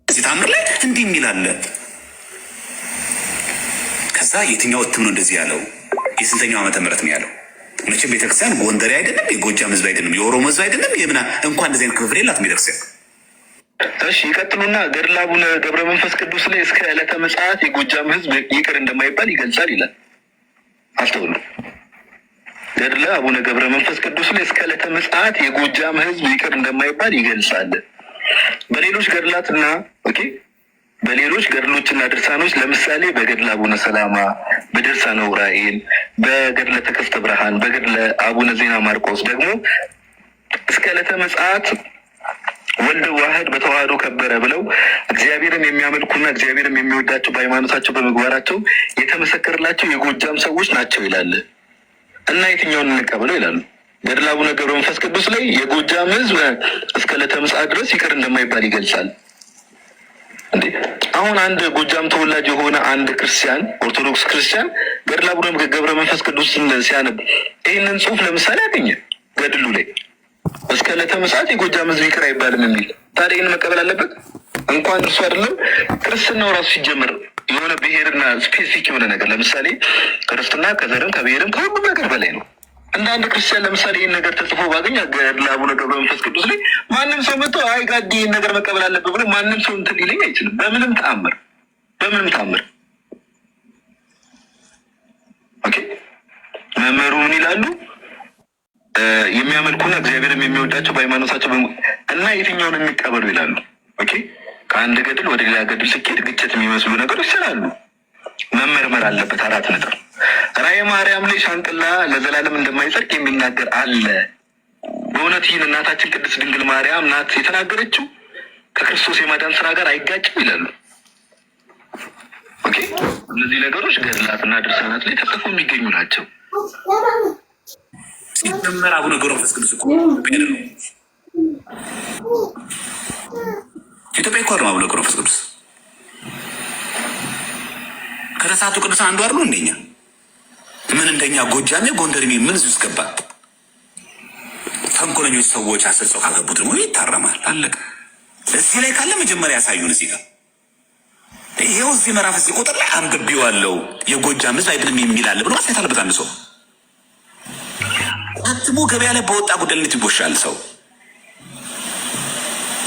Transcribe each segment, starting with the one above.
እዚህ ታምር ላይ እንዲህ የሚል አለ። ከዛ የትኛው እትም ነው እንደዚህ ያለው? የስንተኛው ዓመተ ምህረት ነው ያለው? መቼም ቤተክርስቲያን ጎንደሬ አይደለም፣ የጎጃም ህዝብ አይደለም፣ የኦሮሞ ህዝብ አይደለም። የምና እንኳን እንደዚህ አይነት ክፍል የላትም ቤተክርስቲያን። እሺ ይቀጥሉና ገድለ አቡነ ገብረ መንፈስ ቅዱስ ላይ እስከ ዕለተ ምጽአት የጎጃም ህዝብ ይቅር እንደማይባል ይገልጻል ይላል። አስተውሉ። ገድለ አቡነ ገብረ መንፈስ ቅዱስ ላይ እስከ ዕለተ ምጽአት የጎጃም ህዝብ ይቅር እንደማይባል ይገልጻል። በሌሎች ገድላትና በሌሎች ገድሎችና ድርሳኖች ለምሳሌ በገድለ አቡነ ሰላማ፣ በድርሳነ ዑራኤል፣ በገድለ ተከስተ ብርሃን፣ በገድለ አቡነ ዜና ማርቆስ ደግሞ እስከ ዕለተ ምጽአት ወልድ ዋህድ በተዋህዶ ከበረ ብለው እግዚአብሔርን የሚያመልኩና እግዚአብሔርን የሚወዳቸው በሃይማኖታቸው በምግባራቸው የተመሰከረላቸው የጎጃም ሰዎች ናቸው ይላል እና የትኛውን እንቀበለው ይላሉ። ገድለ አቡነ ገብረ መንፈስ ቅዱስ ላይ የጎጃም ህዝብ እስከ ዕለተ ምጽአት ድረስ ይቅር እንደማይባል ይገልጻል። እንዴ አሁን አንድ ጎጃም ተወላጅ የሆነ አንድ ክርስቲያን ኦርቶዶክስ ክርስቲያን ገድለ አቡነ ገብረ መንፈስ ቅዱስ ሲያነብ ይህንን ጽሑፍ ለምሳሌ ያገኘ ገድሉ ላይ እስከ ዕለተ ምጽአት የጎጃም ህዝብ ይቅር አይባልም የሚል ታዲያ ይህን መቀበል አለበት? እንኳን እርሱ አይደለም ክርስትናው ራሱ ሲጀምር የሆነ ብሔርና ስፔሲፊክ የሆነ ነገር ለምሳሌ ክርስትና ከዘርም ከብሔርም ከሁሉም ነገር በላይ ነው። እንደ አንድ ክርስቲያን ለምሳሌ ይህን ነገር ተጽፎ ባገኝ ገድለ አቡነ ገብረ መንፈስ ቅዱስ ላይ ማንም ሰው መጥቶ አይ ጋዲ ይህን ነገር መቀበል አለበት ብሎ ማንም ሰው እንትን ሊለኝ አይችልም። በምንም ተአምር መምህሩ ምን ይላሉ? የሚያመልኩና እግዚአብሔርም የሚወዳቸው በሃይማኖታቸው እና የትኛውን የሚቀበሉ ይላሉ። ከአንድ ገድል ወደ ሌላ ገድል ስኬድ ግጭት የሚመስሉ ነገሮች ስላሉ መመርመር አለበት። 4 ነጥብ። ራእየ ማርያም ላይ ሻንቅላ ለዘላለም እንደማይጸድቅ የሚናገር አለ። በእውነት ይህን እናታችን ቅድስት ድንግል ማርያም ናት የተናገረችው? ከክርስቶስ የማዳን ስራ ጋር አይጋጭም ይላሉ። እነዚህ ነገሮች ገድላትና ድርሳናት ላይ ተጽፎ የሚገኙ ናቸው። ሲጀመር አቡነ ገብረ መንፈስ ቅዱስ እኮ ኢትዮጵያ እኮ ነው። አቡነ ገብረ መንፈስ ቅዱስ ከተሳቱ ቅዱሳን አንዱ አይደሉ? እንደኛ ምን እንደኛ ጎጃሜ ጎንደር ምን እዚህ ውስጥ ገባ? ተንኮለኞች ሰዎች አሰልጸው ካገቡት ደግሞ ይታረማል። አለቀ። እዚህ ላይ ካለ መጀመሪያ ያሳዩን። እዚህ ጋር ይሄው እዚህ ምዕራፍ እዚህ ቁጥር ላይ አንብቤዋለሁ የጎጃም ህዝብ አይደለም የሚል አለ ብሎ ማሳየት አለበት አንድ ሰው። አትሞ ገበያ ላይ በወጣ ጉዳይነት ይቦሻል ሰው።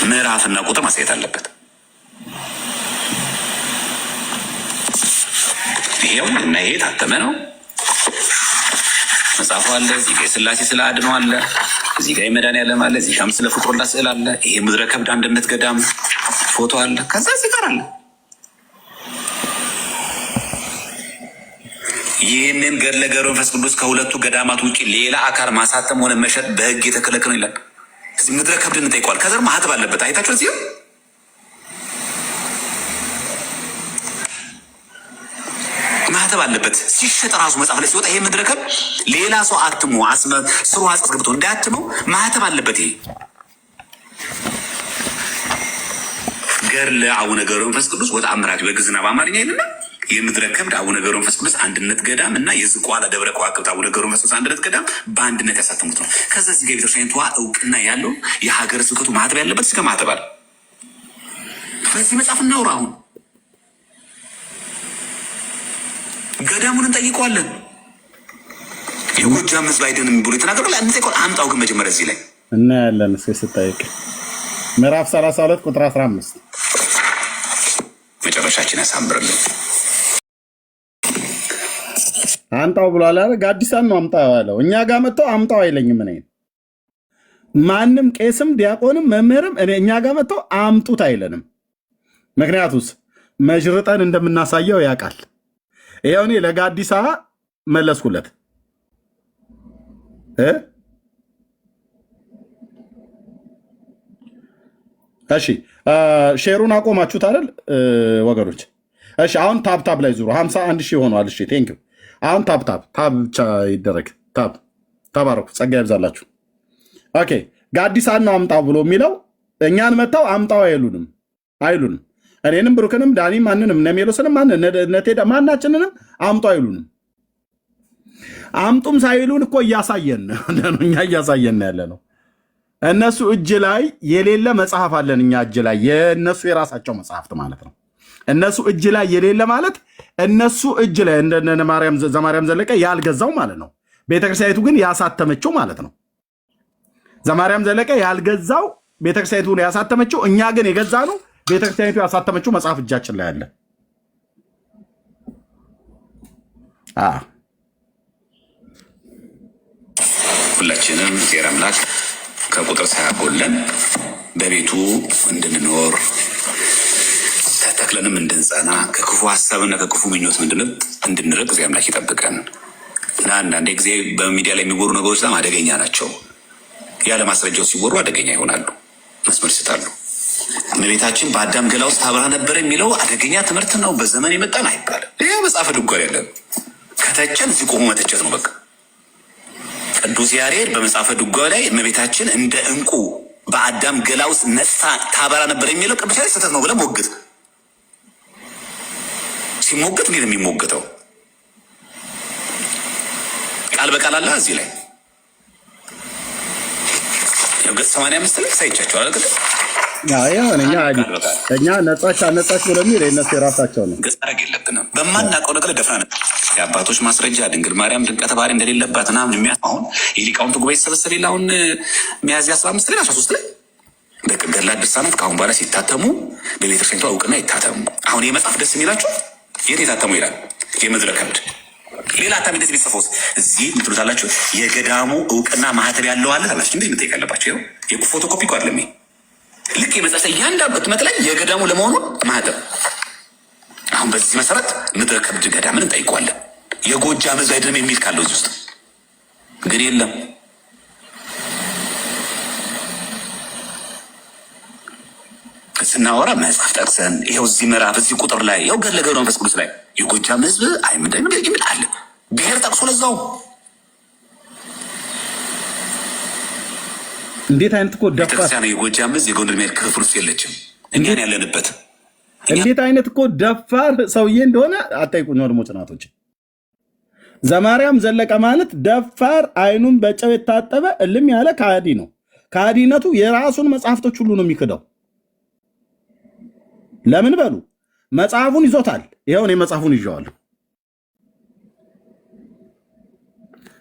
ምዕራፍና ቁጥር ማሳየት አለበት። ይሄው እና ይሄ ታተመ ነው መጽሐፉ አለ። እዚህ ጋር ስላሴ ስለ አድኖ አለ። እዚህ ጋር መድኃኒዓለም አለ። እዚህ ጋር ስለ ፍጡር ስዕል አለ። ይሄ ምድረ ከብድ አንድነት ገዳም ፎቶ አለ። ከዛ ይቀራል። ይህንን ገድለ ገብረ መንፈስ ቅዱስ ከሁለቱ ገዳማት ውጭ ሌላ አካል ማሳተም ሆነ መሸጥ በህግ የተከለከለ ነው ይላል። እዚህ ምድረ ከብድ እንጠይቀዋል። ከዘር ማህተብ አለበት። አይታችሁ እዚህ ማህተብ አለበት። ሲሸጥ ራሱ መጽሐፍ ላይ ሲወጣ ይሄ ምድረ ከብድ ሌላ ሰው አትሞ ስሩ አስገብቶ እንዳያትመው ማህተብ አለበት። ይሄ ገድለ አቡነ ገብረ መንፈስ ቅዱስ ወተአምራቱ በግዕዝና በአማርኛ ይልና የምድረ ከብድ አቡነ ገብረ መንፈስ ቅዱስ አንድነት ገዳም እና የዝቋላ ደብረ ከዋክብት አቡነ ገብረ መንፈስ ቅዱስ አንድነት ገዳም በአንድነት ያሳተሙት ነው። ከዛ እዚህ ጋር ቤተክርስቲያኒቷ እውቅና ያለው የሀገረ ስብከቱ ማህተብ ያለበት እስከ ማህተብ አለ። በዚህ መጽሐፍ እናውራ። አሁን ገዳሙን እንጠይቀዋለን። የጎጃም ህዝብ አይደንም ብሎ የተናገረው ላይ እንጠይቀዋለን። አምጣው ግን መጀመሪያ እዚህ ላይ እናያለን። ስጠይቅ ምዕራፍ 32 ቁጥር 15 መጨረሻችን ያሳምርልን። አንጣው ብሏል አይደል? ጋዲሳን ነው አምጣው ያለው። እኛ ጋር መጥቶ አምጣው አይለኝም። እኔ ማንም ቄስም ዲያቆንም መምህርም እኛ ጋር መጥቶ አምጡት አይለንም። ምክንያቱስ መዥርጠን እንደምናሳየው ያውቃል። ይኸው እኔ ለጋዲሳ መለስኩለት። እሺ ሼሩን አቆማችሁት አይደል ወገኖች? እሺ አሁን ታብታብ ላይ ዙሩ። 51,000 ሆኗል። እሺ ቴንክ ዩ። አሁን ታብ ብቻ ይደረግ። ተባረኩ፣ ጸጋ ይብዛላችሁ። ኦኬ ጋዲሳን ነው አምጣው ብሎ የሚለው እኛን መጥተው አምጣው አይሉንም። እኔንም ብሩክንም ዳኒ ማንንም ነሜሎስንም ነቴዳ ማናችንንም አምጡ አይሉንም። አምጡም ሳይሉን እኮ እያሳየን እኛ እያሳየን ያለ ነው። እነሱ እጅ ላይ የሌለ መጽሐፍ አለን እኛ እጅ ላይ የእነሱ የራሳቸው መጽሐፍት ማለት ነው። እነሱ እጅ ላይ የሌለ ማለት እነሱ እጅ ላይ እንደ ዘማርያም ዘለቀ ያልገዛው ማለት ነው። ቤተክርስቲያኒቱ ግን ያሳተመችው ማለት ነው። ዘማርያም ዘለቀ ያልገዛው ቤተክርስቲያኒቱ ያሳተመችው፣ እኛ ግን የገዛ ነው። ቤተክርስቲያኒቱ ያሳተመችው መጽሐፍ እጃችን ላይ አለ። ሁላችንም እግዚአብሔር አምላክ ከቁጥር ሳያጎለን በቤቱ እንድንኖር ተተክለንም እንድንጸና ከክፉ ሀሳብና ከክፉ ምኞት እንድንርቅ እግዚአብሔር አምላክ ይጠብቀን። እና አንዳንዴ ጊዜ በሚዲያ ላይ የሚወሩ ነገሮች በጣም አደገኛ ናቸው። ያለ ማስረጃው ሲወሩ አደገኛ ይሆናሉ፣ መስመር ይስታሉ። እመቤታችን በአዳም ገላ ውስጥ ታበራ ነበር የሚለው አደገኛ ትምህርት ነው። በዘመን የመጣን አይባልም። ይህ መጽሐፈ ድጓ ያለን ከተቸን እዚህ ቆሞ መተቸት ነው በቃ። ቅዱስ ያሬድ በመጽሐፈ ድጓ ላይ እመቤታችን እንደ ዕንቁ በአዳም ገላ ውስጥ ነጽታ ታበራ ነበር የሚለው ቅዱስ ያሬድ ስህተት ነው ብለህ ሞግት። ሲሞግት እንዴት ነው የሚሞግተው? ቃል በቃል አለ እዚህ ላይ ገጽ 85 ላይ ሳይቻቸው አለ እኛ ነጻች አነጻች ብለሚል የእነሱ የራሳቸው ነው። ገጽ አረግ የለብንም። በማናውቀው ነገር ደፍረን የአባቶች ማስረጃ ድንግል ማርያም ድንቀተ ባህሪ እንደሌለባት ምናምን የሚያሁን የሊቃውንት ጉባኤ የተሰበሰበ ሌላውን ሚያዝያ 15 ላይ 13 ላይ በቃ ገድላት ድርሳናት ከአሁን በኋላ ሲታተሙ በቤተክርስቲያኒቷ እውቅና ይታተሙ። አሁን ይህ መጽሐፍ ደስ የሚላችሁ የት የታተሙ ይላል? የምድረ ከብድ ሌላ ታሚ ደስ ቢጽፎስ እዚህ ምትሉታላችሁ የገዳሙ እውቅና ማህተብ ያለው አለ ታላችሁ እንዴ ምትጠይቅ አለባቸው። ይኸው የፎቶኮፒ እኮ አይደለም። ልክ የመጽሐፍ እያንዳንዱ ህትመት ላይ የገዳሙ ለመሆኑ ማህተብ። አሁን በዚህ መሰረት ምድረ ከብድ ገዳምን እንጠይቀዋለን። የጎጃም ሕዝብ አይደለም የሚል ካለው እዚህ ውስጥ ግን የለም። ስናወራ መጽሐፍ ጠቅሰን ይኸው እዚህ ምዕራፍ እዚህ ቁጥር ላይ ይኸው ገድለ ገብረ መንፈስ ቅዱስ ላይ የጎጃም ሕዝብ አይምንደ የሚል አለ። ብሔር ጠቅሶ ለዛው እንዴት አይነት እኮ ደፋር የጎጃም ሕዝብ የጎንደር ብሔር ክፍል ውስጥ የለችም። እኛን ያለንበት እንዴት አይነት እኮ ደፋር ሰውዬ እንደሆነ አጠይቁኝ ወንድሞች እናቶች። ዘማርያም ዘለቀ ማለት ደፋር አይኑን በጨው የታጠበ እልም ያለ ከሃዲ ነው። ከሃዲነቱ የራሱን መጽሐፍቶች ሁሉ ነው የሚክደው። ለምን በሉ መጽሐፉን ይዞታል። ይኸው እኔ መጽሐፉን ይዤዋለሁ።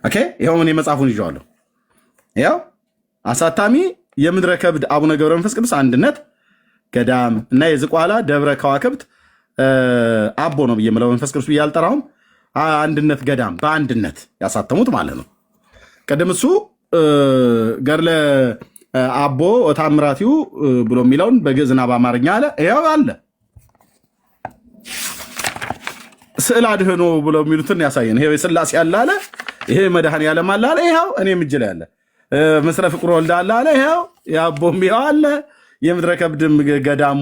ኦኬ ይኸው እኔ መጽሐፉን ይዤዋለሁ። ይኸው አሳታሚ የምድረ ከብድ አቡነ ገብረ መንፈስ ቅዱስ አንድነት ገዳም እና የዝቋላ ደብረ ከዋክብት አቦ ነው ብዬ የምለው መንፈስ ቅዱስ ብዬ አልጠራውም። አንድነት ገዳም በአንድነት ያሳተሙት ማለት ነው። ቅድም እሱ ገድለ አቦ ታምራቲው ብሎ የሚለውን በግዕዝና በአማርኛ አለ። ይኸው አለ። ስዕል አድህኖ ብሎ የሚሉትን ያሳየን። ይሄው የሥላሴ አለ አለ። ይሄ መድኃኔዓለም አለ አለ። ይኸው እኔም እጅ ላይ አለ። ምስለ ፍቁር ወልዳ አለ አለ። ይኸው የአቦም ይኸው አለ። የምድረ ከብድም ገዳሙ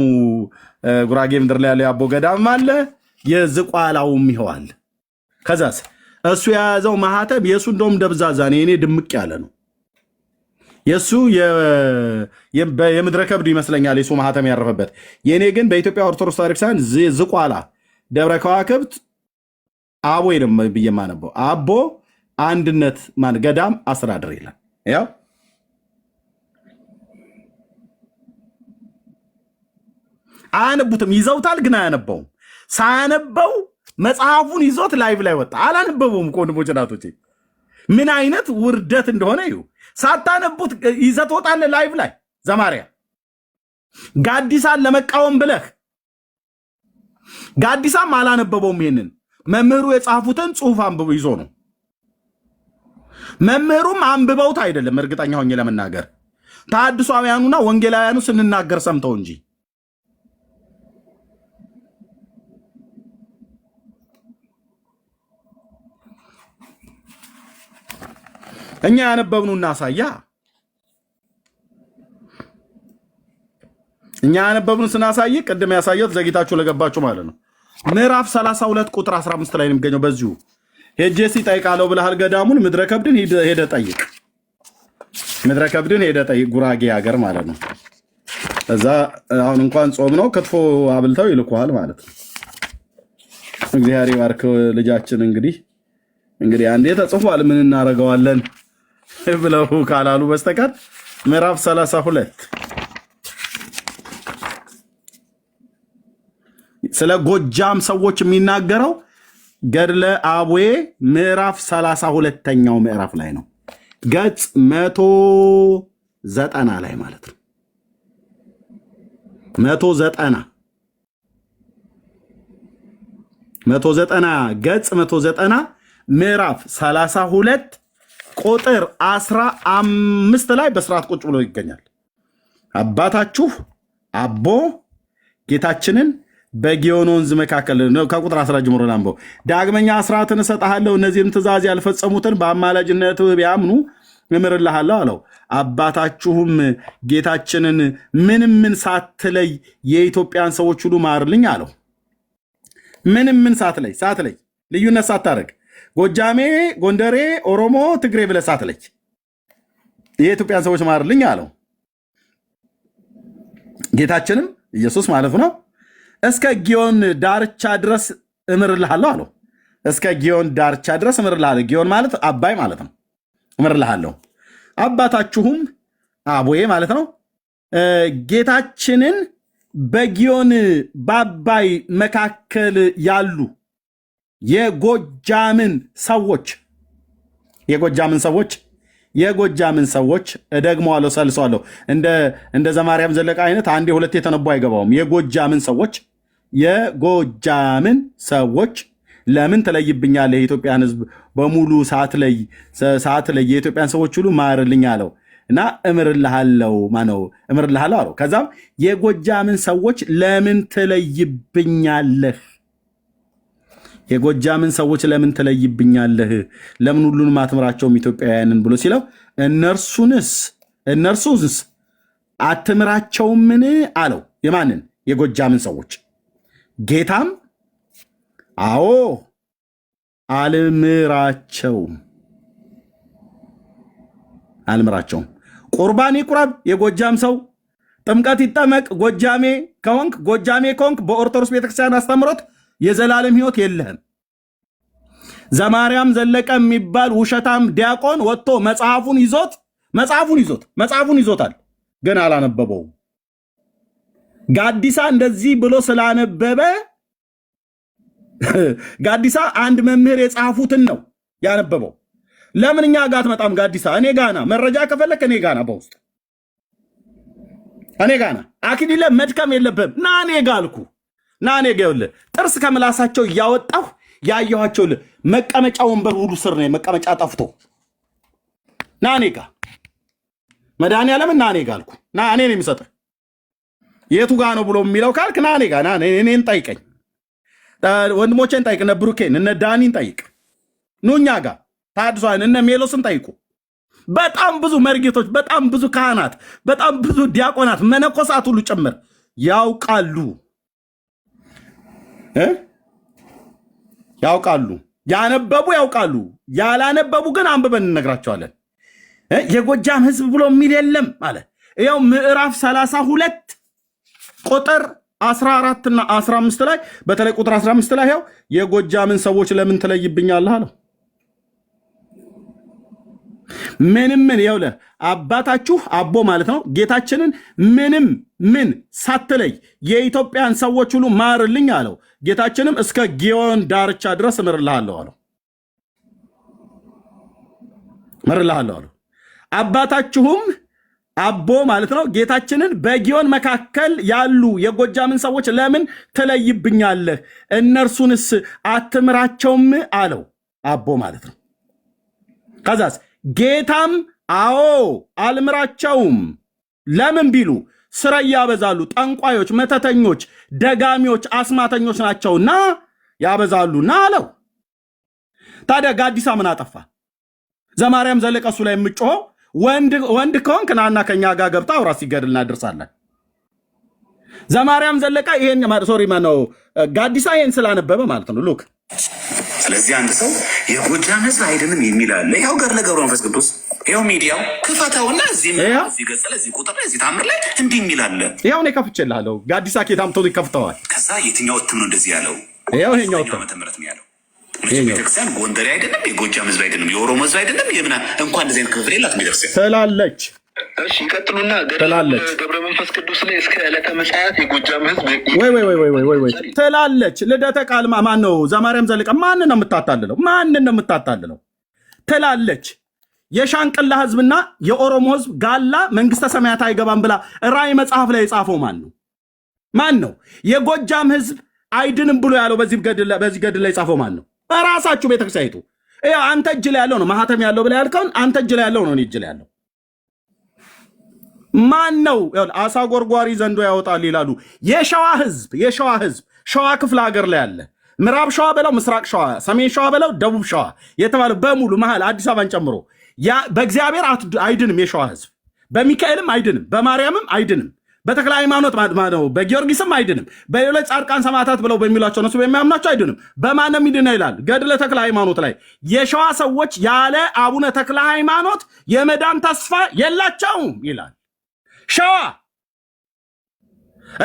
ጉራጌ ምድር ላይ ያለ የአቦ ገዳም አለ። የዝቋላውም ይኸው አለ። ከዛስ እሱ የያዘው ማህተም የእሱ እንደውም ደብዛዛ ነው። የኔ ድምቅ ያለ ነው። የእሱ የምድረ ከብድ ይመስለኛል የሱ ማህተም ያረፈበት። የእኔ ግን በኢትዮጵያ ኦርቶዶክስ ታሪክሳን ዝቋላ ደብረ ከዋክብት አቦ ይንም ብዬ ማነበው አቦ አንድነት ማን ገዳም አስተዳደር ይላል። ያው አያነቡትም፣ ይዘውታል ግን አያነበውም። ሳያነበው መጽሐፉን ይዞት ላይቭ ላይ ወጣ። አላነበበውም። ወንድሞች እናቶቼ ምን አይነት ውርደት እንደሆነ ይሁ ሳታነቡት ይዘት ወጣለህ ላይቭ ላይ ዘማሪያ ጋዲሳን ለመቃወም ብለህ ጋዲሳም አላነበበውም። ይሄንን መምህሩ የጻፉትን ጽሑፍ አንብቦ ይዞ ነው። መምህሩም አንብበውት አይደለም እርግጠኛ ሆኜ ለመናገር ተሐድሷውያኑና ወንጌላውያኑ ስንናገር ሰምተው እንጂ እኛ ያነበብነው እናሳያ። እኛ ያነበብነው ስናሳይ ቅድም ያሳየሁት ዘግይታችሁ ለገባችሁ ማለት ነው። ምዕራፍ 32 ቁጥር 15 ላይ ነው የሚገኘው። በዚሁ ሄጄ ሲጠይቃለው ብለሃል ገዳሙን ምድረ ከብድን ሄደ ጠይቅ። ምድረ ከብድን ሄደ ጠይቅ። ጉራጌ ሀገር ማለት ነው። እዛ አሁን እንኳን ጾም ነው ክትፎ አብልተው ይልኩሃል ማለት ነው። እግዚአብሔር ይባርክ ልጃችን። እንግዲህ አንዴ ተጽፏል ምን እናደርገዋለን ብለው ካላሉ በስተቀር ምዕራፍ 32 ስለ ጎጃም ሰዎች የሚናገረው ገድለ አቡዬ ምዕራፍ 32ኛው ምዕራፍ ላይ ነው። ገጽ 190 ላይ ማለት ነው። 190 ገጽ 190 ምዕራፍ 32 ቁጥር 15 ላይ በስርዓት ቁጭ ብሎ ይገኛል። አባታችሁ አቦ ጌታችንን በጊዮን ወንዝ መካከል ነው። ከቁጥር 10 ጀምሮ ላምበው። ዳግመኛ አስራትን እሰጥሃለሁ፣ እነዚህም ትእዛዝ ያልፈጸሙትን በአማላጅነት ቢያምኑ እምርልሃለሁ አለው። አባታችሁም ጌታችንን ምንም ምን ሳትለይ የኢትዮጵያን ሰዎች ሁሉ ማርልኝ አለው። ምንም ምን ሳትለይ ልዩነት ሳታደርግ ጎጃሜ፣ ጎንደሬ፣ ኦሮሞ፣ ትግሬ ብለህ ሳትለይ የኢትዮጵያን ሰዎች ማርልኝ አለው። ጌታችንም ኢየሱስ ማለት ነው እስከ ጊዮን ዳርቻ ድረስ እምርልሃለሁ አለው። እስከ ጊዮን ዳርቻ ድረስ እምርልሃለሁ። ጊዮን ማለት አባይ ማለት ነው። እምርልሃለሁ። አባታችሁም አቡዬ ማለት ነው ጌታችንን በጊዮን በአባይ መካከል ያሉ የጎጃምን ሰዎች እደግመዋለሁ፣ ሰልሰዋለሁ። እንደ ዘማርያም ዘለቀ አይነት አንዴ ሁለቴ የተነቦ አይገባውም። የጎጃምን ሰዎች ለምን ትለይብኛለህ? የኢትዮጵያን ሕዝብ በሙሉ ሳትለይ የኢትዮጵያን ሰዎች ሁሉ ማርልኝ አለው እና እምርልሃለሁ አለው። ከዛም የጎጃምን ሰዎች ለምን ትለይብኛለህ? የጎጃምን ሰዎች ለምን ትለይብኛለህ? ለምን ሁሉንም አትምራቸውም ኢትዮጵያውያንን ብሎ ሲለው እነርሱስ አትምራቸውምን አለው። የማንን? የጎጃምን ሰዎች። ጌታም አዎ አልምራቸውም። ቁርባን ይቁረብ የጎጃም ሰው፣ ጥምቀት ይጠመቅ ጎጃሜ ከሆንክ በኦርቶዶክስ ቤተክርስቲያን አስተምሮት የዘላለም ሕይወት የለህም። ዘማርያም ዘለቀ የሚባል ውሸታም ዲያቆን ወጥቶ መጽሐፉን ይዞታል፣ ግን አላነበበውም። ጋዲሳ እንደዚህ ብሎ ስላነበበ ጋዲሳ አንድ መምህር የጻፉትን ነው ያነበበው። ለምን እኛ ጋር አትመጣም? ጋዲሳ እኔ ጋና መረጃ ከፈለክ እኔ ጋና፣ በውስጥ እኔ ጋና አክሊለ መድከም የለብህም። ና እኔ ጋር አልኩ። ና እኔ ጋር ይኸውልህ፣ ጥርስ ከምላሳቸው እያወጣሁ ያየኋቸው መቀመጫ ወንበር ሁሉ ስር ነው መቀመጫ ጠፍቶ። ና እኔ ጋር መድኃኒዓለምን ና እኔ ጋር አልኩ። ና እኔ ነው የምሰጥህ። የቱ ጋር ነው ብሎ የሚለው ካልክ ና እኔ ጋር ና እኔን ጠይቀኝ። ወንድሞቼን ጠይቅ፣ እነ ብሩኬን እነ ዳኒን ጠይቅ። ኑ እኛ ጋር ታድሷን እነ ሜሎስን ጠይቁ። በጣም ብዙ መርጌቶች፣ በጣም ብዙ ካህናት፣ በጣም ብዙ ዲያቆናት፣ መነኮሳት ሁሉ ጭምር ያውቃሉ። ያነበቡ ያውቃሉ። ያላነበቡ ግን አንብበን እንነግራቸዋለን። የጎጃም ሕዝብ ብሎ የሚል የለም አለ። ይኸው ምዕራፍ 32 ቁጥር 14 እና 15 ላይ በተለይ ቁጥር 15 ላይ ያው የጎጃምን ሰዎች ለምን ትለይብኛለህ አለው። ምን ይኸውልህ አባታችሁ አቦ ማለት ነው ጌታችንን ምንም ምን ሳትለይ የኢትዮጵያን ሰዎች ሁሉ ማርልኝ አለው። ጌታችንም እስከ ጊዮን ዳርቻ ድረስ እምርልሃለሁ አለው። አባታችሁም አቦ ማለት ነው ጌታችንን በጊዮን መካከል ያሉ የጎጃምን ሰዎች ለምን ትለይብኛለህ? እነርሱንስ አትምራቸውም አለው። አቦ ማለት ነው። ከዛስ ጌታም አዎ አልምራቸውም። ለምን ቢሉ ስራ ያበዛሉ፣ ጠንቋዮች፣ መተተኞች፣ ደጋሚዎች፣ አስማተኞች ናቸውና ያበዛሉና አለው። ታዲያ ጋዲሳ ምን አጠፋ? ዘማርያም ዘለቀሱ ላይ የምጮኸው ወንድ ከሆንክ ናና ከኛ ጋር ገብታ አውራ ሲገድል እናደርሳለን። ዘማርያም ዘለቀ ይሄን ማነው ጋዲሳ ይሄን ስላነበበ ማለት ነው። ሉክ ስለዚህ አንድ ሰው የጎጃም ሕዝብ አይደለም የሚል አለ። ያው ገድለ ገብረ መንፈስ ቅዱስ ያው ሚዲያው ክፈተውና እዚህ ገጽ ላይ እዚህ ቁጥር ላይ እዚህ ታምር ላይ እንዲህ የሚል አለ። ያው እኔ ከፍቼልሃለሁ። ጋዲሳ ኬታምቶ ይከፍተዋል። ከዛ የትኛው እትም ነው እንደዚህ ያለው? ያው ይሄኛው እትም ተመረጥ ነው ያለው። ቤተክርስቲያን ጎንደሬ አይደለም፣ የጎጃም ሕዝብ አይደለም፣ የኦሮሞ ሕዝብ አይደለም፣ የምና እንኳን እንደዚህ አይነት ክፍል የላት ቤተክርስቲያን እሺ ይቀጥሉና ትላለች ገብረ መንፈስ ቅዱስ ላይ እስከ ዕለተ ምጽአት የጎጃም ህዝብ ወይ ትላለች። ልደተ ቃል ማን ነው? ዘማርያም ዘለቀ ማንን ነው የምታታልለው? ማንን ነው የምታታልለው? ትላለች። የሻንቅላ ህዝብና የኦሮሞ ህዝብ ጋላ መንግስተ ሰማያት አይገባም ብላ ራእይ መጽሐፍ ላይ የጻፈው ማን ነው? ማን ነው? የጎጃም ህዝብ አይድንም ብሎ ያለው በዚህ ገድል ላይ የጻፈው ማን ነው? በራሳችሁ ቤተክርስቲያኒቱ። አንተ እጅ ላይ ያለው ነው ማህተም ያለው ብላ ያልከውን አንተ እጅ ላይ ያለው ነው እጅ ላይ ያለው ማን ነው? አሳ ጎርጓሪ ዘንዶ ያወጣል ይላሉ። የሸዋ ህዝብ ሸዋ ክፍለ ሀገር ላይ ያለ ምዕራብ ሸዋ በለው ምስራቅ ሸዋ፣ ሰሜን ሸዋ በለው ደቡብ ሸዋ የተባለው በሙሉ መሃል አዲስ አበባን ጨምሮ በእግዚአብሔር አይድንም። የሸዋ ህዝብ በሚካኤልም አይድንም፣ በማርያምም አይድንም፣ በተክለ ሃይማኖት ነው በጊዮርጊስም አይድንም፣ በሌሎች ጻድቃን ሰማዕታት ብለው በሚሏቸው እነሱ በሚያምናቸው አይድንም። በማንም ይድና ይላል ገድለ ተክለ ሃይማኖት ላይ የሸዋ ሰዎች ያለ አቡነ ተክለ ሃይማኖት የመዳን ተስፋ የላቸውም ይላል። ሸዋ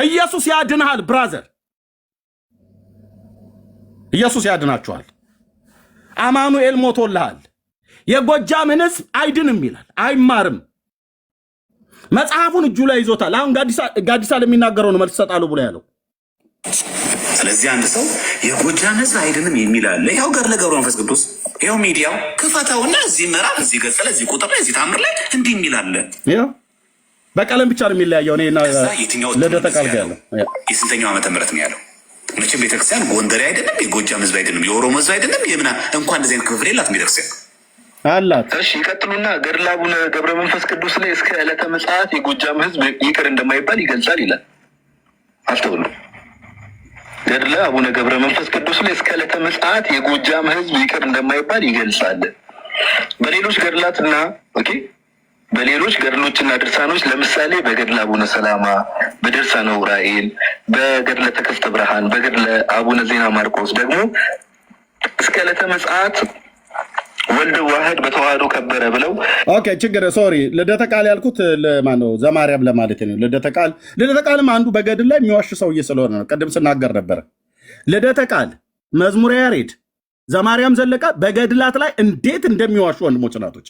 ኢየሱስ ያድንሃል ብራዘር፣ ኢየሱስ ያድናችኋል። አማኑኤል ሞቶልሃል። የጎጃምን ህዝብ አይድንም ይላል፣ አይማርም። መጽሐፉን እጁ ላይ ይዞታል። አሁን ጋዲሳ ለሚናገረው ነው መልስ ሰጣሉ ብሎ ያለው። ስለዚህ አንድ ሰው የጎጃም ህዝብ አይድንም የሚል አለ። ያው ገድለ ገብረ መንፈስ ቅዱስ ያው ሚዲያው ክፈተውና እዚህ ምዕራፍ እዚህ ገጽ ላይ እዚህ ቁጥር ላይ እዚህ ታምር ላይ እንዲህ የሚል አለ። በቀለም ብቻ ነው የሚለያየው። ልደተ ቃል ያለው የስንተኛው ዓመተ ምህረት ነው ያለው? መቼም ቤተክርስቲያን ጎንደሬ አይደለም፣ የጎጃም ህዝብ አይደለም፣ የኦሮሞ ህዝብ አይደለም፣ እንኳን እንደዚህ አይነት ክፍፍል የላትም ቤተክርስቲያን አላት። እሺ ይቀጥሉና ገድለ አቡነ ገብረ መንፈስ ቅዱስ ላይ እስከ ዕለተ ምጽአት የጎጃም ህዝብ ይቅር እንደማይባል ይገልጻል ይላል። አስተውሉ። ገድለ አቡነ ገብረ መንፈስ ቅዱስ ላይ እስከ ዕለተ ምጽአት የጎጃም ህዝብ ይቅር እንደማይባል ይገልጻል። በሌሎች ገድላትና በሌሎች ገድሎችና ድርሳኖች ለምሳሌ በገድለ አቡነ ሰላማ፣ በድርሳነ ዑራኤል፣ በገድለ ተከስተ ብርሃን፣ በገድለ አቡነ ዜና ማርቆስ ደግሞ እስከ ዕለተ ምጽአት ወልድ ዋህድ በተዋህዶ ከበረ ብለው ችግር ሶሪ ልደተ ቃል ያልኩት ማነው? ዘማርያም ለማለት ነው። ልደተ ቃልም አንዱ በገድል ላይ የሚዋሽ ሰውዬ ስለሆነ ነው። ቅድም ስናገር ነበረ። ልደተ ቃል፣ መዝሙረ ያሬድ፣ ዘማርያም ዘለቀ በገድላት ላይ እንዴት እንደሚዋሹ ወንድሞች ናቶች።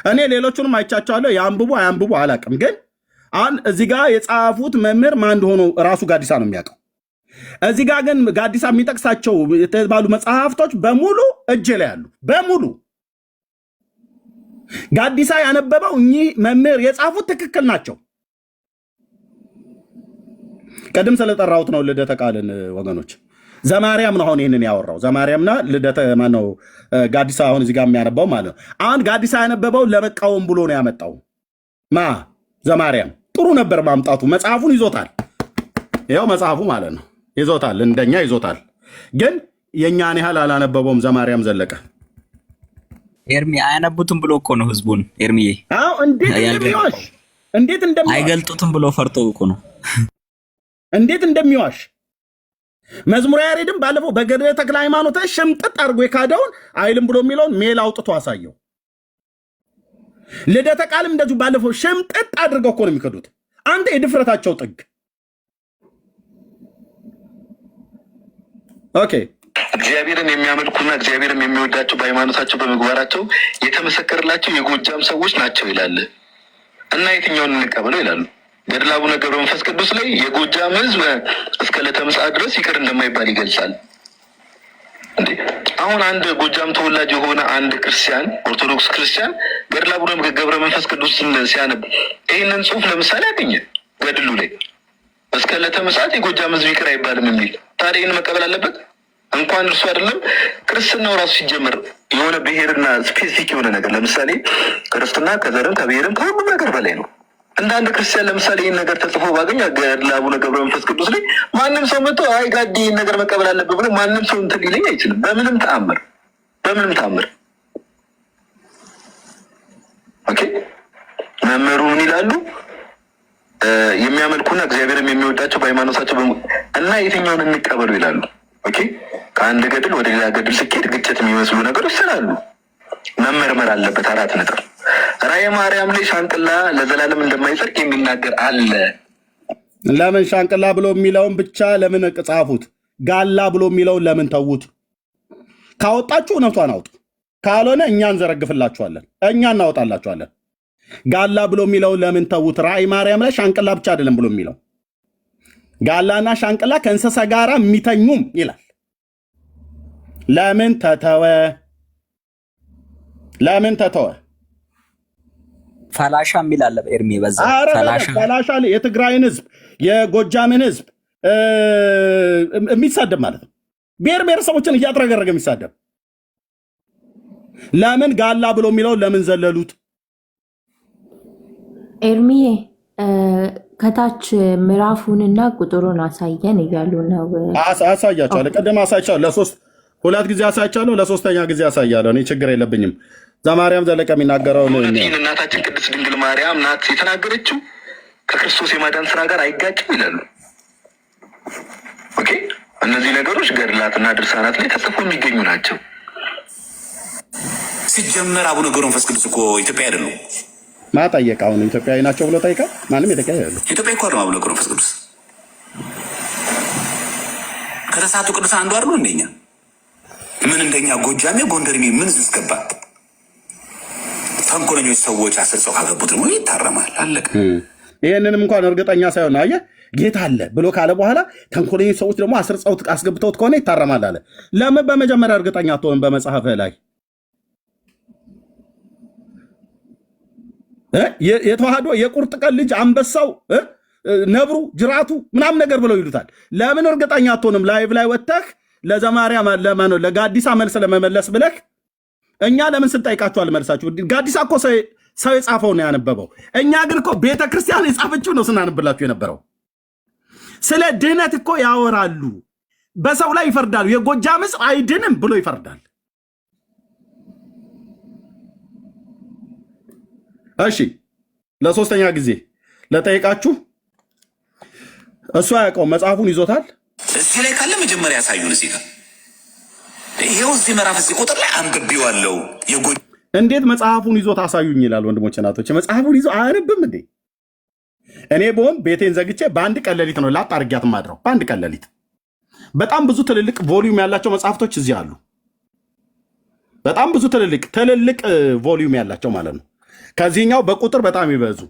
እኔ ሌሎቹንም አይቻቸዋለሁ። የአንብቡ አያንብቡ አላቅም። ግን አሁን እዚህ ጋር የጻፉት መምህር ማን እንደሆኑ ራሱ ጋዲሳ ነው የሚያውቀው። እዚህ ጋር ግን ጋዲሳ የሚጠቅሳቸው የተባሉ መጽሐፍቶች በሙሉ እጄ ላይ ያሉ በሙሉ ጋዲሳ ያነበበው እኚህ መምህር የጻፉት ትክክል ናቸው። ቀደም ስለጠራሁት ነው ልደተ ቃልን ወገኖች። ዘማርያም ነው አሁን ይህንን ያወራው። ዘማርያምና ልደተ ማነው ጋዲሳ አሁን እዚህ ጋር የሚያነባው ማለት ነው። አሁን ጋዲሳ ያነበበው ለመቃወም ብሎ ነው ያመጣው። ዘማርያም ጥሩ ነበር ማምጣቱ። መጽሐፉን ይዞታል። ይኸው መጽሐፉ ማለት ነው ይዞታል፣ እንደኛ ይዞታል። ግን የእኛን ያህል አላነበበውም ዘማርያም ዘለቀ። ኤርሚ አያነቡትም ብሎ እኮ ነው ህዝቡን። ኤርሚዬ እንዴት እንደሚዋሽ አይገልጡትም ብሎ ፈርቶ እኮ ነው እንዴት እንደሚዋሽ። መዝሙረ ያሬድም ባለፈው በገድለ ተክለ ሃይማኖት ሽምጥጥ አድርጎ የካደውን አይልም ብሎ የሚለውን ሜል አውጥቶ አሳየው። ልደተ ቃልም እንደዚሁ ባለፈው ሽምጥጥ አድርገው እኮ ነው የሚከዱት። አንተ የድፍረታቸው ጥግ። እግዚአብሔርን የሚያመልኩና እግዚአብሔርን የሚወዳቸው በሃይማኖታቸው በምግባራቸው የተመሰከረላቸው የጎጃም ሰዎች ናቸው ይላል እና የትኛውን እንቀበለው ይላሉ። ገድለ አቡነ ገብረ መንፈስ ቅዱስ ላይ የጎጃም ህዝብ እስከ ዕለተ ምጽአት ድረስ ይቅር እንደማይባል ይገልጻል። አሁን አንድ ጎጃም ተወላጅ የሆነ አንድ ክርስቲያን፣ ኦርቶዶክስ ክርስቲያን ገድለ አቡነ ገብረ መንፈስ ቅዱስ ሲያነብ ይህንን ጽሑፍ ለምሳሌ ያገኘ ገድሉ ላይ እስከ ዕለተ ምጽአት የጎጃም ህዝብ ይቅር አይባልም የሚል ታዲያ ይህን መቀበል አለበት? እንኳን እርሱ አይደለም ክርስትናው ራሱ ሲጀመር የሆነ ብሔርና ስፔሲፊክ የሆነ ነገር ለምሳሌ ክርስትና ከዘርም ከብሔርም ከሁሉም ነገር በላይ ነው። እንደ አንድ ክርስቲያን ለምሳሌ ይህን ነገር ተጽፎ ባገኝ ገድለ አቡነ ገብረ መንፈስ ቅዱስ ላይ ማንም ሰው መጥቶ አይ ጋዲ ይህን ነገር መቀበል አለብህ ብሎ ማንም ሰው እንትን ሊለኝ አይችልም። በምንም ተአምር። መምህሩ ምን ይላሉ? የሚያመልኩና እግዚአብሔርም የሚወዳቸው በሃይማኖታቸው እና የትኛውን እንቀበሉ ይላሉ። ከአንድ ገድል ወደ ሌላ ገድል ስኬት ግጭት የሚመስሉ ነገሮች ስላሉ መመርመር አለበት። 4 ነጥብ። ራእየ ማርያም ላይ ሻንቅላ ለዘላለም እንደማይጸድቅ የሚናገር አለ። ለምን ሻንቅላ ብሎ የሚለውን ብቻ ለምን ጻፉት? ጋላ ብሎ የሚለውን ለምን ተዉት? ካወጣችሁ እውነቷን አውጡ፣ ካልሆነ እኛ እንዘረግፍላችኋለን፣ እኛ እናወጣላችኋለን። ጋላ ብሎ የሚለው ለምን ተዉት? ራእይ ማርያም ላይ ሻንቅላ ብቻ አይደለም ብሎ የሚለው ጋላና ሻንቅላ ከእንስሳ ጋራ የሚተኙም ይላል። ለምን ተተወ? ለምን ተተወ? ፈላሻ የሚል አለ ኤርሚ። በዛ ፈላሻ የትግራይን ህዝብ የጎጃምን ህዝብ የሚሳደብ ማለት ነው። ብሔር ብሔረሰቦችን እያጥረገረገ የሚሳደብ ለምን ጋላ ብሎ የሚለው ለምን ዘለሉት? ኤርሚዬ ከታች ምዕራፉንና ቁጥሩን አሳየን እያሉ ነው። አሳያቸዋለሁ። ቀደም አሳይቻለሁ። ሁለት ጊዜ አሳይቻለሁ። ለሶስተኛ ጊዜ አሳያለሁ። እኔ ችግር የለብኝም። ዘማርያም ዘለቀ የሚናገረውን እናታችን ቅድስት ድንግል ማርያም ናት የተናገረችው ከክርስቶስ የማዳን ስራ ጋር አይጋጭም ይላሉ። ኦኬ፣ እነዚህ ነገሮች ገድላትና ድርሳናት ላይ ተጽፎ የሚገኙ ናቸው። ሲጀመር አቡነ ገብረ መንፈስ ቅዱስ እኮ ኢትዮጵያ አይደሉም። ማጠየቅ አሁን ኢትዮጵያዊ ናቸው ብሎ ጠይቃ ማንም ኢትዮጵያዊ አይደሉም። ኢትዮጵያ እኮ ነው አቡነ ገብረ መንፈስ ቅዱስ ከተሳቱ ቅዱስ አንዱ አይደሉ እንደኛ። ምን እንደኛ ጎጃሜ ጎንደርሜ ምን ዝስገባ ተንኮለኞች ሰዎች አስርጸው ካገቡት ደግሞ ይታረማል። አለቀ። ይህንንም እንኳን እርግጠኛ ሳይሆን አየህ ጌታ አለ ብሎ ካለ በኋላ ተንኮለኞች ሰዎች ደግሞ አስርጸው አስገብተውት ከሆነ ይታረማል አለ። ለምን በመጀመሪያ እርግጠኛ አትሆንም? በመጽሐፍህ ላይ የተዋህዶ የቁርጥ ቀን ልጅ አንበሳው ነብሩ ጅራቱ ምናምን ነገር ብለው ይሉታል። ለምን እርግጠኛ አትሆንም? ላይቭ ላይ ወጥተህ ለዘማርያም ለጋዲሳ መልስ ለመመለስ ብለህ እኛ ለምን ስንጠይቃችሁ አልመልሳችሁ? ጋዲሳ እኮ ሰው የጻፈው ነው ያነበበው። እኛ ግን እኮ ቤተክርስቲያን የጻፈችው ነው ስናነብላችሁ የነበረው። ስለ ድህነት እኮ ያወራሉ፣ በሰው ላይ ይፈርዳሉ። የጎጃም ሕዝብ አይድንም ብሎ ይፈርዳል። እሺ ለሶስተኛ ጊዜ ለጠይቃችሁ እሱ አያውቀው መጽሐፉን ይዞታል። እዚህ ላይ ካለ መጀመሪያ ያሳዩን። እዚህ ጋር ይሄው እዚህ ምዕራፍ እዚህ ቁጥር ላይ አንብቤዋለሁ። እንዴት መጽሐፉን ይዞት አሳዩኝ ይላል። ወንድሞች እናቶች፣ መጽሐፉን ይዞ አያነብም እንዴ? እኔ በሆን ቤቴን ዘግቼ በአንድ ቀን ሌሊት ነው ላጥ አድርጊያት ማድረው። በአንድ ቀን ሌሊት በጣም ብዙ ትልልቅ ቮሊዩም ያላቸው መጽሐፍቶች እዚህ አሉ። በጣም ብዙ ትልልቅ ቮሊዩም ያላቸው ማለት ነው። ከዚህኛው በቁጥር በጣም ይበዙ።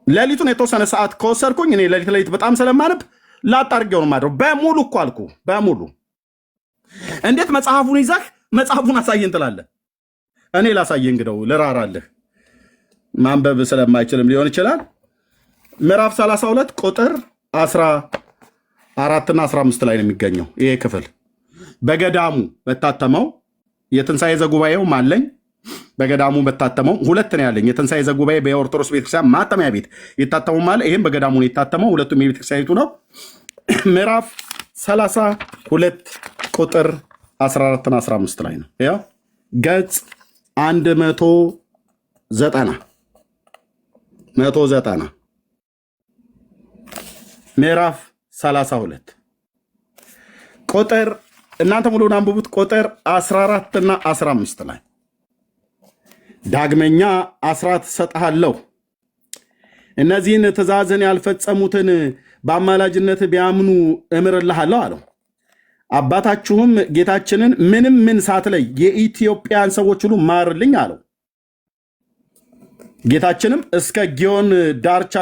ሌሊቱን የተወሰነ ሰዓት ከወሰድኩኝ እኔ ሌሊት በጣም ስለማነብ ላጥ አድርጌው ነው ማድረው። በሙሉ እኮ አልኩ በሙሉ። እንዴት መጽሐፉን ይዛህ መጽሐፉን አሳየን ትላለህ? እኔ ላሳየህ እንግደው ልራራልህ። ማንበብ ስለማይችልም ሊሆን ይችላል። ምዕራፍ 32 ቁጥር 14 እና 15 ላይ ነው የሚገኘው ይሄ ክፍል። በገዳሙ በታተመው የትንሣኤ ዘጉባኤው ማለኝ በገዳሙ በታተመው ሁለት ነው ያለኝ። የትንሣኤ ዘጉባኤ በኦርቶዶክስ ቤተክርስቲያን ማተሚያ ቤት የታተመው ማለት ይሄም በገዳሙ ነው የታተመው። ሁለቱም የቤተክርስቲያኒቱ ነው። ምዕራፍ 32 ቁጥር 14 እና 15 ላይ ነው። ያው ገጽ 190 ምዕራፍ 32 ቁጥር እናንተ ሙሉውን አንብቡት። ቁጥር 14 እና 15 ላይ ዳግመኛ አስራት እሰጥሃለሁ፣ እነዚህን ትእዛዝን ያልፈጸሙትን በአማላጅነት ቢያምኑ እምርልሃለሁ አለው። አባታችሁም ጌታችንን ምንም ምን ሳትለይ የኢትዮጵያን ሰዎች ሁሉ ማርልኝ አለው። ጌታችንም እስከ ጊዮን ዳርቻ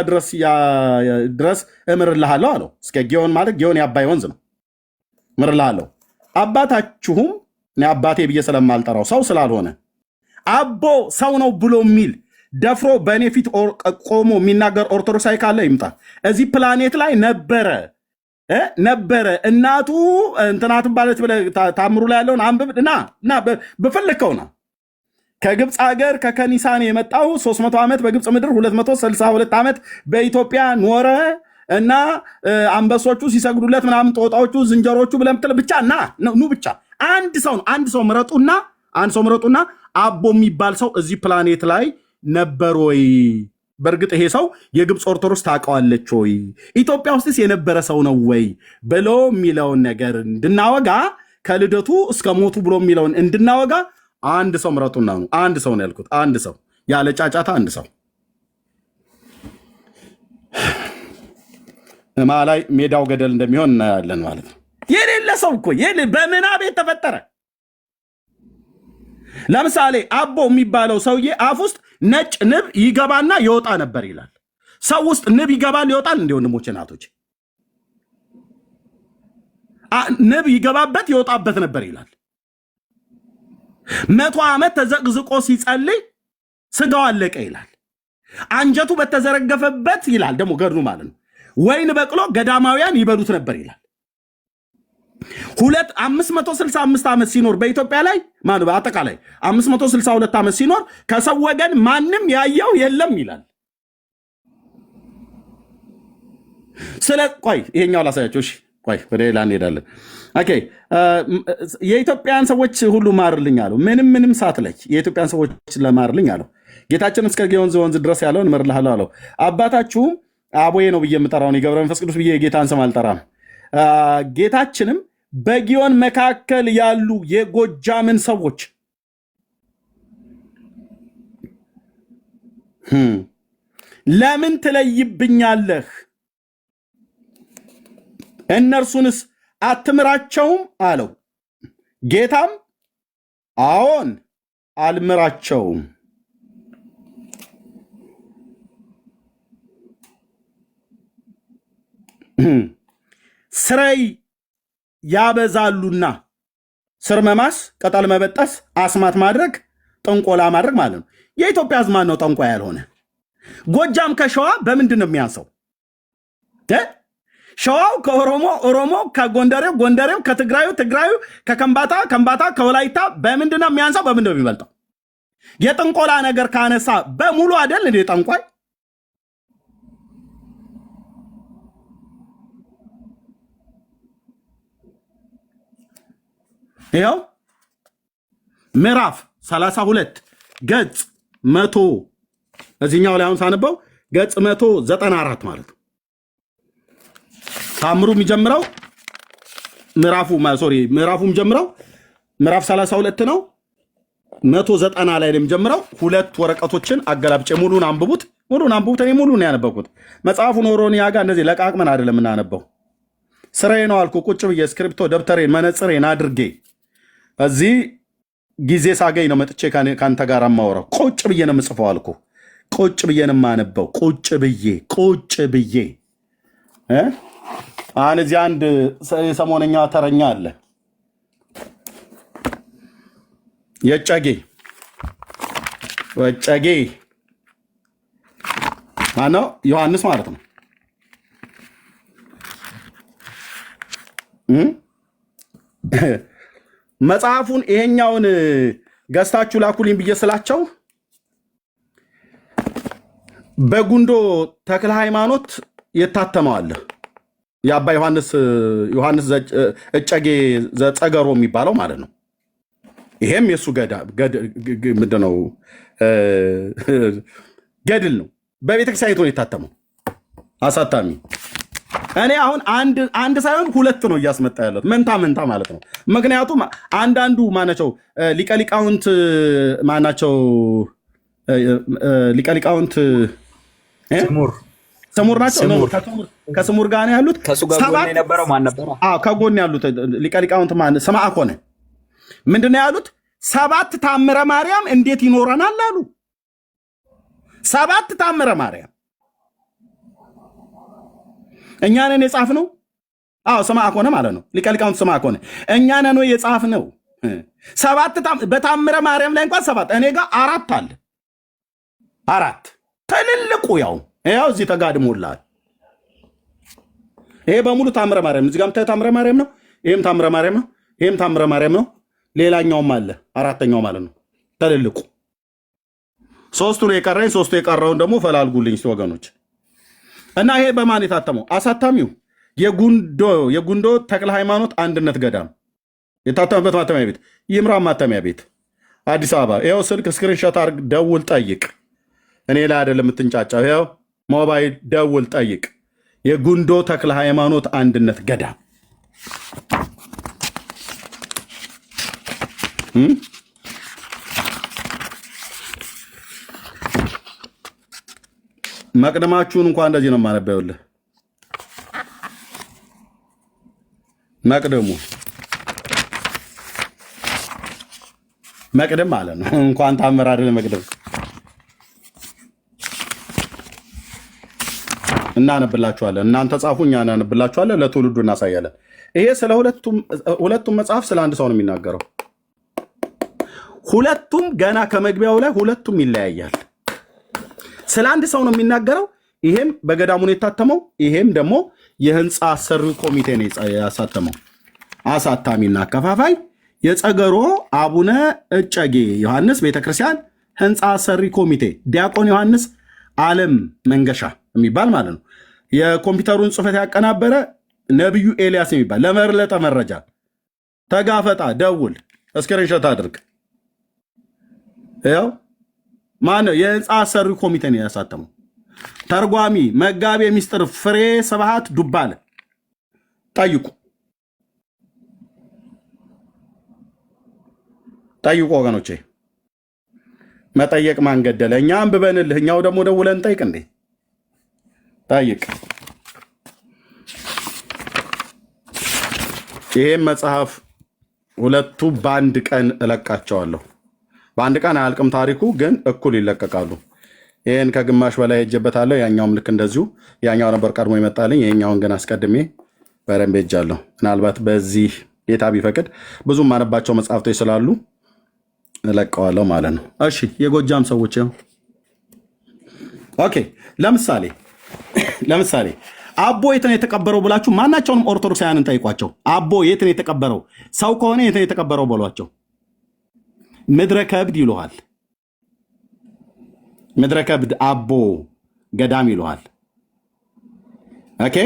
ድረስ እምርልሃለሁ አለው። እስከ ጊዮን ማለት ጊዮን የአባይ ወንዝ ነው። እምርልሃለሁ። አባታችሁም እኔ አባቴ ብዬ ስለማልጠራው ሰው ስላልሆነ አቦ ሰው ነው ብሎ የሚል ደፍሮ በእኔ ፊት ቆሞ የሚናገር ኦርቶዶክሳዊ ካለ ይምጣ። እዚህ ፕላኔት ላይ ነበረ እናቱ እንትናትን ባለች ብለህ ታምሩ ላይ ያለውን አንብብ እና በፈለግከው ና። ከግብፅ ሀገር ከከኒሳን የመጣው 300 ዓመት በግብፅ ምድር 262 ዓመት በኢትዮጵያ ኖረ እና አንበሶቹ ሲሰግዱለት ምናምን ጦጣዎቹ ዝንጀሮቹ ብለህ ምትል ብቻ ኑ ብቻ አንድ ሰው ምረጡና አቦ የሚባል ሰው እዚህ ፕላኔት ላይ ነበር ወይ? በእርግጥ ይሄ ሰው የግብፅ ኦርቶዶክስ ታውቀዋለች ወይ? ኢትዮጵያ ውስጥስ የነበረ ሰው ነው ወይ ብሎ የሚለውን ነገር እንድናወጋ ከልደቱ እስከ ሞቱ ብሎ የሚለውን እንድናወጋ አንድ ሰው ምረጡና ነው። አንድ ሰው ነው ያልኩት። አንድ ሰው ያለ ጫጫታ አንድ ሰው እማ ላይ ሜዳው ገደል እንደሚሆን እናያለን ማለት ነው። የሌለ ሰው እኮ በምናብ የተፈጠረ ለምሳሌ አቦ የሚባለው ሰውዬ አፍ ውስጥ ነጭ ንብ ይገባና ይወጣ ነበር ይላል። ሰው ውስጥ ንብ ይገባል ይወጣል? እንደ ወንድሞቼ እናቶች ንብ ይገባበት ይወጣበት ነበር ይላል። 100 ዓመት ተዘቅዝቆ ሲጸልይ ስጋው አለቀ ይላል። አንጀቱ በተዘረገፈበት ይላል ደግሞ ገድሉ ማለት ነው ወይን በቅሎ ገዳማውያን ይበሉት ነበር ይላል። 565 ዓመት ሲኖር በኢትዮጵያ ላይ ማን በአጠቃላይ 562 ዓመት ሲኖር ከሰው ወገን ማንም ያየው የለም ይላል። ስለ ቆይ ይሄኛው ላሳያቸው። እሺ ቆይ ወደ ሌላ እንሄዳለን። ኦኬ የኢትዮጵያን ሰዎች ሁሉ ማርልኝ አለው። ምንም ሳትለይ የኢትዮጵያን ሰዎች ለማርልኝ አለው። ጌታችን እስከ ግዮን ወንዝ ድረስ ያለውን እምርልሃለሁ አለው። አባታችሁም አቦዬ ነው ብዬ የምጠራውን የገብረ መንፈስ ቅዱስ ብዬ የጌታን ስም አልጠራም። ጌታችንም በግዮን መካከል ያሉ የጎጃምን ሰዎች ለምን ትለይብኛለህ? እነርሱንስ አትምራቸውም አለው። ጌታም አዎን አልምራቸውም፣ ስረይ ያበዛሉና። ስር መማስ፣ ቅጠል መበጠስ፣ አስማት ማድረግ፣ ጥንቆላ ማድረግ ማለት ነው። የኢትዮጵያ ሕዝብ ማን ነው ጠንቋይ ያልሆነ? ጎጃም ከሸዋ በምንድን ነው የሚያንሰው? ሸዋው ከኦሮሞ፣ ኦሮሞ ከጎንደሬው፣ ጎንደሬው ከትግራዩ፣ ትግራዩ ከከምባታ፣ ከምባታ ከወላይታ በምንድን ነው የሚያንሰው? በምንድን ነው የሚበልጠው? የጥንቆላ ነገር ካነሳ በሙሉ አይደል እንዴ ጠንቋይ? ይኸው ምዕራፍ 32 ገጽ 100 እዚህኛው ላይ አሁን ሳነበው ገጽ 194 ማለት ነው። ታምሩ የሚጀምረው ምዕራፉ የሚጀምረው ምዕራፍ 32 ነው። 190 ላይ ነው የሚጀምረው። ሁለት ወረቀቶችን አገላብጬ ሙሉን አንብቡት። እኔ ሙሉን ነው ያነበብኩት። መጽሐፉን ኦሮኒያ ጋር እንደዚህ ለቃቅመን አይደለም እናነበው። ስራዬ ነው አልኩ። ቁጭ ብዬ እስክሪፕቶ ደብተሬን መነጽሬን አድርጌ እዚህ ጊዜ ሳገኝ ነው መጥቼ ካንተ ጋር የማወራው። ቁጭ ብዬ ነው የምጽፈው አልኩ። ቁጭ ብዬ ነው የማነበው። ቁጭ ብዬ አሁን እዚህ አንድ የሰሞነኛ ተረኛ አለ። የጨጌ ማነው? ዮሐንስ ማለት ነው። መጽሐፉን ይሄኛውን ገዝታችሁ ላኩልኝ ብዬ ስላቸው በጉንዶ ተክለ ሃይማኖት የታተመዋል የአባ ዮሐንስ እጨጌ ዘጸገሮ የሚባለው ማለት ነው። ይሄም የእሱ ምንድነው ገድል ነው። በቤተክርስቲያኒቱ ነው የታተመው አሳታሚ። እኔ አሁን አንድ ሳይሆን ሁለት ነው እያስመጣ ያለት መንታ ማለት ነው። ምክንያቱም አንዳንዱ ማናቸው ሊቀሊቃውንት ማናቸው ሊቀሊቃውንት ስሙር ናቸው። ከስሙር ጋር ነው ያሉት። ከጎን ያሉት ሊቀሊቃውንት ስምዐ ኮነ ምንድን ነው ያሉት? 7 ታምረ ማርያም እንዴት ይኖረናል አሉ። 7 ታምረ ማርያም እኛ ነን የጻፍነው። ስምዐ ኮነ ማለት ነው። ሊቀሊቃውንት ስምዐ ኮነ እኛ ነን የጻፍነው። 7 በታምረ ማርያም ላይ እንኳን 7 እኔ ጋር 4 አለ። 4 ትልልቁ ያው እዚህ ተጋድሞላል። ይሄ በሙሉ ታምረ ማርያም። እዚህ ጋርም ታምረ ማርያም ነው። ይሄም ታምረ ማርያም ነው። ይሄም ታምረ ማርያም ነው። ሌላኛውም አለ 4ኛው ማለት ነው። ትልልቁ 3ቱ ነው የቀረኝ። 3ቱ የቀረውን ደግሞ ፈላልጉልኝ ወገኖች። እና ይሄ በማን የታተመው? አሳታሚው የጉንዶ ተክለ ሃይማኖት አንድነት ገዳም የታተመበት ማተሚያ ቤት ይምራን ማተሚያ ቤት አዲስ አበባ። ይኸው ስልክ ስክሪንሾት አድርግ፣ ደውል፣ ጠይቅ። እኔ ላይ አይደለም የምትንጫጫው። ይኸው ሞባይል ደውል፣ ጠይቅ። የጉንዶ ተክለ ሃይማኖት አንድነት ገዳም መቅደማችሁን እንኳን እንደዚህ ነው የማነበውልህ። መቅደሙ መቅደም ማለት ነው። እንኳን ታምር አይደለም መቅደም። እናነብላችኋለን። እናንተ ጻፉ፣ እኛ እናነብላችኋለን፣ ለትውልዱ እናሳያለን። ይሄ ስለ ሁለቱም መጽሐፍ ስለ አንድ ሰው ነው የሚናገረው። ሁለቱም ገና ከመግቢያው ላይ ሁለቱም ይለያያል። ስለ አንድ ሰው ነው የሚናገረው። ይሄም በገዳሙ ነው የታተመው። ይሄም ደግሞ የህንፃ አሰሪው ኮሚቴ ነው ያሳተመው። አሳታሚና አከፋፋይ የጸገሮ አቡነ እጨጌ ዮሐንስ ቤተክርስቲያን ህንፃ አሰሪ ኮሚቴ ዲያቆን ዮሐንስ ዓለም መንገሻ የሚባል ማለት ነው። የኮምፒውተሩን ጽሑፈት ያቀናበረ ነቢዩ ኤልያስ የሚባል። ለመርለጠ መረጃ ተጋፈጣ፣ ደውል፣ እስክሪንሾት አድርግ። ያው ማነው የህንፃ አሰሪ ኮሚቴ ነው ያሳተመው። ተርጓሚ መጋቤ ሚስጥር ፍሬ ስብሐት ዱባለ። ጠይቁ ወገኖቼ። መጠየቅ ማን ገደለ? እኛ አንብበንልህ፣ እኛው ደግሞ ደውለን ጠይቅ እንዴ? ጠይቅ። ይሄም መጽሐፍ ሁለቱ በአንድ ቀን እለቃቸዋለሁ። በአንድ ቀን አያልቅም ታሪኩ፣ ግን እኩል ይለቀቃሉ። ይህን ከግማሽ በላይ ሄጄበታለሁ። ያኛውም ልክ እንደዚሁ። ያኛው ነበር ቀድሞ ይመጣልኝ፣ ይሄኛውን ግን አስቀድሜ በደንብ ሄጃለሁ። ምናልባት በዚህ ጌታ ቢፈቅድ ብዙም ማነባቸው መጽሐፍቶች ስላሉ እለቀዋለሁ ማለት ነው። እሺ የጎጃም ሰዎች ነው። ኦኬ ለምሳሌ አቦ የት ነው የተቀበረው ብላችሁ ማናቸውንም ኦርቶዶክሳውያንን ጠይቋቸው። አቦ የት ነው የተቀበረው? ሰው ከሆነ የት ነው የተቀበረው በሏቸው። ምድረ ከብድ ይሉሃል። ምድረ ከብድ አቦ ገዳም ይሉሃል። ኦኬ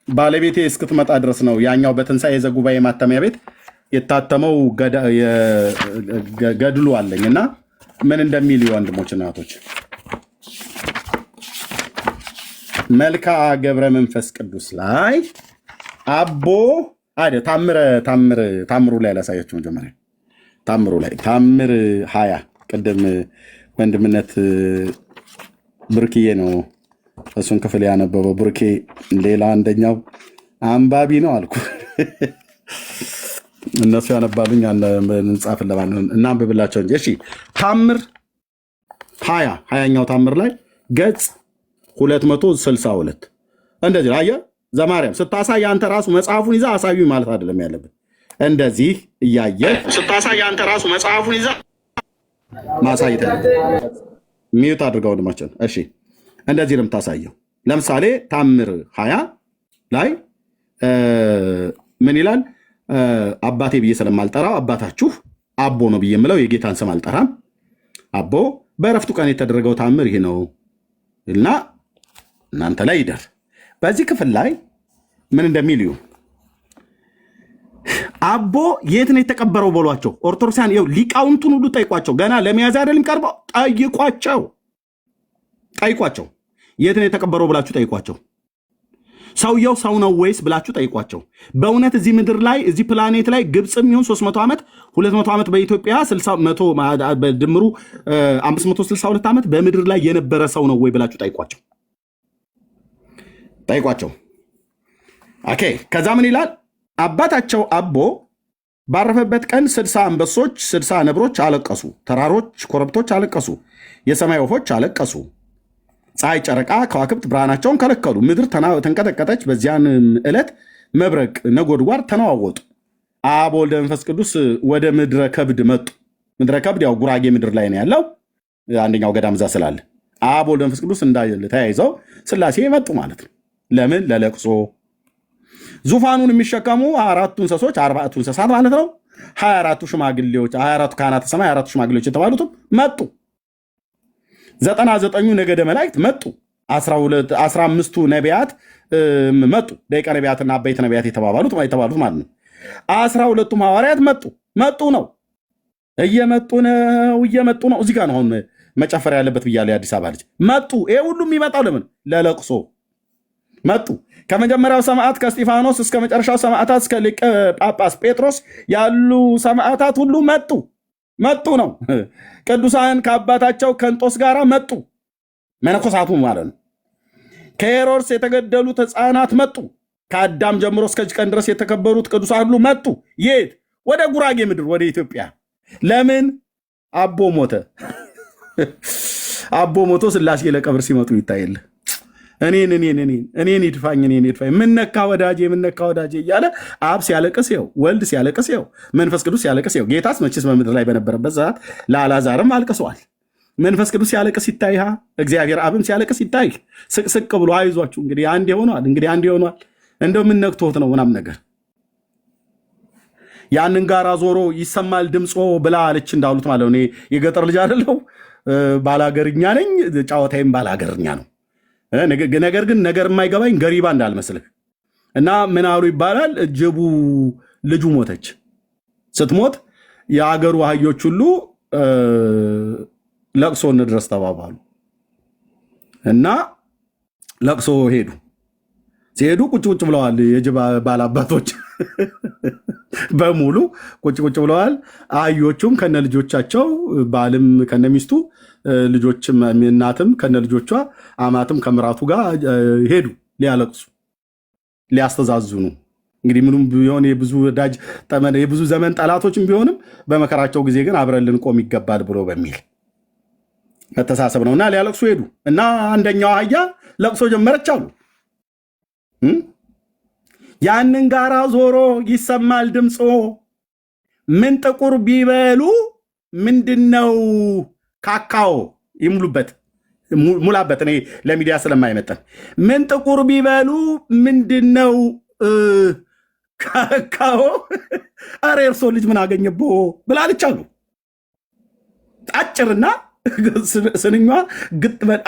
ባለቤቴ እስክትመጣ ድረስ ነው ያኛው በትንሣኤ ዘጉባኤ ማተሚያ ቤት የታተመው ገድሉ አለኝ እና ምን እንደሚል ወንድሞች እናቶች፣ መልክዓ ገብረ መንፈስ ቅዱስ ላይ አቦ አይደ ታምሩ ላይ ላሳያችሁ። መጀመሪያ ታምሩ ላይ ታምር 20 ቅድም ወንድምነት ብርክዬ ነው እሱን ክፍል ያነበበው። ብርኬ ሌላ አንደኛው አንባቢ ነው አልኩ። እነሱ ያነባሉኝ እንጻፍን ለማለት እና አንብብላቸው እንጂ። እሺ ታምር 20ኛው ታምር ላይ ገጽ 262 እንደዚህ አየህ። ዘማርያም ስታሳይ አንተ ራሱ መጽሐፉን ይዛ አሳዩ ማለት አይደለም ያለብን። እንደዚህ እያየህ ስታሳይ አንተ ራሱ መጽሐፉን ይዛ ማሳየት ሚዩት አድርገው ወንድማችን። እሺ እንደዚህ ነው የምታሳየው። ለምሳሌ ታምር 20 ላይ ምን ይላል? አባቴ ብዬ ስለማልጠራው አባታችሁ አቦ ነው ብዬ የምለው የጌታን ስም አልጠራም። አቦ በእረፍቱ ቀን የተደረገው ታምር ይሄ ነው እና እናንተ ላይ ይደር። በዚህ ክፍል ላይ ምን እንደሚል ይሁ አቦ የት ነው የተቀበረው በሏቸው። ኦርቶዶክሳን ይኸው ሊቃውንቱን ሁሉ ጠይቋቸው። ገና ለመያዝ አይደለም ቀርበው ጠይቋቸው። የት ነው የተቀበረው ብላችሁ ጠይቋቸው። ሰውየው ሰው ነው ወይስ ብላችሁ ጠይቋቸው። በእውነት እዚህ ምድር ላይ እዚህ ፕላኔት ላይ ግብፅም ይሁን 300 ዓመት 200 ዓመት በኢትዮጵያ 60 በድምሩ 562 ዓመት በምድር ላይ የነበረ ሰው ነው ወይ ብላችሁ ጠይቋቸው። ኦኬ ከዛ ምን ይላል? አባታቸው አቦ ባረፈበት ቀን 60 አንበሶች 60 ነብሮች አለቀሱ። ተራሮች ኮረብቶች አለቀሱ። የሰማይ ወፎች አለቀሱ። ፀሐይ፣ ጨረቃ፣ ከዋክብት ብርሃናቸውን ከለከሉ። ምድር ተንቀጠቀጠች። በዚያን ዕለት መብረቅ፣ ነጎድጓድ ተነዋወጡ። አብ ወልደ መንፈስ ቅዱስ ወደ ምድረ ከብድ መጡ። ምድረ ከብድ ያው ጉራጌ ምድር ላይ ነው ያለው። አንደኛው ገዳም እዛ ስላለ አብ ወልደ መንፈስ ቅዱስ እንዳለ ተያይዘው ሥላሴ መጡ ማለት ነው። ለምን? ለለቅሶ። ዙፋኑን የሚሸከሙ 4ቱ እንስሶች 40ቱ እንስሳት ማለት ነው። 24ቱ ሽማግሌዎች 24ቱ ካህናተ ሰማይ 24ቱ ሽማግሌዎች የተባሉትም መጡ። 99ኙ ነገደ መላእክት መጡ። 15ቱ ነቢያት መጡ። ደቂቀ ነቢያትና አበይት ነቢያት የተባሉት ማለት ነው። 12ቱም ሐዋርያት መጡ ነው። እየመጡ ነው። እዚህ ጋር ነው አሁን መጨፈር ያለበት ብያለሁ። የአዲስ አበባ ልጅ መጡ። ይሄ ሁሉ የሚመጣው ለምን? ለለቅሶ መጡ። ከመጀመሪያው ሰማዕት ከእስጢፋኖስ እስከ መጨረሻው ሰማዕታት እስከ ሊቀ ጳጳስ ጴጥሮስ ያሉ ሰማዕታት ሁሉ መጡ ነው። ቅዱሳን ከአባታቸው ከእንጦስ ጋር መጡ። መነኮሳቱ ማለት ነው። ከሄሮድስ የተገደሉት ሕፃናት መጡ። ከአዳም ጀምሮ እስከዚህ ቀን ድረስ የተከበሩት ቅዱሳን ሁሉ መጡ። የት? ወደ ጉራጌ ምድር ወደ ኢትዮጵያ። ለምን አቦ ሞተ? አቦ ሞቶ ስላሴ ለቀብር ሲመጡ ይታየል። እኔን ይድፋኝ ምነካ ወዳጄ እያለ አብ ሲያለቅስ ይኸው፣ ወልድ ሲያለቅስ ይኸው፣ መንፈስ ቅዱስ ሲያለቅስ ይኸው። ጌታስ መቼስ በምድር ላይ በነበረበት ሰዓት ለአልዓዛርም አልቅሰዋል። መንፈስ ቅዱስ ሲያለቅስ ይታይ፣ እግዚአብሔር አብም ሲያለቅስ ይታይ። ስቅስቅ ብሎ አይዟችሁ እንግዲህ አንድ ሆኗል፣ እንደው ምን ነክቶት ነው ምናምን ነገር። ያንን ጋራ ዞሮ ይሰማል ድምፆ ብላ አለች እንዳሉት ማለት ነው። የገጠር ልጅ አይደለሁ፣ ባላገርኛ ነኝ፣ ጨዋታዬም ባላገርኛ ነው። ነገር ግን ነገር የማይገባኝ ገሪባ እንዳልመስልህ እና ምን አሉ ይባላል። ጅቡ ልጁ ሞተች። ስትሞት የአገሩ አህዮች ሁሉ ለቅሶ እንድረስ ተባባሉ እና ለቅሶ ሄዱ። ሲሄዱ ቁጭ ብለዋል። የጅብ ባላባቶች በሙሉ ቁጭ ብለዋል። አህዮቹም ከነ ልጆቻቸው፣ ባልም ከነ ሚስቱ፣ ልጆችም እናትም ከነ ልጆቿ፣ አማትም ከምራቱ ጋር ሄዱ ሊያለቅሱ ሊያስተዛዝኑ። እንግዲህ ምንም ቢሆን የብዙ ወዳጅ ጠመድ የብዙ ዘመን ጠላቶችም ቢሆንም በመከራቸው ጊዜ ግን አብረን ልንቆም ይገባል ብሎ በሚል መተሳሰብ ነውና ሊያለቅሱ ሄዱ እና አንደኛው አህያ ለቅሶ ጀመረች አሉ። ያንን ጋራ ዞሮ ይሰማል ድምፆ፣ ምን ጥቁር ቢበሉ ምንድነው ካካኦ ይሙሉበት ሙላበት። እኔ ለሚዲያ ስለማይመጠን ምን ጥቁር ቢበሉ ምንድነው ካካኦ፣ አረ እርሶ ልጅ ምን አገኘቦ ብላለች አሉ። አጭርና ስንኛ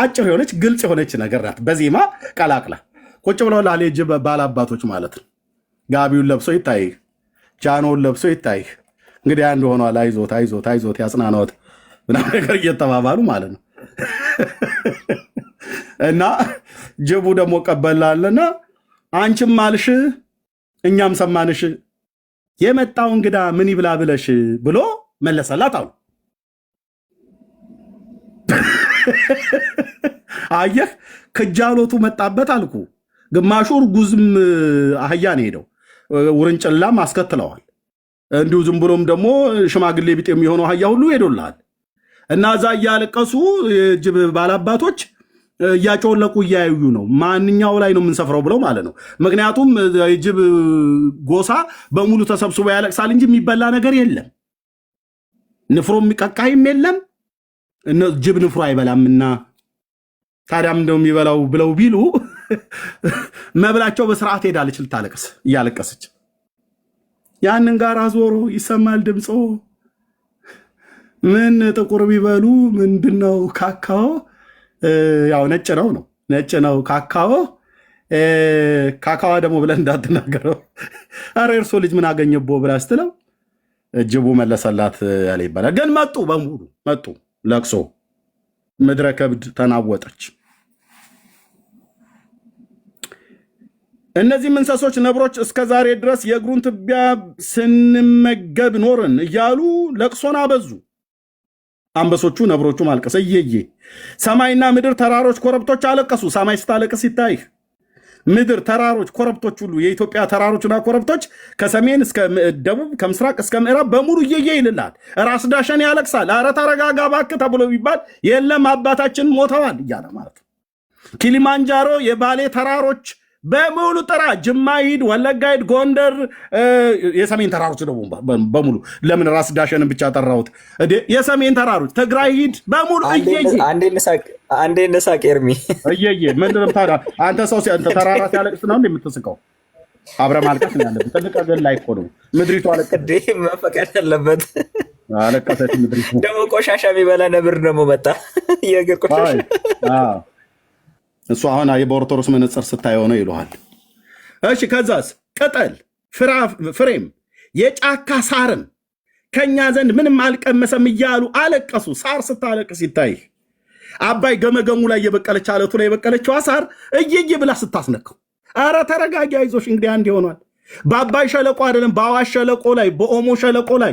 አጭር የሆነች ግልጽ የሆነች ነገር ናት። በዜማ ቀላቅላ ቁጭ ብለው ላሌጅ ባላባቶች ማለት ነው። ጋቢውን ለብሶ ይታይ፣ ጃኖውን ለብሶ ይታይ። እንግዲህ አንድ ሆኗል። አይዞት ያጽናኖት ምናምን ነገር እየተባባሉ ማለት ነው። እና ጅቡ ደግሞ ቀበላለና አንቺም አልሽ እኛም ሰማንሽ፣ የመጣው እንግዳ ምን ይብላ ብለሽ ብሎ መለሰላት አሉ። አየህ ክጃሎቱ መጣበት አልኩ። ግማሹ እርጉዝም አህያ ነው ሄደው፣ ውርንጭላም አስከትለዋል። እንዲሁ ዝም ብሎም ደግሞ ሽማግሌ ቢጤ የሚሆነው አህያ ሁሉ ሄዶልሃል። እና እዛ እያለቀሱ የጅብ ባላባቶች እያጮለቁ እያያዩ ነው፣ ማንኛው ላይ ነው የምንሰፍረው ብለው ማለት ነው። ምክንያቱም የጅብ ጎሳ በሙሉ ተሰብስቦ ያለቅሳል እንጂ የሚበላ ነገር የለም፣ ንፍሮ የሚቀቃይም የለም። ጅብ ንፍሮ አይበላምና ታዲያም እንደው የሚበላው ብለው ቢሉ መብላቸው በስርዓት ሄዳለች ልታለቅስ እያለቀሰች። ያንን ጋር ዞሮ ይሰማል ድምፆ፣ ምን ጥቁር ቢበሉ ምንድነው ካካኦ፣ ያው ነጭ ነው ካካኦ። ካካዋ ደግሞ ብለን እንዳትናገረው፣ አረ እርሶ ልጅ ምን አገኘቦ ብላ ስትለው ጅቡ መለሰላት ያለ ይባላል። ግን መጡ ለቅሶ፣ ምድረ ከብድ ተናወጠች። እነዚህም እንስሶች ነብሮች እስከ ዛሬ ድረስ የእግሩን ትቢያ ስንመገብ ኖርን እያሉ ለቅሶን አበዙ። አንበሶቹ ነብሮቹ ማልቀስ እየየ። ሰማይና ምድር፣ ተራሮች፣ ኮረብቶች አለቀሱ። ሰማይ ስታለቅስ ይታይህ። ምድር፣ ተራሮች፣ ኮረብቶች ሁሉ የኢትዮጵያ ተራሮችና ኮረብቶች ከሰሜን እስከ ደቡብ ከምስራቅ እስከ ምዕራብ በሙሉ እየየ ይልላል። ራስ ዳሸን ያለቅሳል። ኧረ ተረጋጋ እባክህ ተብሎ ቢባል የለም አባታችን ሞተዋል እያለ ማለት ነው። ኪሊማንጃሮ፣ የባሌ ተራሮች በሙሉ ጥራ፣ ጅማ ሂድ፣ ወለጋ ሂድ፣ ጎንደር፣ የሰሜን ተራሮች ደግሞ በሙሉ ለምን ራስ ዳሸንን ብቻ ጠራሁት? የሰሜን ተራሮች ትግራይ ሂድ በሙሉ እየየ። አንዴ ነሳቅ ኤርሚ እየየ። ምንድነው ታዲያ አንተ ሰው አንተ ተራራ ሲያለቅስ ነው የምትስቀው? አብረ ማልቀስ ነው ያለብህ። ትልቅ ገል ላይ እኮ ነው ምድሪቱ አለቀሰች። መፈቀድ ያለበት አለቀሰች ምድሪቱ። ደግሞ ቆሻሻ የሚበላ ነብር ደግሞ መጣ። የእግር ቆሻሻ እሱ አሁን በኦርቶዶክስ መነጽር ስታየው ነው ይሉሃል። እሺ ከዛስ ቅጠል ፍሬም የጫካ ሳርም ከኛ ዘንድ ምንም አልቀመሰም እያሉ አለቀሱ። ሳር ስታለቅስ ይታይ። አባይ ገመገሙ ላይ የበቀለች አለቱ ላይ የበቀለችው ሳር እየየ ብላ ስታስነካው፣ አረ ተረጋጊ አይዞሽ እንግዲህ አንድ ይሆኗል። በአባይ ሸለቆ አይደለም በአዋሽ ሸለቆ ላይ በኦሞ ሸለቆ ላይ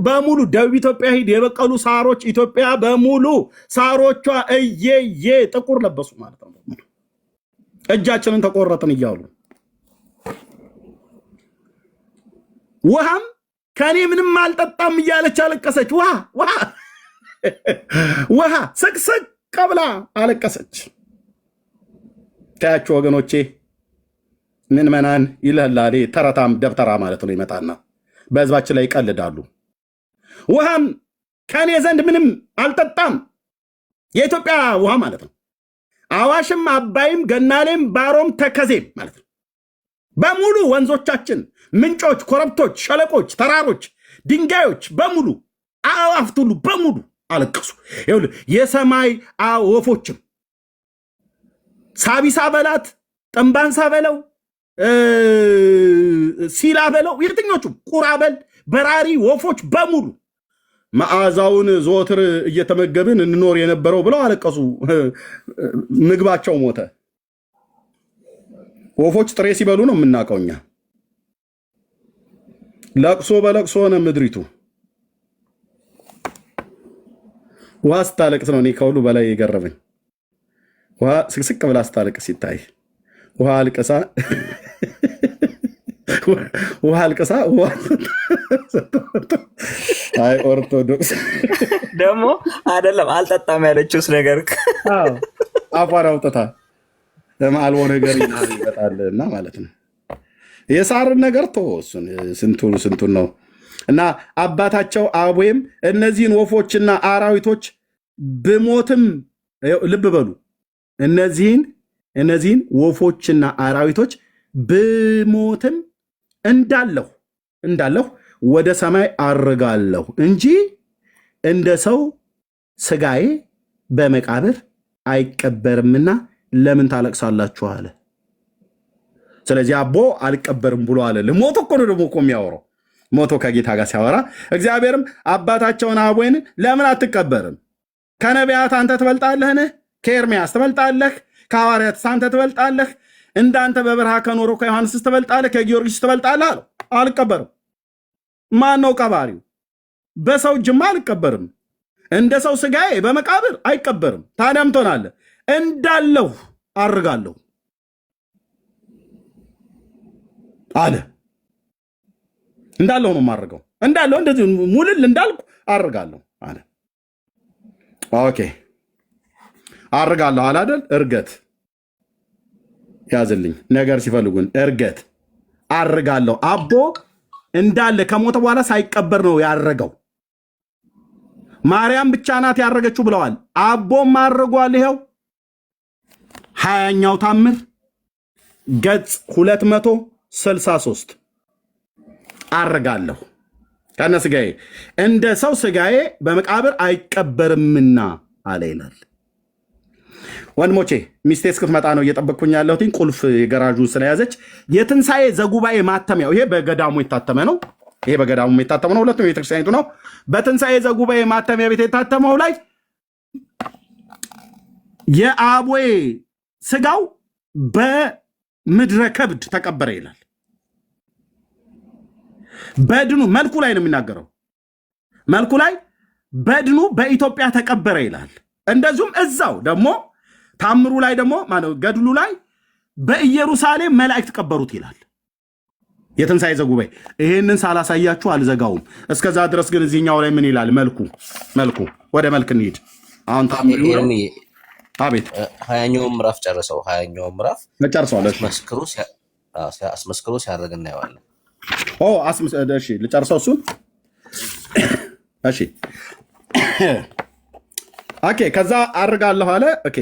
በሙሉ ደቡብ ኢትዮጵያ ሂድ የበቀሉ ሳሮች ኢትዮጵያ በሙሉ ሳሮቿ እየየ ጥቁር ለበሱ ማለት ነው። እጃችንን ተቆረጥን እያሉ ውሃም ከኔ ምንም አልጠጣም እያለች አለቀሰች። ውሃ ስቅስቅ ብላ አለቀሰች። ታያችሁ ወገኖቼ፣ ምዕመናን ይልህላሌ ተረታም ደብተራ ማለት ነው። ይመጣና በህዝባችን ላይ ይቀልዳሉ። ውሃም ከኔ ዘንድ ምንም አልጠጣም፣ የኢትዮጵያ ውሃ ማለት ነው። አዋሽም፣ አባይም፣ ገናሌም፣ ባሮም፣ ተከዜም ማለት ነው። በሙሉ ወንዞቻችን፣ ምንጮች፣ ኮረብቶች፣ ሸለቆች፣ ተራሮች፣ ድንጋዮች በሙሉ አዕዋፍት ሁሉ በሙሉ አለቀሱ። ይኸውልህ የሰማይ ወፎችም ሳቢሳ በላት፣ ጥንባንሳ በለው፣ ሲላ በለው፣ የትኞቹም ቁራበል በራሪ ወፎች በሙሉ መዓዛውን ዘወትር እየተመገብን እንኖር የነበረው ብለው አለቀሱ። ምግባቸው ሞተ። ወፎች ጥሬ ሲበሉ ነው የምናውቀው እኛ። ለቅሶ በለቅሶ ሆነ ምድሪቱ። ውሃ ስታለቅስ ነው እኔ ከሁሉ በላይ የገረመኝ። ውሃ ስቅስቅ ብላ ስታለቅስ ሲታይ ውሃ አልቅሳ አይ ኦርቶዶክስ ደግሞ አይደለም አልጠጣም ያለችውስ ነገር አፏን አውጥታ ለማልወ ነገር ይመጣልና ማለት ነው። የሳርን ነገር እሱን ስንቱን ነው። እና አባታቸው አቡዬም እነዚህን ወፎችና አራዊቶች ብሞትም ልብ በሉ፣ እነዚህን ወፎችና አራዊቶች ብሞትም እንዳለሁ ወደ ሰማይ አርጋለሁ እንጂ እንደ ሰው ስጋዬ በመቃብር አይቀበርምና ለምን ታለቅሳላችሁ አለ። ስለዚህ አቦ አልቀበርም ብሎ አለ። ሞቶ እኮ ነው ደግሞ እኮ የሚያወራው። ሞቶ ከጌታ ጋር ሲያወራ እግዚአብሔርም አባታቸውን አቦን ለምን አትቀበርም? ከነቢያት አንተ ትበልጣለህን? ከኤርምያስ ትበልጣለህ? ከሐዋርያት አንተ ትበልጣለህ? እንዳንተ በበረሃ ከኖሮ ከዮሐንስስ ትበልጣለህ? ከጊዮርጊስ ትበልጣለህ አለው። አልቀበርም። ማን ነው ቀባሪው? በሰው እጅማ አልቀበርም። እንደ ሰው ስጋዬ በመቃብር አይቀበርም። ታዲያ ምን ትሆናለህ? እንዳለሁ አርጋለሁ አለ። እንዳለሁ ነው የማርገው። እንዳለሁ እንደዚህ ሙልል እንዳልኩ አርጋለሁ አለ። ኦኬ አርጋለሁ አለ አይደል? እርገት ያዝልኝ ነገር ሲፈልጉን እርገት አርጋለሁ። አቦ እንዳለ ከሞተ በኋላ ሳይቀበር ነው ያረገው። ማርያም ብቻ ናት ያረገችው ብለዋል። አቦም አርጓል። ይኸው 20ኛው ታምር ገጽ 263 አርጋለሁ ከነ ስጋዬ እንደ ሰው ስጋዬ በመቃብር አይቀበርምና አለ ይላል። ወንድሞቼ ሚስቴ እስክትመጣ ነው እየጠበቅኩኝ ያለሁት። ቁልፍ የገራዡ ስለያዘች የትንሣኤ ዘጉባኤ ማተሚያው ይሄ በገዳሙ የታተመ ነው። ይሄ በገዳሙ የታተመ ነው። ሁለቱም የቤተክርስቲያኒቱ ነው። በትንሣኤ ዘጉባኤ ማተሚያ ቤት የታተመው ላይ የአቦዬ ስጋው በምድረ ከብድ ተቀበረ ይላል። በድኑ መልኩ ላይ ነው የሚናገረው። መልኩ ላይ በድኑ በኢትዮጵያ ተቀበረ ይላል። እንደዚሁም እዛው ደግሞ ታምሩ ላይ ደግሞ ማለት ገድሉ ላይ በኢየሩሳሌም መላእክት ቀበሩት ይላል። የትንሣኤ ዘጉባኤ ይሄንን ሳላሳያችሁ አልዘጋውም። እስከዛ ድረስ ግን እዚህኛው ላይ ምን ይላል? መልኩ ወደ መልክ እንሂድ። አሁን ታምሩ አቤት 20ኛውን ምዕራፍ ጨርሰው 20ኛውን ምዕራፍ ጨርሰዋል። አስመስክሮ ሲያደርግ እናየዋለን። እሺ ልጨርሰው እሱን። እሺ ኦኬ። ከዛ አርጋለሁ አለ። ኦኬ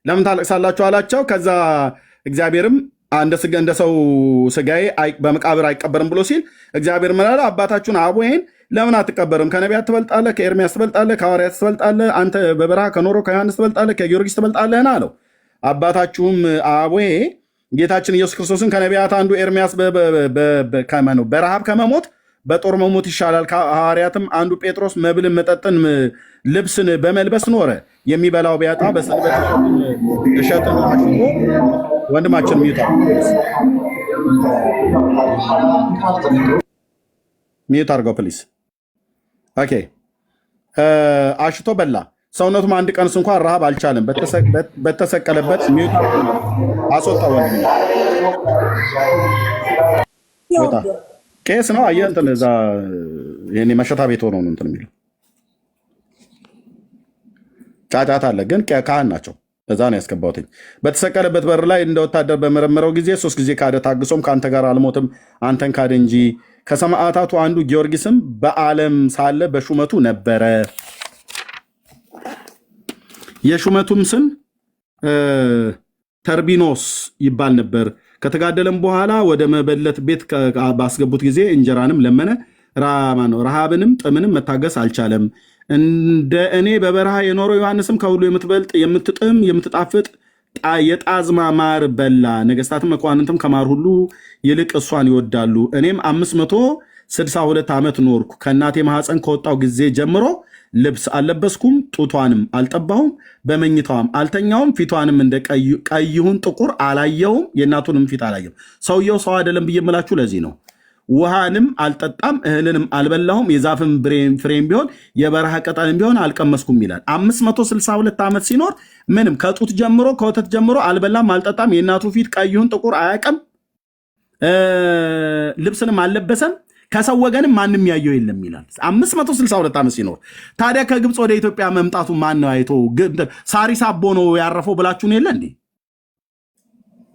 ለምን ታለቅሳላችሁ አላቸው። ከዛ እግዚአብሔርም እንደ ሰው ስጋዬ በመቃብር አይቀበርም ብሎ ሲል እግዚአብሔር ምን አለ? አባታችሁን አቦዬን ለምን አትቀበርም? ከነቢያት ትበልጣለህ፣ ከኤርምያስ ትበልጣለህ፣ ከሐዋርያት ትበልጣለህ፣ አንተ በበረሃ ከኖሮ ከዮሐንስ ትበልጣለህ፣ ከጊዮርጊስ ትበልጣለህን አለው። አባታችሁም አቦዬ ጌታችን ኢየሱስ ክርስቶስን ከነቢያት አንዱ ኤርምያስ በረሃብ ከመሞት በጦር መሞት ይሻላል፣ ከሐዋርያትም አንዱ ጴጥሮስ መብልን መጠጥን ልብስን በመልበስ ኖረ፣ የሚበላው ቢያጣ በሰንበት እሸትን አሽቶ ወንድማችን ሚዩት አድርገው ፕሊስ። ኦኬ አሽቶ በላ፣ ሰውነቱም አንድ ቀንስ እንኳን ረሃብ አልቻለም። በተሰቀለበት ሚዩት አስወጣ። ወንድ ቄስ ነው። አየህ እንትን እዛ የኔ መሸታ ቤት ሆኖ ነው እንትን የሚለው ጫጫታ አለ፣ ግን ካህን ናቸው። እዛ ነው ያስገባሁትኝ። በተሰቀለበት በር ላይ እንደ ወታደር በመረመረው ጊዜ 3 ጊዜ ካደ። ታግሶም ከአንተ ጋር አልሞትም አንተን ካደ እንጂ። ከሰማዕታቱ አንዱ ጊዮርጊስም በዓለም ሳለ በሹመቱ ነበረ። የሹመቱም ስም ተርቢኖስ ይባል ነበር። ከተጋደለም በኋላ ወደ መበለት ቤት ባስገቡት ጊዜ እንጀራንም ለመነ። ረሃብንም ጥምንም መታገስ አልቻለም። እንደ እኔ በበረሃ የኖረው ዮሐንስም ከሁሉ የምትበልጥ የምትጥም የምትጣፍጥ የጣዝማ ማር በላ። ነገስታትም መኳንንትም ከማር ሁሉ ይልቅ እሷን ይወዳሉ። እኔም 562 ዓመት ኖርኩ። ከእናቴ ማኅፀን ከወጣው ጊዜ ጀምሮ ልብስ አልለበስኩም፣ ጡቷንም አልጠባሁም፣ በመኝታዋም አልተኛውም። ፊቷንም እንደ ቀይሁን ጥቁር አላየውም፣ የእናቱንም ፊት አላየውም። ሰውየው ሰው አይደለም ብዬ የምላችሁ ለዚህ ነው። ውሃንም አልጠጣም፣ እህልንም አልበላሁም፣ የዛፍን ፍሬም ቢሆን የበረሃ ቅጠልም ቢሆን አልቀመስኩም ይላል። 562 ዓመት ሲኖር ምንም ከጡት ጀምሮ ከወተት ጀምሮ አልበላም አልጠጣም፣ የእናቱ ፊት ቀይሁን ጥቁር አያውቅም፣ ልብስንም አልለበሰም፣ ከሰው ወገንም ማንም ያየው የለም ይላል። 562 ዓመት ሲኖር ታዲያ ከግብፅ ወደ ኢትዮጵያ መምጣቱ ማን ነው አይቶ? ሳሪስ አቦ ነው ያረፈው ብላችሁን የለ እንዴ?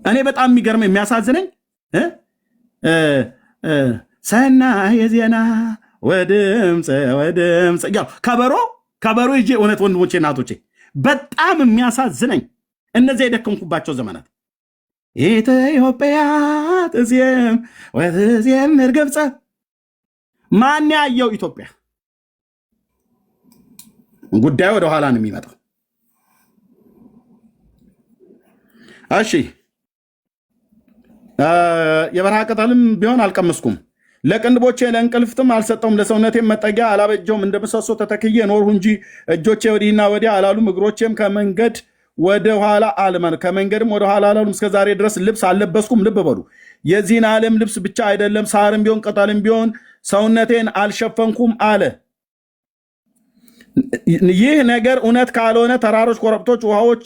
እኔ በጣም የሚገርም የሚያሳዝነኝ ሰና የዜና ወድምፀ ከበሮ ይዤ እውነት ወንድሞቼ እናቶቼ፣ በጣም የሚያሳዝነኝ እነዚያ የደከምኩባቸው ዘመናት ኢትዮጵያ ትዜም ወትዜምር ግብፀ። ማን ያየው ኢትዮጵያ? ጉዳዩ ወደ ኋላ ነው የሚመጣው። እሺ የበረሃ ቅጠልም ቢሆን አልቀመስኩም፣ ለቅንድቦቼ ለእንቅልፍትም አልሰጠውም፣ ለሰውነቴም መጠጊያ አላበጀውም። እንደ ምሰሶ ተተክዬ ኖርሁ እንጂ እጆቼ ወዲህና ወዲያ አላሉም፣ እግሮቼም ከመንገድም ወደ ኋላ አላሉም። እስከ ዛሬ ድረስ ልብስ አልለበስኩም። ልብ በሉ፣ የዚህን ዓለም ልብስ ብቻ አይደለም፣ ሳርም ቢሆን ቅጠልም ቢሆን ሰውነቴን አልሸፈንኩም አለ። ይህ ነገር እውነት ካልሆነ ተራሮች፣ ኮረብቶች፣ ውሃዎች፣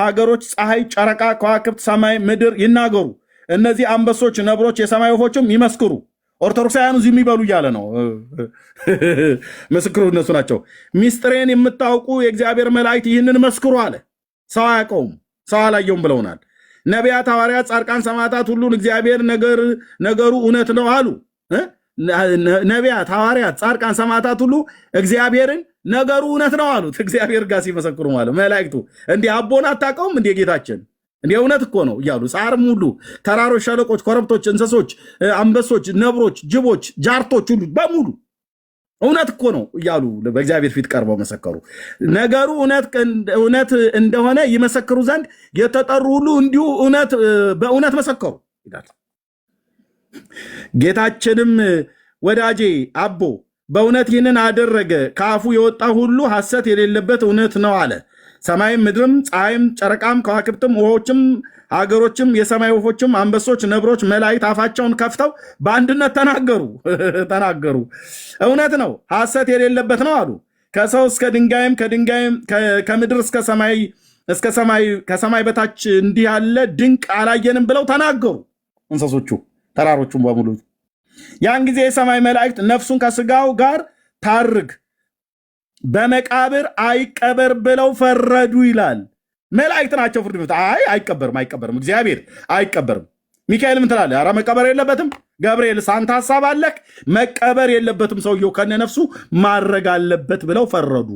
ሀገሮች፣ ፀሐይ፣ ጨረቃ፣ ከዋክብት፣ ሰማይ፣ ምድር ይናገሩ። እነዚህ አንበሶች፣ ነብሮች፣ የሰማይ ወፎችም ይመስክሩ። ኦርቶዶክሳውያኑ እዚህ የሚበሉ እያለ ነው። ምስክሩ እነሱ ናቸው። ሚስጥሬን የምታውቁ የእግዚአብሔር መላእክት ይህንን መስክሩ አለ። ሰው አያውቀውም፣ ሰው አላየውም ብለውናል። ነቢያት፣ ሐዋርያት፣ ጻድቃን፣ ሰማዕታት ሁሉን እግዚአብሔር ነገሩ እውነት ነው አሉ። ነቢያት፣ ሐዋርያት፣ ጻድቃን፣ ሰማዕታት ሁሉ እግዚአብሔርን ነገሩ እውነት ነው አሉት። እግዚአብሔር ጋር ሲመሰክሩ ማለት መላእክቱ እንዲህ አቦን አታውቀውም እንዲህ ጌታችን እንዲህ እውነት እኮ ነው እያሉ ሳርም ሁሉ ተራሮች፣ ሸለቆች፣ ኮረብቶች፣ እንስሶች፣ አንበሶች፣ ነብሮች፣ ጅቦች፣ ጃርቶች ሁሉ በሙሉ እውነት እኮ ነው እያሉ በእግዚአብሔር ፊት ቀርበው መሰከሩ። ነገሩ እውነት እንደሆነ ይመሰክሩ ዘንድ የተጠሩ ሁሉ እንዲሁ በእውነት መሰከሩ ይላል። ጌታችንም ወዳጄ አቦ በእውነት ይህንን አደረገ፣ ከአፉ የወጣ ሁሉ ሐሰት የሌለበት እውነት ነው አለ። ሰማይም ምድርም ፀሐይም ጨረቃም ከዋክብትም ውሆችም ሀገሮችም የሰማይ ወፎችም አንበሶች ነብሮች መላእክት አፋቸውን ከፍተው በአንድነት ተናገሩ። እውነት ነው፣ ሐሰት የሌለበት ነው አሉ። ከሰው እስከ ድንጋይም ከምድር ከሰማይ በታች እንዲህ ያለ ድንቅ አላየንም ብለው ተናገሩ። እንስሶቹ ተራሮቹም በሙሉ ያን ጊዜ የሰማይ መላእክት ነፍሱን ከስጋው ጋር ታርግ በመቃብር አይቀበር ብለው ፈረዱ ይላል። መላእክት ናቸው ፍርድ ቤት። አይቀበርም፣ እግዚአብሔር አይቀበርም። ሚካኤል ምን ትላለህ? ኧረ መቀበር የለበትም። ገብርኤል አንተ ሀሳብ አለክ፣ መቀበር የለበትም ሰውየው ከነነፍሱ ማድረግ አለበት ብለው ፈረዱ።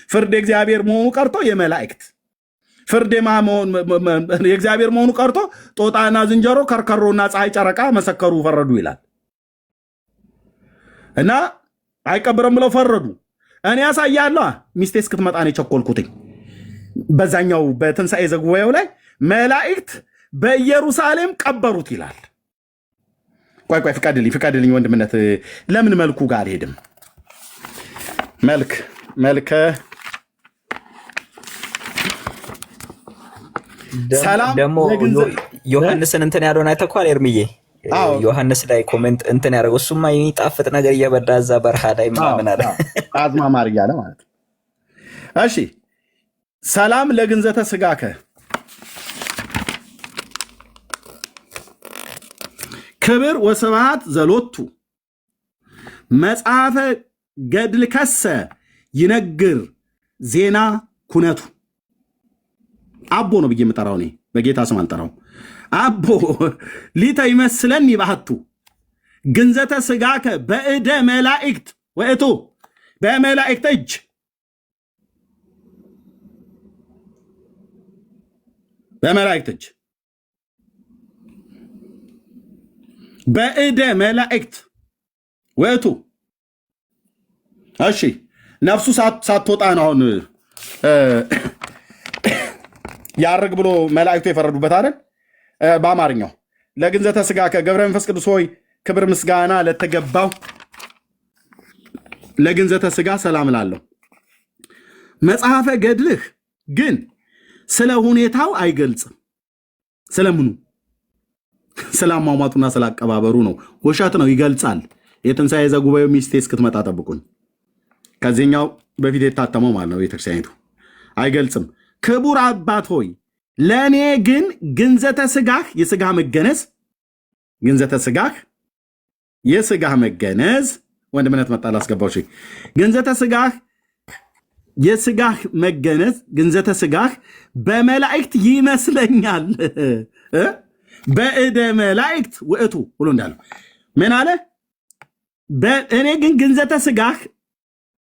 ፍርድ የእግዚአብሔር መሆኑ ቀርቶ የመላእክት ፍርድ የእግዚአብሔር መሆኑ ቀርቶ ጦጣና ዝንጀሮ፣ ከርከሮና ፀሐይ፣ ጨረቃ መሰከሩ፣ ፈረዱ ይላል እና አይቀበርም ብለው ፈረዱ። እኔ ያሳያለሁ። ሚስቴ እስክትመጣ ነው የቸኮልኩትኝ። በዛኛው በትንሣኤ ዘጉባኤው ላይ መላእክት በኢየሩሳሌም ቀበሩት ይላል። ቆይ ፍቀድልኝ ወንድምነት። ለምን መልኩ ጋር አልሄድም? መልከ ሰላም ደግሞ ዮሐንስን እንትን ያለውን አይተኳል ኤርምዬ ዮሐንስ ላይ ኮሜንት እንትን ያደረገው እሱማ የሚጣፍጥ ነገር እየበዳ እዛ በረሃ ላይ ምናምን አለ አዝማማር እያለ ማለት ነው። እሺ ሰላም ለግንዘተ ስጋከ ክብር ወስብሐት ዘሎቱ መጽሐፈ ገድል ከሰ ይነግር ዜና ኩነቱ አቦ ነው ብዬ የምጠራው እኔ በጌታ ስም አልጠራው። አቦ ሊተ ይመስለኒ ባህቱ ግንዘተ ስጋከ በእደ መላእክት ወእቱ በመላእክት እጅ በመላእክት እጅ በእደ መላእክት ወእቱ። እሺ ነፍሱ ሳትወጣ ነው አሁን ያርግ ብሎ መላእክቱ የፈረዱበት አይደል? በአማርኛው ለግንዘተ ስጋ ከገብረ መንፈስ ቅዱስ ሆይ ክብር ምስጋና ለተገባው ለግንዘተ ስጋ ሰላም ላለሁ። መጽሐፈ ገድልህ ግን ስለ ሁኔታው አይገልጽም። ስለምኑ? ስላሟሟቱና ስላቀባበሩ ነው። ውሸት ነው። ይገልጻል። የትንሣኤ ዘጉባኤው ሚስቴ እስክትመጣ ጠብቁኝ። ከዚህኛው በፊት የታተመው ማለት ነው ቤተክርስቲያኒቱ። አይገልጽም። ክቡር አባት ሆይ ለእኔ ግን ግንዘተ ስጋህ የስጋ መገነዝ ግንዘተ ስጋህ የስጋህ መገነዝ ወንድምነት መጣ ላስገባው ግንዘተ ስጋህ የስጋህ መገነዝ ግንዘተ ስጋህ በመላእክት ይመስለኛል በእደ መላእክት ውእቱ ብሎ እንዳለው ምን አለ? እኔ ግን ግንዘተ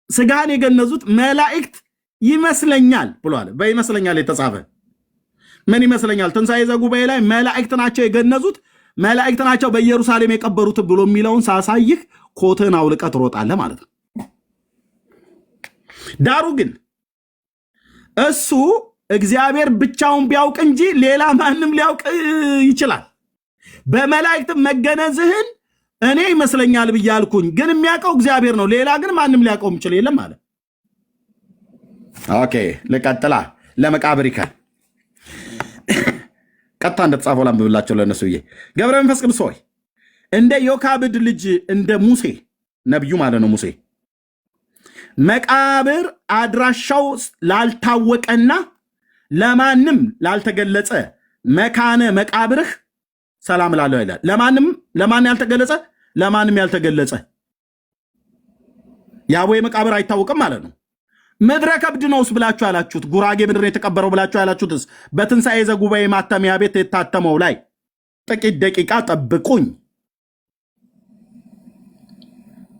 ስጋህን የገነዙት መላእክት ይመስለኛል ብሎ አለ። በይመስለኛል የተጻፈ ምን ይመስለኛል? ትንሣኤ ዘጉባኤ ላይ መላእክት ናቸው የገነዙት፣ መላእክት ናቸው በኢየሩሳሌም የቀበሩት ብሎ የሚለውን ሳሳይህ ኮትህን አውልቀህ ትሮጣለህ ማለት ነው። ዳሩ ግን እሱ እግዚአብሔር ብቻውን ቢያውቅ እንጂ ሌላ ማንም ሊያውቅ ይችላል። በመላእክት መገነዝህን እኔ ይመስለኛል ብያልኩኝ፣ ግን የሚያውቀው እግዚአብሔር ነው። ሌላ ግን ማንም ሊያውቀው የሚችል የለም ማለት። ኦኬ ልቀጥላ። ለመቃብር ይካል ቀጥታ እንደተጻፈው ላንብብላቸው ለእነሱ ብዬ። ገብረ መንፈስ ቅዱስ ሆይ እንደ ዮካብድ ልጅ እንደ ሙሴ ነቢዩ ማለት ነው ሙሴ መቃብር አድራሻው ላልታወቀና ለማንም ላልተገለጸ መካነ መቃብርህ ሰላም ላለው ይላል። ለማን ያልተገለጸ? ለማንም ያልተገለጸ የአቦ መቃብር አይታወቅም ማለት ነው። ምድረ ከብድ ነውስ ብላችሁ ያላችሁት፣ ጉራጌ ምድር የተቀበረው ብላችሁ ያላችሁትስ በትንሣኤ ዘጉባኤ ማተሚያ ቤት የታተመው ላይ ጥቂት ደቂቃ ጠብቁኝ።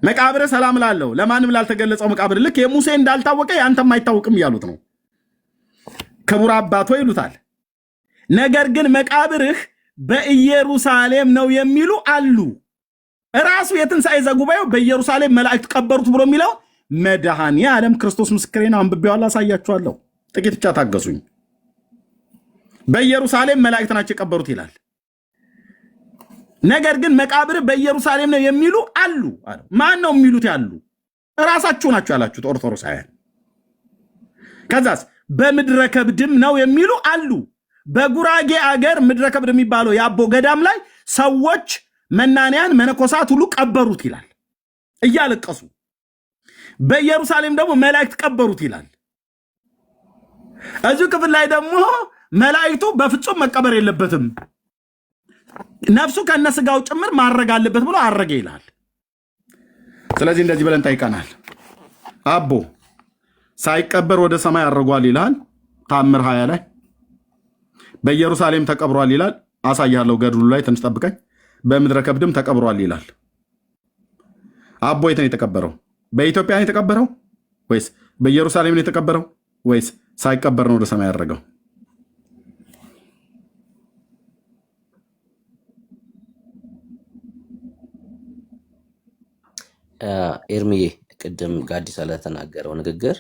መቃብር ሰላም ላለው ለማንም ላልተገለጸው መቃብር ልክ የሙሴ እንዳልታወቀ ያንተም አይታወቅም እያሉት ነው። ክቡር አባቶ ይሉታል። ነገር ግን መቃብርህ በኢየሩሳሌም ነው የሚሉ አሉ። እራሱ የትንሣኤ ዘጉባኤው በኢየሩሳሌም መላእክት ቀበሩት ብሎ የሚለው መድኃኔ ዓለም ክርስቶስ ምስክሬን አንብቤዋለሁ፣ አሳያችኋለሁ። ጥቂት ብቻ ታገሱኝ። በኢየሩሳሌም መላእክት ናቸው የቀበሩት ይላል። ነገር ግን መቃብር በኢየሩሳሌም ነው የሚሉ አሉ። ማን ነው የሚሉት? ያሉ እራሳችሁ ናችሁ ያላችሁት ኦርቶዶክሳውያን። ከዛስ በምድረ ከብድም ነው የሚሉ አሉ። በጉራጌ አገር ምድረ ከብድ የሚባለው የአቦ ገዳም ላይ ሰዎች መናንያን መነኮሳት ሁሉ ቀበሩት ይላል እያለቀሱ። በኢየሩሳሌም ደግሞ መላእክት ቀበሩት ይላል። እዚሁ ክፍል ላይ ደግሞ መላእክቱ በፍጹም መቀበር የለበትም ነፍሱ ከነስጋው ጭምር ማረግ አለበት ብሎ አረገ ይላል። ስለዚህ እንደዚህ ብለን ጠይቀናል። አቦ ሳይቀበር ወደ ሰማይ አርጓል ይላል ታምር 20 ላይ። በኢየሩሳሌም ተቀብሯል ይላል። አሳያለሁ ገድሉ ላይ ትንሽ ጠብቀኝ። በምድረ ከብድም ተቀብሯል ይላል። አቦ የት ነው የተቀበረው? በኢትዮጵያ ነው የተቀበረው ወይስ በኢየሩሳሌም ነው የተቀበረው ወይስ ሳይቀበር ነው ወደ ሰማይ ያረገው? ኤርሚዬ ቅድም ጋዲሳ ለተናገረው ንግግር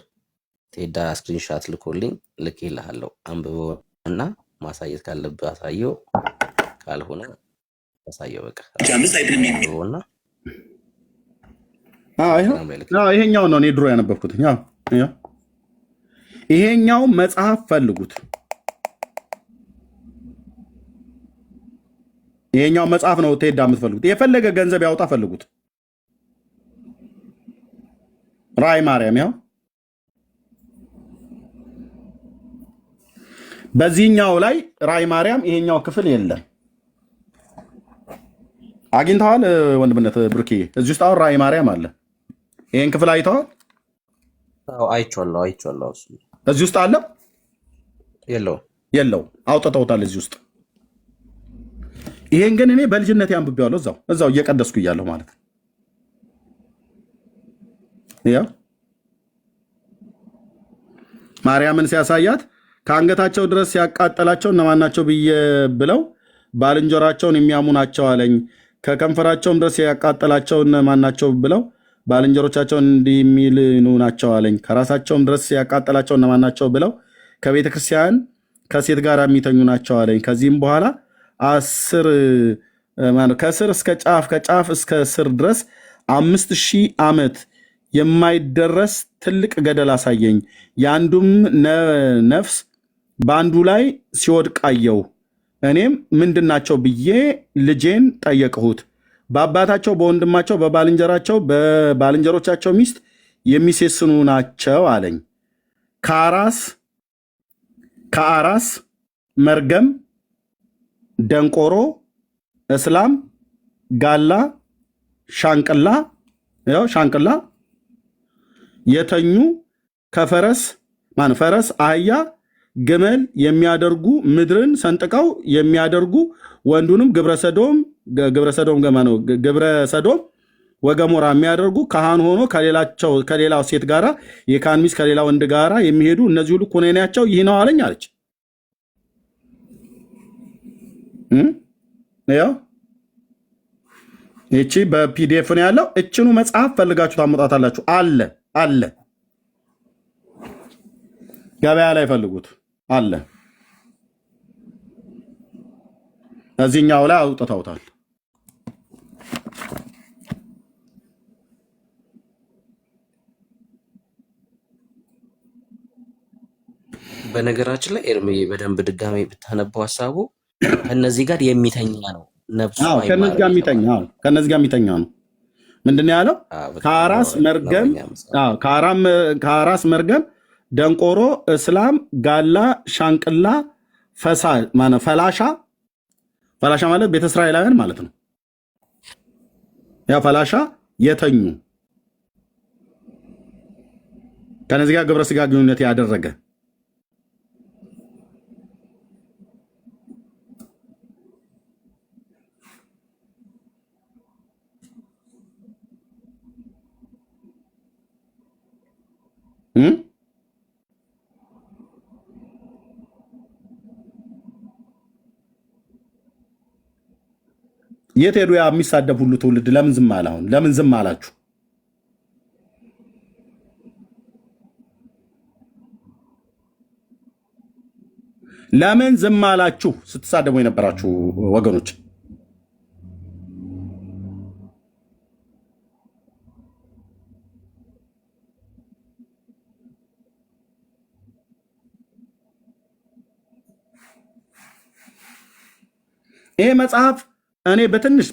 ቴዳ ስክሪንሻት ልኮልኝ ልኬልሃለሁ። አንብበው እና ማሳየት ካለብህ አሳየው፣ ካልሆነ አሳየው። በቃ አንብበውና ይሄኛው ነው እኔ ድሮ ያነበብኩት። ይሄኛው መጽሐፍ ፈልጉት። ይሄኛው መጽሐፍ ነው ቴዳ የምትፈልጉት። የፈለገ ገንዘብ ያውጣ ፈልጉት። ራእይ ማርያም ያው በዚህኛው ላይ ራእይ ማርያም ይሄኛው ክፍል የለም። አግኝተዋል ወንድምነት ብሩኬ። እዚህ ውስጥ አሁን ራእይ ማርያም አለ። ይህን ክፍል አይተዋል? አይቼዋለሁ። እሱ እዚህ ውስጥ አለ የለው አውጥተውታል እዚህ ውስጥ። ይሄን ግን እኔ በልጅነት አንብቤዋለሁ እዛው እየቀደስኩ እያለሁ ማለት ነው። ያው ማርያምን ሲያሳያት ከአንገታቸው ድረስ ሲያቃጠላቸው እነማን ናቸው ብለው ባልንጀራቸውን የሚያሙ ናቸው አለኝ። ከከንፈራቸውም ድረስ ሲያቃጠላቸው እነማን ናቸው ብለው ባልንጀሮቻቸውን እንዲህ የሚልኑ ናቸው አለኝ። ከራሳቸውም ድረስ ሲያቃጠላቸው እነማን ናቸው ብለው ከቤተ ክርስቲያን ከሴት ጋር የሚተኙ ናቸው አለኝ። ከዚህም በኋላ ከስር እስከ ጫፍ ከጫፍ እስከ ስር ድረስ 5000 ዓመት የማይደረስ ትልቅ ገደል አሳየኝ። የአንዱም ነፍስ በአንዱ ላይ ሲወድቅ አየሁ። እኔም ምንድናቸው ብዬ ልጄን ጠየቅሁት። በአባታቸው በወንድማቸው በባልንጀሮቻቸው ሚስት የሚሴስኑ ናቸው አለኝ። ከአራስ መርገም፣ ደንቆሮ፣ እስላም፣ ጋላ፣ ሻንቅላ የተኙ ከፈረስ አህያ ግመል የሚያደርጉ ምድርን ሰንጥቀው የሚያደርጉ ወንዱንም ግብረሰዶም ወገሞራ የሚያደርጉ ካህን ሆኖ ከሌላው ሴት ጋራ የካህን ሚስት ከሌላ ወንድ ጋራ የሚሄዱ እነዚህ ሁሉ ኩነኔያቸው ይህ ነው አለኝ አለች። ያው ይቺ በፒዲኤፍ ነው ያለው። እችኑ መጽሐፍ ፈልጋችሁ ታመጣታላችሁ። አለ ገበያ ላይ ፈልጉት። አለ እዚህኛው ላይ አውጥተውታል። በነገራችን ላይ ኤርምዬ በደንብ ድጋሜ ብታነበው ሀሳቡ ከነዚህ ጋር የሚተኛ ነው። ነፍሱ ከነዚህ ጋር የሚተኛ ነው። ምንድን ነው ያለው? ከአራስ መርገም፣ ደንቆሮ፣ እስላም፣ ጋላ፣ ሻንቅላ፣ ፈላሻ ማለት ቤተ እስራኤላውያን ማለት ነው። ያ ፈላሻ የተኙ ከነዚህ ጋር ግብረ ስጋ ግንኙነት ያደረገ የት ሄዱ? ያ የሚሳደብ ሁሉ ትውልድ ለምን ዝም አለ? አሁን ለምን ዝም አላችሁ? ለምን ዝም አላችሁ? ስትሳደቡ የነበራችሁ ወገኖች ይሄ መጽሐፍ እኔ በትንሽ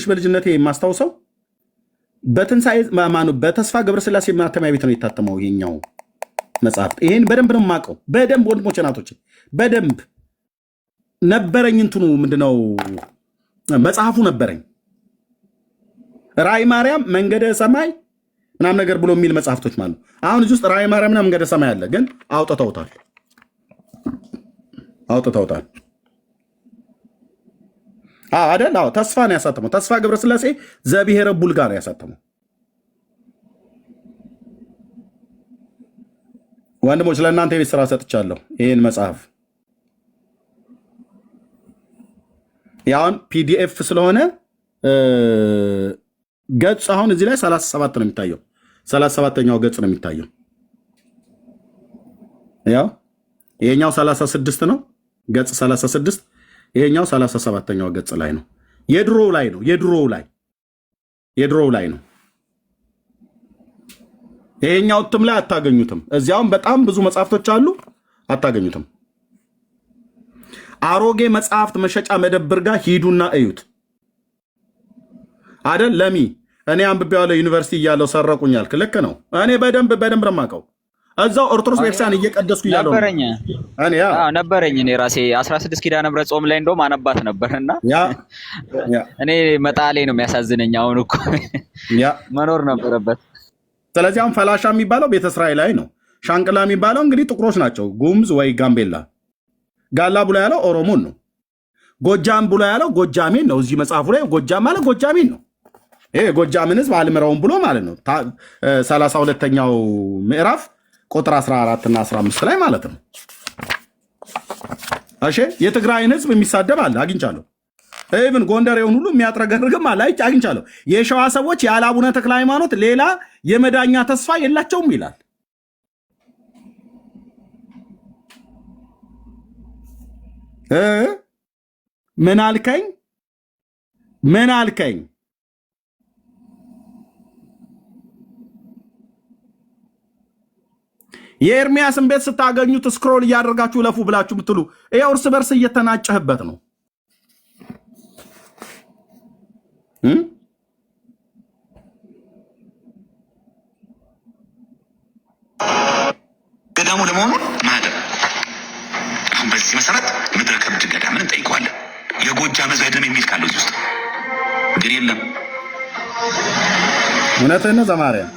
በልጅነቴ የማስታውሰው በትንሣኤ በተስፋ ገብረስላሴ ማተሚያ ቤት ነው የታተመው ይሄኛው መጽሐፍት። ይሄን በደንብ ነው የማውቀው። በደንብ ወንድሞቼ ናቶቼ በደንብ ነበረኝ። እንትኑ ምንድነው መጽሐፉ ነበረኝ። ራእይ ማርያም መንገደ ሰማይ ምናምን ነገር ብሎ የሚል መጽሐፍቶች ማለት ነው። አሁን እዚህ ውስጥ ራእይ ማርያምና መንገደ ሰማይ አለ፣ ግን አውጥተውታል። አይደል? አዎ ተስፋ ነው ያሳተመው። ተስፋ ገብረስላሴ ዘብሔረ ቡልጋ ነው ያሳተመው። ወንድሞች ለእናንተ የቤት ስራ ሰጥቻለሁ። ይህን መጽሐፍ ያውን ፒዲኤፍ ስለሆነ ገጽ አሁን እዚህ ላይ 37 ነው የሚታየው። 37ኛው ገጽ ነው የሚታየው። ያው ይሄኛው 36 ነው ገጽ 36፣ ይሄኛው 37ኛው ገጽ ላይ ነው። የድሮው ላይ ነው። ይሄኛው እትም ላይ አታገኙትም። እዚያውም በጣም ብዙ መጽሐፍቶች አሉ፣ አታገኙትም። አሮጌ መጽሐፍት መሸጫ መደብር ጋር ሂዱና እዩት። አይደል ለሚ እኔ አንብቤዋለሁ ዩኒቨርሲቲ እያለሁ ሰረቁኝ አልክ። ልክ ነው። እኔ በደንብ ነው የማውቀው። እዛው ኦርቶዶክስ ቤተክርስቲያን እየቀደስኩ እያለሁ ነበረኝ ነበረኝ እኔ ራሴ 16 ኪዳነ ምህረት ጾም ላይ እንደውም አነባት ነበርና እኔ መጣሌ ነው የሚያሳዝነኝ። አሁን እኮ መኖር ነበረበት። ስለዚህ አሁን ፈላሻ የሚባለው ቤተ እስራኤላዊ ነው። ሻንቅላ የሚባለው እንግዲህ ጥቁሮች ናቸው፣ ጉሙዝ ወይ ጋምቤላ። ጋላ ብሎ ያለው ኦሮሞን ነው። ጎጃም ብሎ ያለው ጎጃሜን ነው። እዚህ መጽሐፉ ላይ ጎጃም ማለት ጎጃሜን ነው። ይሄ ጎጃምን ህዝብ አልምረውም ብሎ ማለት ነው። 32ኛው ምዕራፍ ቁጥር 14 እና 15 ላይ ማለት ነው። እሺ የትግራይን ህዝብ የሚሳደብ አለ አግኝቻለሁ። ኢቭን ጎንደሬውን ሁሉ የሚያጥረገርግም አለ አግኝቻለሁ። የሸዋ ሰዎች ያለ አቡነ ተክለ ሃይማኖት ሌላ የመዳኛ ተስፋ የላቸውም ይላል። ምን አልከኝ? ምን አልከኝ? የኤርሚያስን ቤት ስታገኙት ስክሮል እያደረጋችሁ ለፉ ብላችሁ ብትሉ ይሄው እርስ በርስ እየተናጨህበት ነው። ገዳሙ ለመሆኑ ማህተም አሁን በዚህ መሰረት ምድረ ከብድ ገዳምን እንጠይቀዋለን። የጎጃም ህዝብ አይደለም የሚል ካለው እዚህ ውስጥ ግን የለም። እውነትህን ነው ዘማርያም።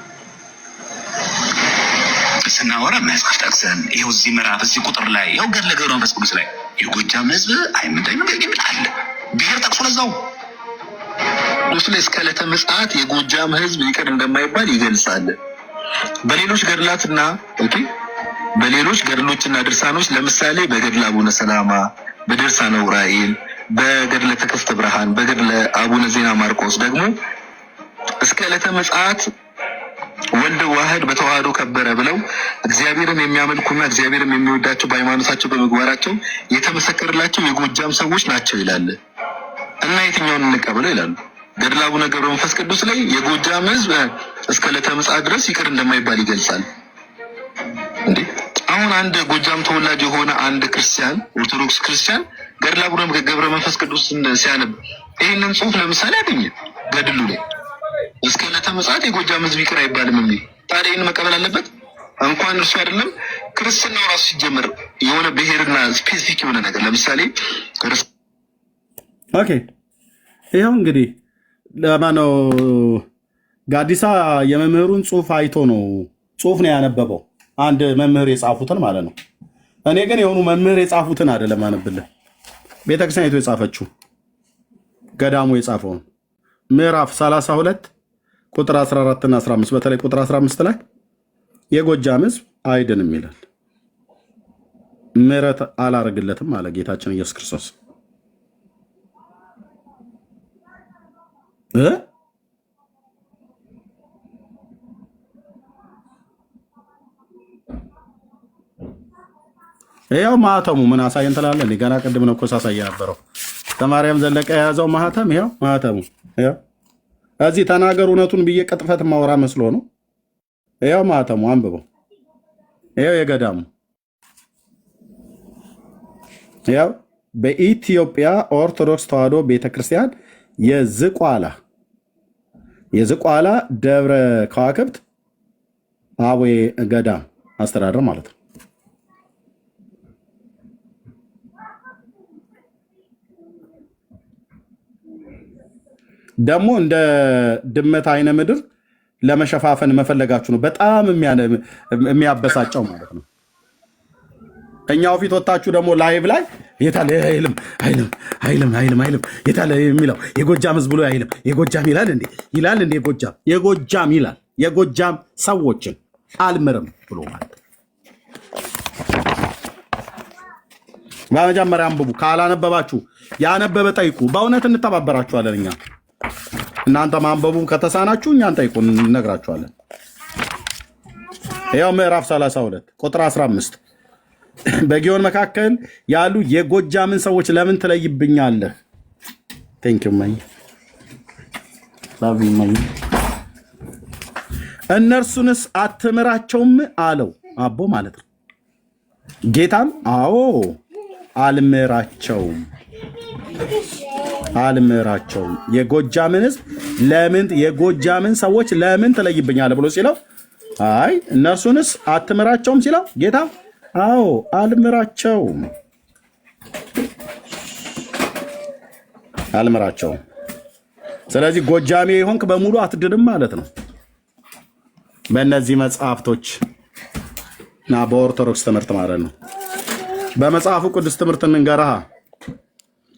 ስናወራ መጽሐፍ ጠቅሰን ይኸው እዚህ ምዕራፍ እዚህ ቁጥር ላይ ይኸው ገድለ ገብረ መንፈስ ቅዱስ ላይ የጎጃም ህዝብ አይምንዳይ ነገር የሚል አለ። ብሔር ጠቅሶ ለዛው ቅዱስ ላይ እስከ ዕለተ ምጽአት የጎጃም ህዝብ ይቅር እንደማይባል ይገልጻል። በሌሎች ገድላትና በሌሎች ገድሎችና ድርሳኖች ለምሳሌ በገድለ አቡነ ሰላማ፣ በድርሳነ ዑራኤል፣ በገድለ ተክፍተ ብርሃን፣ በገድለ አቡነ ዜና ማርቆስ ደግሞ እስከ ዕለተ ምጽአት ወልድ ዋህድ በተዋህዶ ከበረ ብለው እግዚአብሔርን የሚያመልኩና እግዚአብሔርን የሚወዳቸው በሃይማኖታቸው በምግባራቸው የተመሰከረላቸው የጎጃም ሰዎች ናቸው ይላል እና የትኛውን እንቀበለው ይላሉ። ገድለ አቡነ ገብረ መንፈስ ቅዱስ ላይ የጎጃም ህዝብ እስከ ዕለተ ምጽአት ድረስ ይቅር እንደማይባል ይገልጻል። እንዴ አሁን አንድ ጎጃም ተወላጅ የሆነ አንድ ክርስቲያን ኦርቶዶክስ ክርስቲያን ገድለ አቡነ ገብረ መንፈስ ቅዱስ ሲያነብ ይህንን ጽሑፍ ለምሳሌ ያገኘ ገድሉ ላይ እስከ ዕለተ ምጽአት የጎጃም ህዝብ ይቅር አይባልም የሚል ታዲያ ይህን መቀበል አለበት? እንኳን እርሱ አይደለም ክርስትናው ራሱ ሲጀምር የሆነ ብሔርና ስፔሲፊክ የሆነ ነገር ለምሳሌ ኦኬ ይኸው እንግዲህ ለማነው ጋዲሳ የመምህሩን ጽሁፍ አይቶ ነው ጽሁፍ ነው ያነበበው። አንድ መምህር የጻፉትን ማለት ነው። እኔ ግን የሆኑ መምህር የጻፉትን አይደለም አነብልህ። ቤተክርስቲያኒቱ የጻፈችው ገዳሙ የጻፈውን ምዕራፍ 32 ቁጥር 14 እና 15 በተለይ ቁጥር 15 ላይ የጎጃም ህዝብ አይድንም ይላል። ምሕረት አላረግለትም አለ ጌታችን ኢየሱስ ክርስቶስ። ያው ማህተሙ ምን አሳየን ትላለህ? እኔ ገና ቅድም ነው እኮ ሳሳየ ነበረው። ተማርያም ዘለቀ የያዘው ማህተም ይኸው ማህተሙ ይኸው እዚህ ተናገር እውነቱን ብዬ ቅጥፈት ማውራ መስሎ ነው። ይኸው ማህተሙ አንብበው። ይኸው የገዳሙ ይኸው በኢትዮጵያ ኦርቶዶክስ ተዋሕዶ ቤተክርስቲያን የዝቋላ ደብረ ከዋክብት አቡነ ገዳም አስተዳደር ማለት ነው። ደግሞ እንደ ድመት አይነ ምድር ለመሸፋፈን መፈለጋችሁ ነው በጣም የሚያበሳጨው ማለት ነው። እኛው ፊት ወጣችሁ ደግሞ ላይቭ ላይ የታለ አይልም የታለ የሚለው የጎጃም ህዝብ ብሎ አይልም። የጎጃም ይላል እንዴ የጎጃም ይላል። የጎጃም ሰዎችን አልምርም ብሎ ማለት በመጀመሪያ አንብቡ። ካላነበባችሁ ያነበበ ጠይቁ። በእውነት እንተባበራችኋለን እኛ። እናንተ ማንበቡ ከተሳናችሁ እኛን ጠይቁ፣ እንነግራችኋለን። ያው ምዕራፍ 32 ቁጥር 15 በጊዮን መካከል ያሉ የጎጃምን ሰዎች ለምን ትለይብኛለህ? ቴንኪው ማይ ላቭ ማይ እነርሱንስ አትምራቸውም አለው አቦ ማለት ነው። ጌታም አዎ አልምራቸውም የጎጃምን ህዝብ ለምን የጎጃምን ሰዎች ለምን ትለይብኛለህ ብሎ ሲለው አይ እነርሱንስ አትምራቸውም ሲለው ጌታ አዎ አልምራቸውም። ስለዚህ ጎጃሜ የሆንክ በሙሉ አትድንም ማለት ነው በእነዚህ መጽሐፍቶች እና በኦርቶዶክስ ትምህርት ማለት ነው። በመጽሐፉ ቅዱስ ትምህርት እንንገርሃ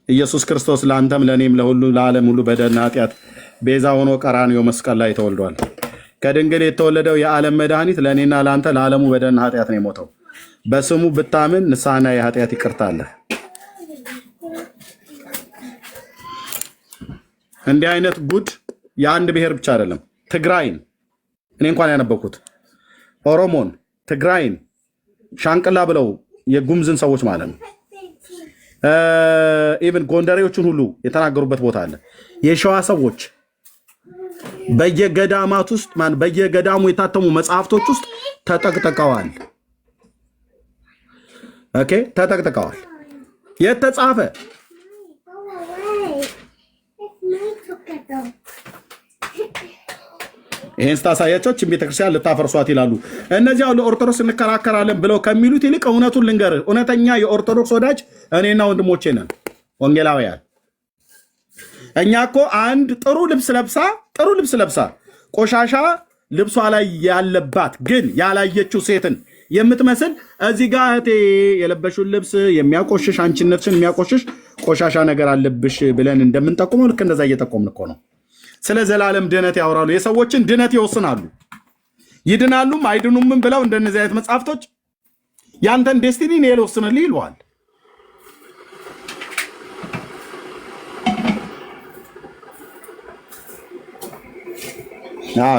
ኢየሱስ ክርስቶስ ለአንተም ለእኔም ለሁሉ ለዓለም ሁሉ በደልና ኃጢአት ቤዛ ሆኖ ቀራንዮ መስቀል ላይ ተወልዷል። ከድንግል የተወለደው የዓለም መድኃኒት ለእኔና ለአንተ ለዓለሙ በደልና ኃጢአት ነው የሞተው። በስሙ ብታምን ንስሐና የኃጢአት ይቅርታ አለ። እንዲህ አይነት ጉድ የአንድ ብሔር ብቻ አይደለም። ትግራይን እኔ እንኳን ያነበብኩት ኦሮሞን፣ ትግራይን ሻንቅላ ብለው የጉምዝን ሰዎች ማለት ነው ኢቭን ጎንደሬዎችን ሁሉ የተናገሩበት ቦታ አለ። የሸዋ ሰዎች በየገዳማት ውስጥ በየገዳሙ የታተሙ መጽሐፍቶች ውስጥ ተጠቅጥቀዋል። ኦኬ ተጠቅጥቀዋል። የተጻፈ ይህን ስታሳያቸው ቤተክርስቲያን ልታፈርሷት ይላሉ። እነዚያው ለኦርቶዶክስ እንከራከራለን ብለው ከሚሉት ይልቅ እውነቱን ልንገርህ፣ እውነተኛ የኦርቶዶክስ ወዳጅ እኔና ወንድሞቼ ነን ወንጌላውያን። እኛ እኮ አንድ ጥሩ ልብስ ለብሳ ቆሻሻ ልብሷ ላይ ያለባት ግን ያላየችው ሴትን የምትመስል እዚህ ጋር እህቴ የለበሹን ልብስ የሚያቆሽሽ አንቺነትሽን የሚያቆሽሽ ቆሻሻ ነገር አለብሽ ብለን እንደምንጠቁመው ልክ እንደዛ እየጠቆምን እኮ ነው። ስለ ዘላለም ድነት ያወራሉ። የሰዎችን ድነት ይወስናሉ። ይድናሉም አይድኑምም ብለው እንደነዚህ አይነት መጽሐፍቶች ያንተን ዴስቲኒ ነው የወስንልህ ይለዋል።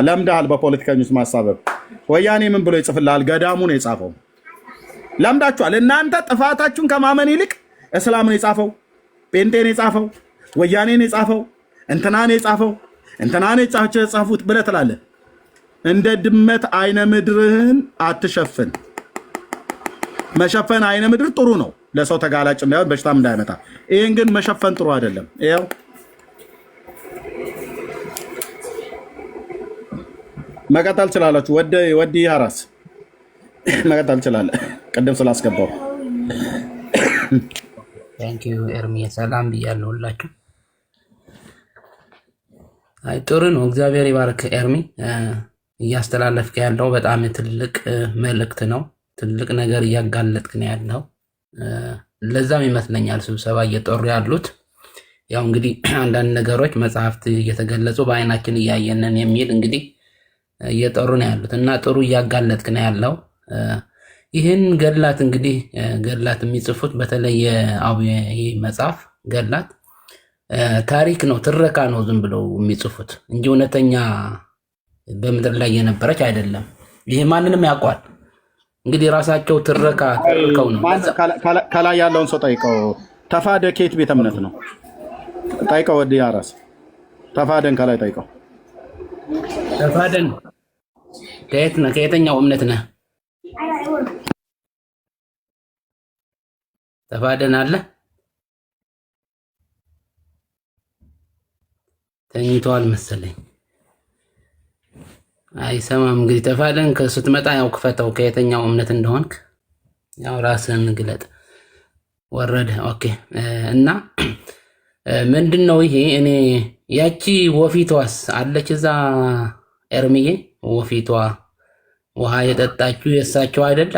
ለምዳል በፖለቲከኞች ማሳበብ። ወያኔ ምን ብሎ ይጽፍልሃል? ገዳሙ ነው የጻፈው። ለምዳችኋል። እናንተ ጥፋታችሁን ከማመን ይልቅ እስላምን የጻፈው፣ ጴንጤን የጻፈው፣ ወያኔን የጻፈው፣ እንትናን የጻፈው እንትናን የጻፉት ብለህ ትላለህ። እንደ ድመት አይነ ምድርህን አትሸፍን። መሸፈን አይነ ምድር ጥሩ ነው ለሰው ተጋላጭ እንዳይሆን በሽታም እንዳይመጣ። ይሄን ግን መሸፈን ጥሩ አይደለም። ይኸው መቀጠል ትችላላችሁ። ወዲ ያራስ መቀጠል ትችላለህ። ቅድም ስላስገባው ታንክ ዩ ኤርሚ። ሰላም ብያለሁ ሁላችሁ። አይ ጥሩ ነው። እግዚአብሔር ይባርክ ኤርሚ። እያስተላለፍክ ያለው በጣም ትልቅ መልእክት ነው። ትልቅ ነገር እያጋለጥክ ነው ያለው። ለዛም ይመስለኛል ስብሰባ እየጠሩ ያሉት። ያው እንግዲህ አንዳንድ ነገሮች መጽሐፍት እየተገለጹ በአይናችን እያየንን የሚል እንግዲህ እየጠሩ ነው ያሉት እና ጥሩ እያጋለጥክ ነው ያለው። ይህን ገድላት እንግዲህ ገድላት የሚጽፉት በተለይ ይህ መጽሐፍ ገድላት ታሪክ ነው፣ ትረካ ነው ዝም ብለው የሚጽፉት እንጂ እውነተኛ በምድር ላይ የነበረች አይደለም። ይሄ ማንንም ያውቋል። እንግዲህ ራሳቸው ትረካ ተርከው ነው። ከላይ ያለውን ሰው ጠይቀው። ተፋደ ከየት ቤተ እምነት ነው? ጠይቀው። ወዲ ያራስ ተፋደን ከላይ ጠይቀው። ተፋደን ከየት ነህ? ከየትኛው እምነት ነህ? ተፋደን አለ ተኝቷል መሰለኝ፣ አይሰማም። እንግዲህ ተፋደን ስትመጣ ያው ክፈተው፣ ከየትኛው እምነት እንደሆንክ ያው ራስህን ግለጥ። ወረደ። ኦኬ። እና ምንድነው ይሄ? እኔ ያቺ ወፊቷስ አለች እዛ ኤርሚዬ፣ ወፊቷ ውሃ የጠጣችሁ የእሳቸው አይደል?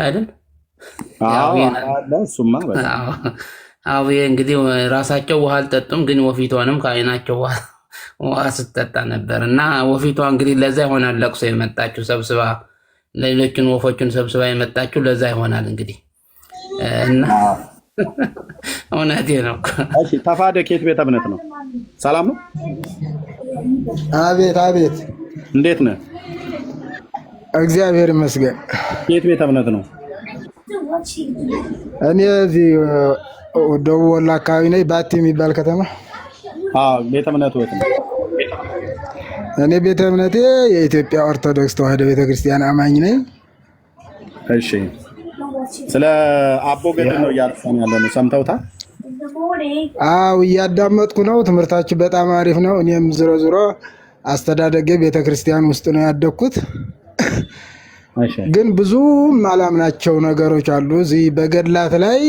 አዎ እንግዲህ ራሳቸው ውሃ አልጠጡም፣ ግን ወፊቷንም ከአይናቸው ውሃ ስትጠጣ ነበር። እና ወፊቷ እንግዲህ ለዛ ይሆናል ለቅሶ የመጣችሁ ሰብስባ፣ ሌሎችን ወፎችን ሰብስባ የመጣችሁ ለዛ ይሆናል እንግዲህ። እና እውነቴ ነው። እሺ ተፋደ ከየት ቤተ እምነት ነው? ሰላም ነው? አቤት አቤት። እንዴት ነህ? እግዚአብሔር ይመስገን። ከየት ቤተ እምነት ነው? እኔ እዚህ ደቡብ ወሎ አካባቢ ነኝ፣ ባቲ የሚባል ከተማ። ቤተ እምነቱ የት ነው? እኔ ቤተ እምነቴ የኢትዮጵያ ኦርቶዶክስ ተዋሕዶ ቤተክርስቲያን አማኝ ነኝ። እሺ ስለ አቦ ገድል ነው እያልፈን ያለ ነው። ሰምተውታል? አዎ እያዳመጥኩ ነው። ትምህርታችሁ በጣም አሪፍ ነው። እኔም ዞሮ አስተዳደጌ ቤተክርስቲያን ውስጥ ነው ያደግኩት። ግን ብዙ ማላምናቸው ነገሮች አሉ እዚህ በገድላት ላይ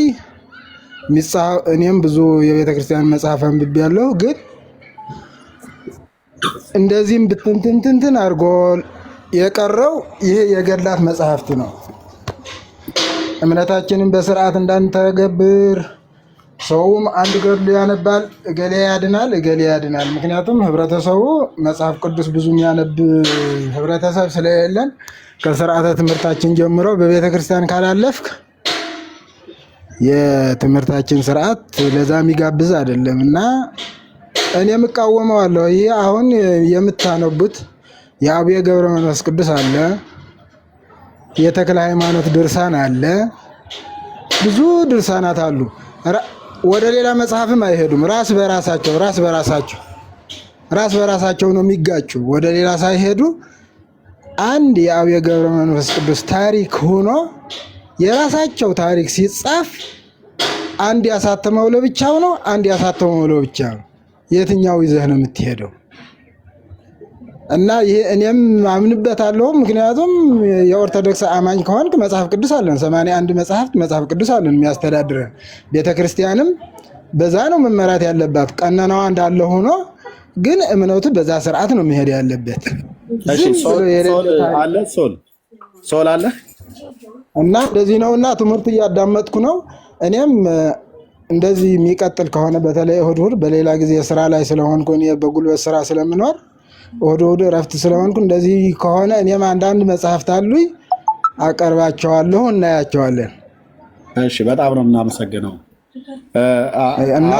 እኔም ብዙ የቤተ ክርስቲያን መጽሐፍ አንብቤያለሁ። ግን እንደዚህም ብትንትንትን አድርጎ የቀረው ይሄ የገድላት መጽሐፍት ነው። እምነታችንን በስርዓት እንዳንተገብር ሰውም አንድ ገድሉ ያነባል፣ እገሌ ያድናል፣ እገሌ ያድናል። ምክንያቱም ህብረተሰቡ መጽሐፍ ቅዱስ ብዙ የሚያነብ ህብረተሰብ ስለሌለን ከስርዓተ ትምህርታችን ጀምሮ በቤተ ክርስቲያን ካላለፍክ የትምህርታችን ስርዓት ለዛ የሚጋብዝ አይደለም እና እኔም እቃወመዋለሁ። ይሄ አሁን የምታነቡት የአቡነ ገብረ መንፈስ ቅዱስ አለ፣ የተክለ ሃይማኖት ድርሳን አለ፣ ብዙ ድርሳናት አሉ። ወደ ሌላ መጽሐፍም አይሄዱም። ራስ በራሳቸው ነው የሚጋጩ። ወደ ሌላ ሳይሄዱ አንድ የአቡነ ገብረ መንፈስ ቅዱስ ታሪክ ሆኖ የራሳቸው ታሪክ ሲጻፍ አንድ ያሳተመው ለብቻው ነው፣ አንድ ያሳተመው ለብቻ ነው። የትኛው ይዘህ ነው የምትሄደው? እና ይሄ እኔም አምንበታለሁ። ምክንያቱም የኦርቶዶክስ አማኝ ከሆንክ መጽሐፍ ቅዱስ አለን፣ 81 መጽሐፍ ቅዱስ አለን የሚያስተዳድረን። ቤተክርስቲያንም በዛ ነው መመራት ያለባት። ቀኖናዋ እንዳለ ሆኖ ግን እምነቱ በዛ ስርዓት ነው መሄድ ያለበት። ሶል አለ እና እንደዚህ ነውና ትምህርት እያዳመጥኩ ነው። እኔም እንደዚህ የሚቀጥል ከሆነ በተለይ እሑድ በሌላ ጊዜ ስራ ላይ ስለሆንኩ እኔ በጉልበት ስራ ስለምኖር እሑድ እረፍት ስለሆንኩ እንደዚህ ከሆነ እኔም አንዳንድ መጽሐፍት አሉኝ አቀርባቸዋለሁ፣ እናያቸዋለን። እሺ፣ በጣም ነው የምናመሰግነው እና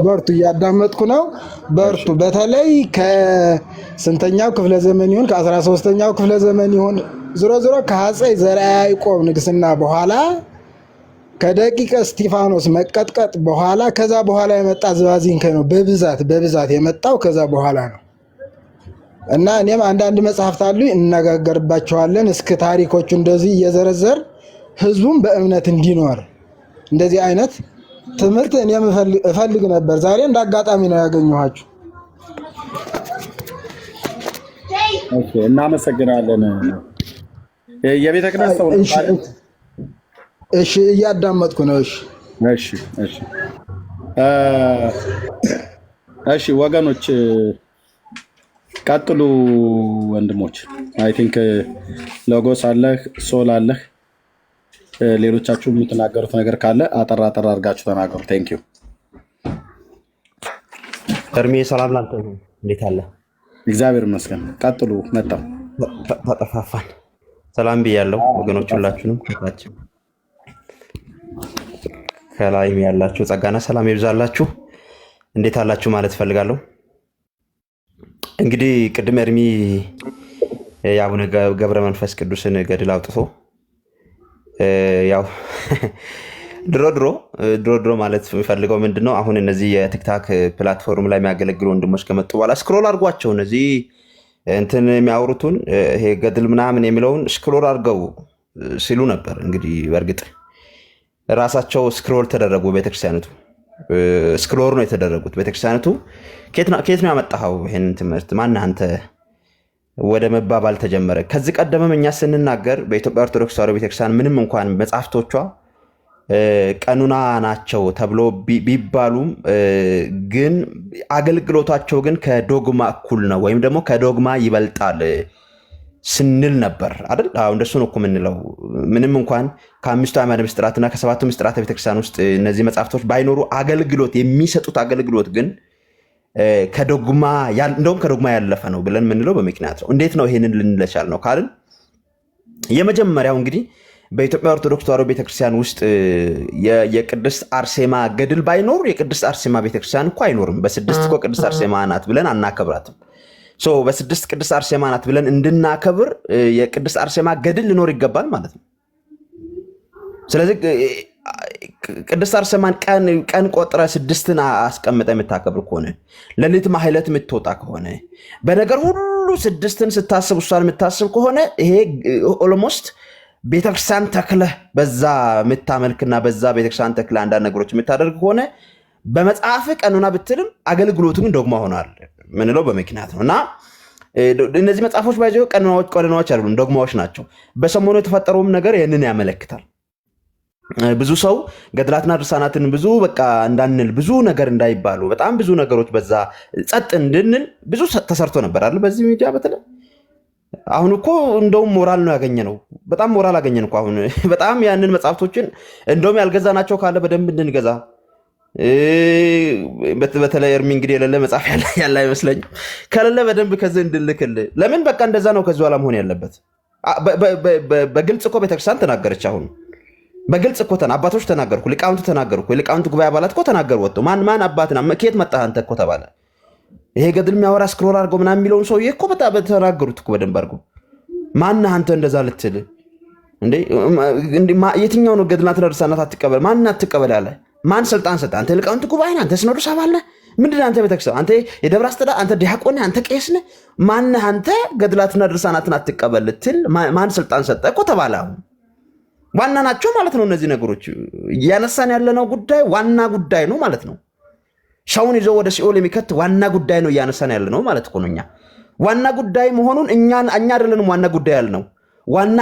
በርቱ፣ እያዳመጥኩ ነው። በርቱ። በተለይ ከስንተኛው ክፍለ ዘመን ይሁን ከ13ኛው ክፍለ ዘመን ይሁን ዞሮ ከአፄ ዘርዓ ያዕቆብ ንግስና በኋላ ከደቂቀ እስጢፋኖስ መቀጥቀጥ በኋላ ከዛ በኋላ የመጣ ዝባዚንከ ነው በብዛት የመጣው ከዛ በኋላ ነው። እና እኔም አንዳንድ መጽሐፍት አሉ እንነጋገርባቸዋለን። እስከ ታሪኮቹ እንደዚህ እየዘረዘር ህዝቡም በእምነት እንዲኖር እንደዚህ አይነት ትምህርት እኔም እፈልግ ነበር። ዛሬ እንዳጋጣሚ ነው ያገኘኋችሁ። ኦኬ፣ እናመሰግናለን። የቤተ ክህነት ሰው ነው። እሺ፣ እያዳመጥኩ ነው። እሺ ወገኖች ቀጥሉ። ወንድሞች አይ ቲንክ ሎጎስ አለህ፣ ሶል አለህ። ሌሎቻችሁ የምትናገሩት ነገር ካለ አጠራ አድርጋችሁ ተናገሩ። ቴንክ ዩ። እርሜ ሰላም ላንተ ነው። እንዴት አለ? እግዚአብሔር ይመስገን። ቀጥሉ። መጣው ተጠፋፋን። ሰላም ብያለሁ ወገኖች ሁላችሁንም። ከታችም ከላይም ያላችሁ ጸጋና ሰላም ይብዛላችሁ። እንዴት አላችሁ ማለት ፈልጋለሁ። እንግዲህ ቅድም እርሚ የአቡነ ገብረ መንፈስ ቅዱስን ገድል አውጥቶ ያው ድሮ ማለት የሚፈልገው ምንድነው? አሁን እነዚህ የቲክታክ ፕላትፎርም ላይ የሚያገለግሉ ወንድሞች ከመጡ በኋላ ስክሮል አድርጓቸው እነዚህ እንትን የሚያወሩትን ይሄ ገድል ምናምን የሚለውን ስክሮል አድርገው ሲሉ ነበር። እንግዲህ በእርግጥ ራሳቸው ስክሮል ተደረጉ። ቤተክርስቲያኒቱ ስክሮል ነው የተደረጉት። ቤተክርስቲያኒቱ ከየት ነው ያመጣኸው ይሄንን ትምህርት ማነህ አንተ ወደ መባባል ተጀመረ። ከዚህ ቀደምም እኛ ስንናገር በኢትዮጵያ ኦርቶዶክስ ተዋሕዶ ቤተክርስቲያን ምንም እንኳን መጽሐፍቶቿ ቀኑና ናቸው ተብሎ ቢባሉም ግን አገልግሎታቸው ግን ከዶግማ እኩል ነው ወይም ደግሞ ከዶግማ ይበልጣል ስንል ነበር አይደል? አሁን እንደሱ ነው እኮ የምንለው። ምንም እንኳን ከአምስቱ አዕማደ ምስጢራትና ከሰባቱ ምስጢራተ ቤተክርስቲያን ውስጥ እነዚህ መጽሐፍቶች ባይኖሩ አገልግሎት የሚሰጡት አገልግሎት ግን ከዶግማ እንደውም ከዶግማ ያለፈ ነው ብለን የምንለው በምክንያት ነው። እንዴት ነው ይሄንን ልንለቻል ነው ካልን የመጀመሪያው እንግዲህ በኢትዮጵያ ኦርቶዶክስ ተዋሕዶ ቤተክርስቲያን ውስጥ የቅድስት አርሴማ ገድል ባይኖር የቅድስት አርሴማ ቤተክርስቲያን እኮ አይኖርም። በስድስት እኮ ቅድስት አርሴማ ናት ብለን አናከብራትም። በስድስት ቅድስት አርሴማ ናት ብለን እንድናከብር የቅድስት አርሴማ ገድል ሊኖር ይገባል ማለት ነው። ስለዚህ ቅድስት አርሴማን ቀን ቆጥረ ስድስትን አስቀምጠ የምታከብር ከሆነ ሌሊት ማህሌት የምትወጣ ከሆነ በነገር ሁሉ ስድስትን ስታስብ እሷን የምታስብ ከሆነ ይሄ ኦልሞስት ቤተክርስቲያን ተክለህ በዛ የምታመልክና በዛ ቤተክርስቲያን ተክለህ አንዳንድ ነገሮች የምታደርግ ከሆነ በመጽሐፍ ቀኑና ብትልም አገልግሎቱ ግን ዶግማ ሆኗል ምንለው በምክንያት ነው። እና እነዚህ መጽሐፎች ባይዘው ቀኖናዎች አይደሉም፣ ዶግማዎች ናቸው። በሰሞኑ የተፈጠረውም ነገር ይህንን ያመለክታል። ብዙ ሰው ገድላትና ድርሳናትን ብዙ በቃ እንዳንል ብዙ ነገር እንዳይባሉ በጣም ብዙ ነገሮች በዛ ጸጥ እንድንል ብዙ ተሰርቶ ነበር አይደል? በዚህ ሚዲያ በተለይ አሁን እኮ እንደውም ሞራል ነው ያገኘነው። በጣም ሞራል አገኘን እኮ አሁን በጣም ያንን መጽሐፍቶችን እንደውም ያልገዛናቸው ካለ በደንብ እንድንገዛ በተለይ እርሚ እንግዲህ የሌለ መጽሐፍ ያለ አይመስለኝም። ከሌለ በደንብ ከዚህ እንድልክል። ለምን በቃ እንደዛ ነው ከዚህ ኋላ መሆን ያለበት። በግልጽ እኮ ቤተክርስቲያን ተናገረች። አሁን በግልጽ እኮ አባቶች ተናገርኩ፣ ሊቃውንቱ ተናገርኩ፣ የሊቃውንቱ ጉባኤ አባላት እኮ ተናገሩ። ወጥቶ ማን አባትና ከየት መጣህ አንተ እኮ ተባለ። ይሄ ገድል የሚያወራ ስክሮል አድርጎ ምናምን የሚለውን ሰውዬ እኮ በጣም ተናገሩት እኮ በደንብ አድርጎ። ማነህ አንተ እንደዛ ልትል እንዴ? የትኛው ነው ገድላትና ድርሳናት አትቀበል? ማን አትቀበል ያለ? ማን ስልጣን ሰጠ? አንተ ሊቃውንቱ ጉባኤ ነህ? አንተ ሲኖዶስ አባል ነህ? ምንድን አንተ ቤተክርስቲያን? አንተ የደብረ አስተዳዳሪ፣ አንተ ዲያቆን ነህ? አንተ ቄስ ነህ? ማነህ አንተ ገድላትና ድርሳናትን አትቀበል ልትል? ማን ስልጣን ሰጠ እኮ ተባለ። አሁን ዋና ናቸው ማለት ነው እነዚህ ነገሮች። እያነሳን ያለነው ጉዳይ ዋና ጉዳይ ነው ማለት ነው። ሰውን ይዞ ወደ ሲኦል የሚከት ዋና ጉዳይ ነው እያነሳን ያለነው ማለት እኮ ነው። እኛ ዋና ጉዳይ መሆኑን እኛ አይደለንም ዋና ጉዳይ ያልነው። ዋና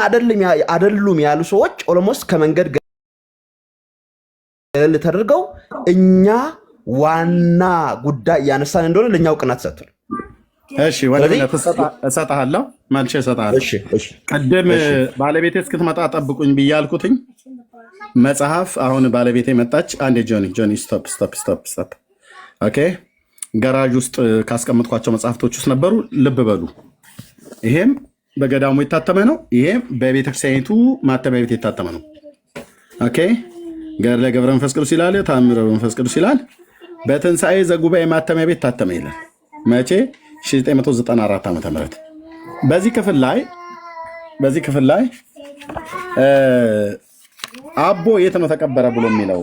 አይደሉም ያሉ ሰዎች ኦልሞስት ከመንገድ ገለል ተደርገው እኛ ዋና ጉዳይ እያነሳን እንደሆነ ለእኛ እውቅና ተሰጥቷል። እሺ ወለቤት እሰጥሃለሁ፣ መልሼ እሰጥሃለሁ። ቀደም ባለቤቴ እስክትመጣ ጠብቁኝ ብያልኩትኝ መጽሐፍ አሁን ባለቤቴ መጣች። አንዴ ጆኒ ስቶፕ። ኦኬ ገራጅ ውስጥ ካስቀምጥኳቸው መጽሐፍቶች ውስጥ ነበሩ። ልብ በሉ፣ ይሄም በገዳሙ የታተመ ነው። ይሄም በቤተክርስቲያኒቱ ማተሚያ ቤት የታተመ ነው። ኦኬ ገድለ ገብረ መንፈስ ቅዱስ ይላል፣ ተአምረ መንፈስ ቅዱስ ይላል። በትንሣኤ ዘጉባኤ ማተሚያ ቤት ታተመ ይላል። መቼ? 1994 ዓ.ም። በዚህ ክፍል ላይ አቦ የት ነው ተቀበረ ብሎ የሚለው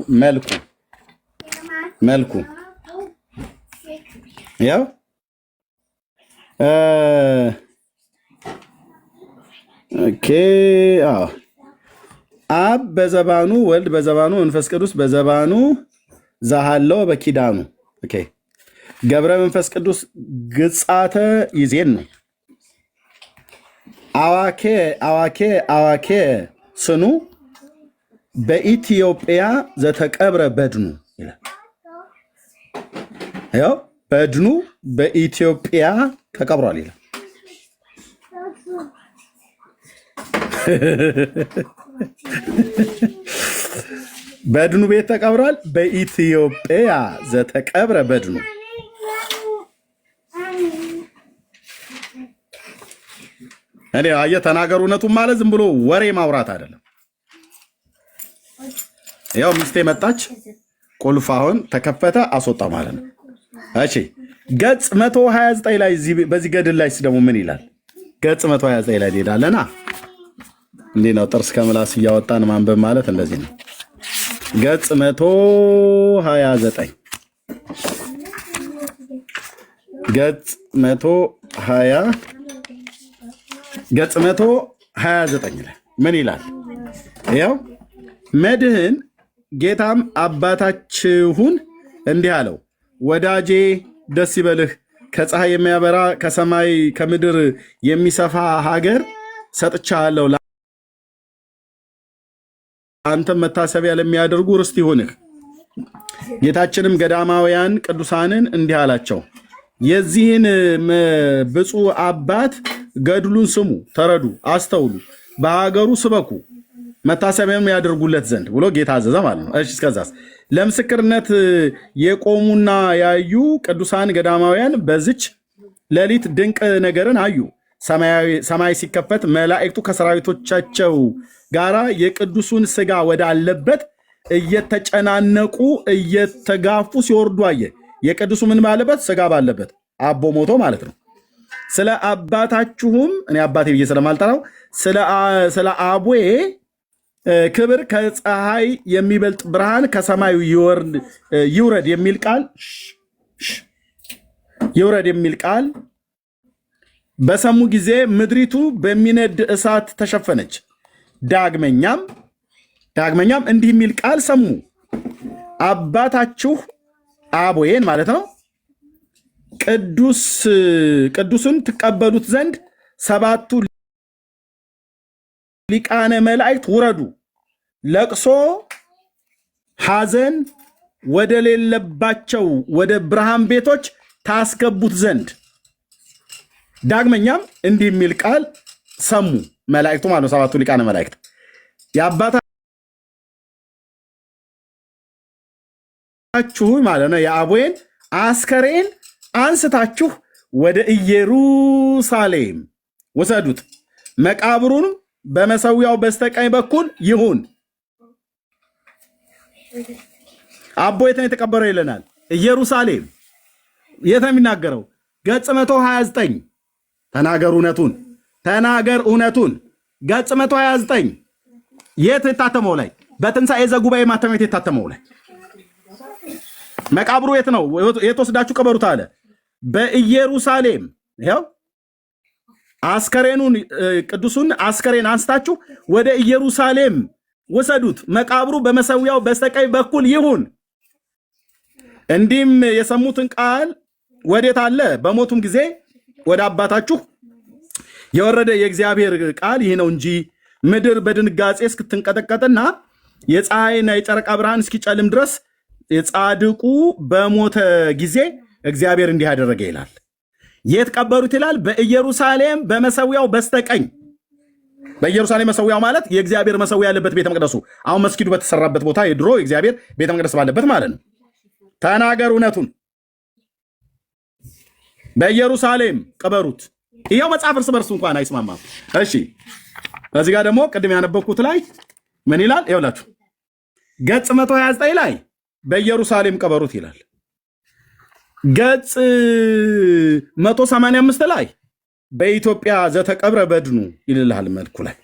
መልኩ ያው ኦኬ አብ በዘባኑ ወልድ በዘባኑ መንፈስ ቅዱስ በዘባኑ ዛሃለው በኪዳኑ ኦኬ ገብረ መንፈስ ቅዱስ ግጻተ ይዜን ነው። አዋኬ ስኑ በኢትዮጵያ ዘተቀብረ በድኑ ይላል። ያው በድኑ በኢትዮጵያ ተቀብሯል ይላል። በድኑ ቤት ተቀብሯል። በኢትዮጵያ ዘተቀብረ በድኑ እኔ አየህ ተናገሩ። እውነቱን ማለት ዝም ብሎ ወሬ ማውራት አይደለም። ያው ሚስቴ መጣች፣ ቁልፍ አሁን ተከፈተ፣ አስወጣ ማለት ነው። እሺ ገጽ 129 ላይ በዚህ ገድል ላይ ደግሞ ምን ይላል? ገጽ 129 ላይ ሄዳለና እንዴ ነው ጥርስ ከምላስ እያወጣን ማንበብ ማለት እንደዚህ ነው። ገጽ 129 ገጽ 129 ላይ ምን ይላል? ያው መድህን ጌታም አባታችሁን እንዲህ አለው፣ ወዳጄ ደስ ይበልህ፣ ከፀሐይ የሚያበራ ከሰማይ ከምድር የሚሰፋ ሀገር ሰጥቻለሁ፣ አንተም መታሰቢያ ለሚያደርጉ ርስት ይሁንህ። ጌታችንም ገዳማውያን ቅዱሳንን እንዲህ አላቸው፣ የዚህን ብፁዕ አባት ገድሉን ስሙ፣ ተረዱ፣ አስተውሉ፣ በሀገሩ ስበኩ፣ መታሰቢያም ያደርጉለት ዘንድ ብሎ ጌታ አዘዘ ማለት ነው። እሺ እስከዛስ ለምስክርነት የቆሙና ያዩ ቅዱሳን ገዳማውያን በዚች ሌሊት ድንቅ ነገርን አዩ። ሰማይ ሲከፈት መላእክቱ ከሰራዊቶቻቸው ጋራ የቅዱሱን ስጋ ወዳለበት እየተጨናነቁ እየተጋፉ ሲወርዱ አየ። የቅዱሱ ምን ባለበት? ስጋ ባለበት፣ አቦ ሞቶ ማለት ነው። ስለ አባታችሁም እኔ አባቴ ብዬ ስለማልጠራው ስለ አቦዬ ክብር ከፀሐይ የሚበልጥ ብርሃን ከሰማዩ ይውረድ የሚል ቃል በሰሙ ጊዜ ምድሪቱ በሚነድ እሳት ተሸፈነች። ዳግመኛም እንዲህ የሚል ቃል ሰሙ፣ አባታችሁ አቦዬን ማለት ነው ቅዱስን ትቀበሉት ዘንድ 7ቱ ሊቃነ መላእክት ውረዱ፣ ለቅሶ ሐዘን ወደ ሌለባቸው ወደ ብርሃን ቤቶች ታስገቡት ዘንድ። ዳግመኛም እንዲህ የሚል ቃል ሰሙ መላእክቱ ማለት ነው 7ቱ ሊቃነ መላእክት የአባታችሁ ማለት ነው የአቦዬን አስከሬን አንስታችሁ ወደ ኢየሩሳሌም ወሰዱት፣ መቃብሩንም በመሰዊያው በስተቀኝ በኩል ይሁን። አቦ የት ነው የተቀበረው ይለናል። ኢየሩሳሌም። የት ነው የሚናገረው? ገጽ 129 ተናገር እውነቱን ገጽ 129 የት የታተመው ላይ? በትንሣኤ ዘጉባኤ ማተሚያ የታተመው ላይ። መቃብሩ የት ነው? የት ወስዳችሁ ቀበሩት አለ። በኢየሩሳሌም። ይኸው አስከሬኑን ቅዱሱን አስከሬን አንስታችሁ ወደ ኢየሩሳሌም ወሰዱት፣ መቃብሩ በመሰዊያው በስተቀኝ በኩል ይሁን። እንዲህም የሰሙትን ቃል ወዴት አለ? በሞቱም ጊዜ ወደ አባታችሁ የወረደ የእግዚአብሔር ቃል ይህ ነው እንጂ ምድር በድንጋጼ እስክትንቀጠቀጥና የፀሐይና የጨረቃ ብርሃን እስኪጨልም ድረስ የጻድቁ በሞተ ጊዜ እግዚአብሔር እንዲህ ያደረገ ይላል። የት ቀበሩት ይላል? በኢየሩሳሌም በመሰዊያው በስተቀኝ። በኢየሩሳሌም መሰዊያው ማለት የእግዚአብሔር መሰዊያ ያለበት ቤተ መቅደሱ፣ አሁን መስጊዱ በተሰራበት ቦታ የድሮ የእግዚአብሔር ቤተ መቅደስ ባለበት ማለት ነው። ተናገር እውነቱን። በኢየሩሳሌም ቀበሩት። ይሄው መጽሐፍ እርስ በርሱ እንኳን አይስማማም። እሺ እዚህ ጋር ደግሞ ቅድም ያነበብኩት ላይ ምን ይላል? ይኸውላችሁ ገጽ 129 ላይ በኢየሩሳሌም ቀበሩት ይላል። ገጽ 185 ላይ በኢትዮጵያ ዘተቀብረ በድኑ ይልልሃል መልኩ ላይ።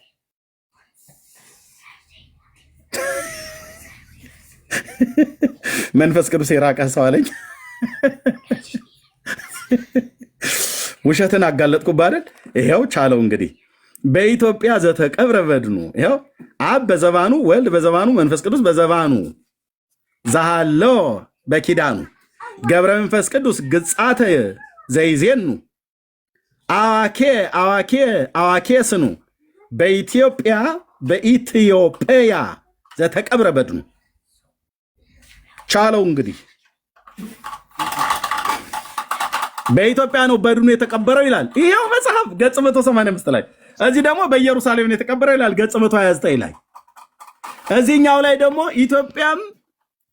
መንፈስ ቅዱስ የራቀ ሰው አለኝ። ውሸትን አጋለጥኩብህ አይደል? ይሄው ቻለው እንግዲህ በኢትዮጵያ ዘተቀብረ በድኑ። ይሄው አብ በዘባኑ ወልድ በዘባኑ መንፈስ ቅዱስ በዘባኑ ዛሃሎ በኪዳኑ ገብረ መንፈስ ቅዱስ ግጻተ ዘይዜኑ አዋኬ ስኑ በኢትዮጵያ ዘተቀብረ በድኑ። ቻለው እንግዲህ በኢትዮጵያ ነው በድኑ የተቀበረው ይላል። ይሄው መጽሐፍ ገጽ 185 ላይ። እዚህ ደግሞ በኢየሩሳሌም ነው የተቀበረው ይላል ገጽ 129 ላይ። እዚህኛው ላይ ደግሞ ኢትዮጵያም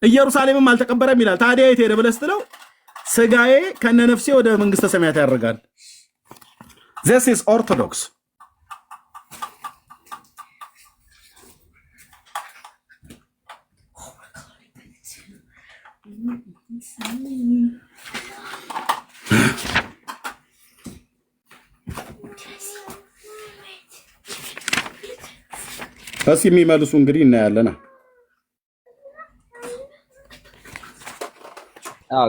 ኢየሩሳሌምም አልተቀበረም ይላል። ታዲያ የት ሄደ ብለህ ስትለው ስጋዬ ከነነፍሴ ወደ መንግስተ ሰማያት ያደርጋል። this is orthodox። እስ የሚመልሱ እንግዲህ እናያለና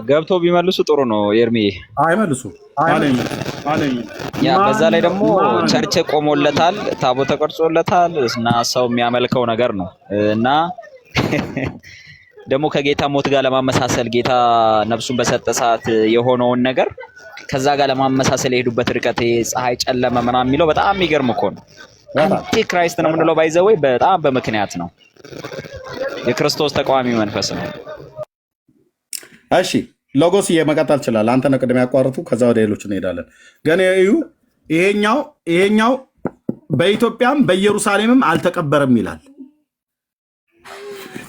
ገብቶ ቢመልሱ ጥሩ ነው። ኤርሚዬ አይመልሱ ያ በዛ ላይ ደግሞ ቸርች ቆሞለታል፣ ታቦት ተቀርጾለታል እና ሰው የሚያመልከው ነገር ነው እና ደግሞ ከጌታ ሞት ጋር ለማመሳሰል ጌታ ነፍሱን በሰጠ ሰዓት የሆነውን ነገር ከዛ ጋር ለማመሳሰል የሄዱበት ርቀት ፀሐይ ጨለመ ምናምን የሚለው በጣም የሚገርም እኮ ነው። አንቲ ክራይስት ነው የምንለው ባይዘወይ በጣም በምክንያት ነው። የክርስቶስ ተቃዋሚ መንፈስ ነው። እሺ ሎጎስ እየመቀጠል ይችላል። አንተ ነው ቅድም ያቋርጡ፣ ከዛ ወደ ሌሎች እንሄዳለን። ግን ይሄኛው በኢትዮጵያም በኢየሩሳሌምም አልተቀበረም ይላል።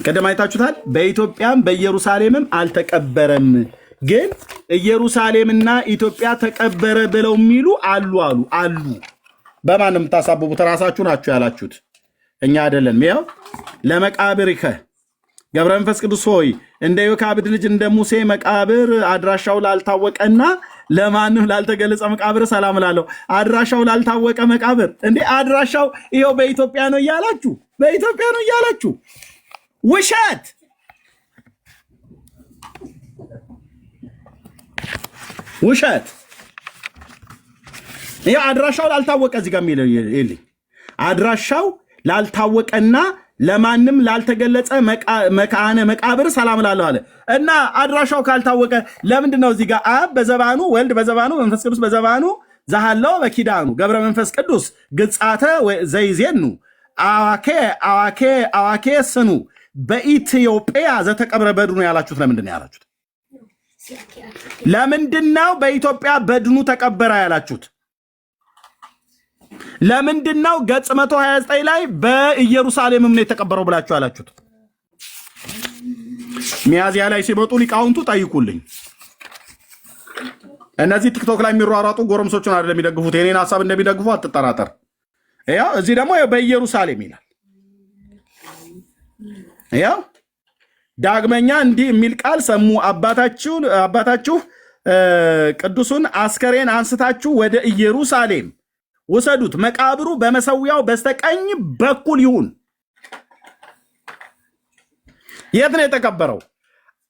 ቅድም አይታችሁታል። በኢትዮጵያም በኢየሩሳሌምም አልተቀበረም፣ ግን ኢየሩሳሌምና ኢትዮጵያ ተቀበረ ብለው የሚሉ አሉ። በማንም ታሳብቡት? ራሳችሁ ናችሁ ያላችሁት፣ እኛ አይደለን። ይኸው ለመቃብርከ ገብረ መንፈስ ቅዱስ ሆይ እንደ ዮካብድ ልጅ እንደ ሙሴ መቃብር አድራሻው ላልታወቀና ለማንም ላልተገለጸ መቃብር ሰላም እላለሁ። አድራሻው ላልታወቀ መቃብር እንዴ? አድራሻው ይኸው በኢትዮጵያ ነው እያላችሁ ውሸት። ይሄ አድራሻው ላልታወቀ እዚህ ጋር የሚለው አድራሻው ላልታወቀና ለማንም ላልተገለጸ መካነ መቃብር ሰላም ላለሁ አለ እና አድራሻው ካልታወቀ ለምንድነው እዚህ ጋር አብ በዘባኑ ወልድ በዘባኑ መንፈስ ቅዱስ በዘባኑ ዛሃለው በኪዳኑ ገብረ መንፈስ ቅዱስ ግጻተ ዘይዜኑ አዋኬ ስኑ በኢትዮጵያ ዘተቀብረ በድኑ ያላችሁት ለምንድን ነው ያላችሁት? ለምንድነው በኢትዮጵያ በድኑ ተቀበረ ያላችሁት? ለምንድነው ገጽ 129 ላይ በኢየሩሳሌምም ነው የተቀበረው ብላችሁ ያላችሁት? ሚያዝያ ላይ ሲመጡ ሊቃውንቱ ጠይቁልኝ። እነዚህ ቲክቶክ ላይ የሚሯሯጡ ጎረምሶችን አይደለም የሚደግፉት፣ የኔን ሐሳብ እንደሚደግፉ አትጠራጠር። ያው እዚህ ደግሞ በኢየሩሳሌም ይላል። ያው ዳግመኛ እንዲህ የሚል ቃል ሰሙ፣ አባታችሁ ቅዱሱን አስከሬን አንስታችሁ ወደ ኢየሩሳሌም ውሰዱት፣ መቃብሩ በመሰዊያው በስተቀኝ በኩል ይሁን። የት ነው የተቀበረው?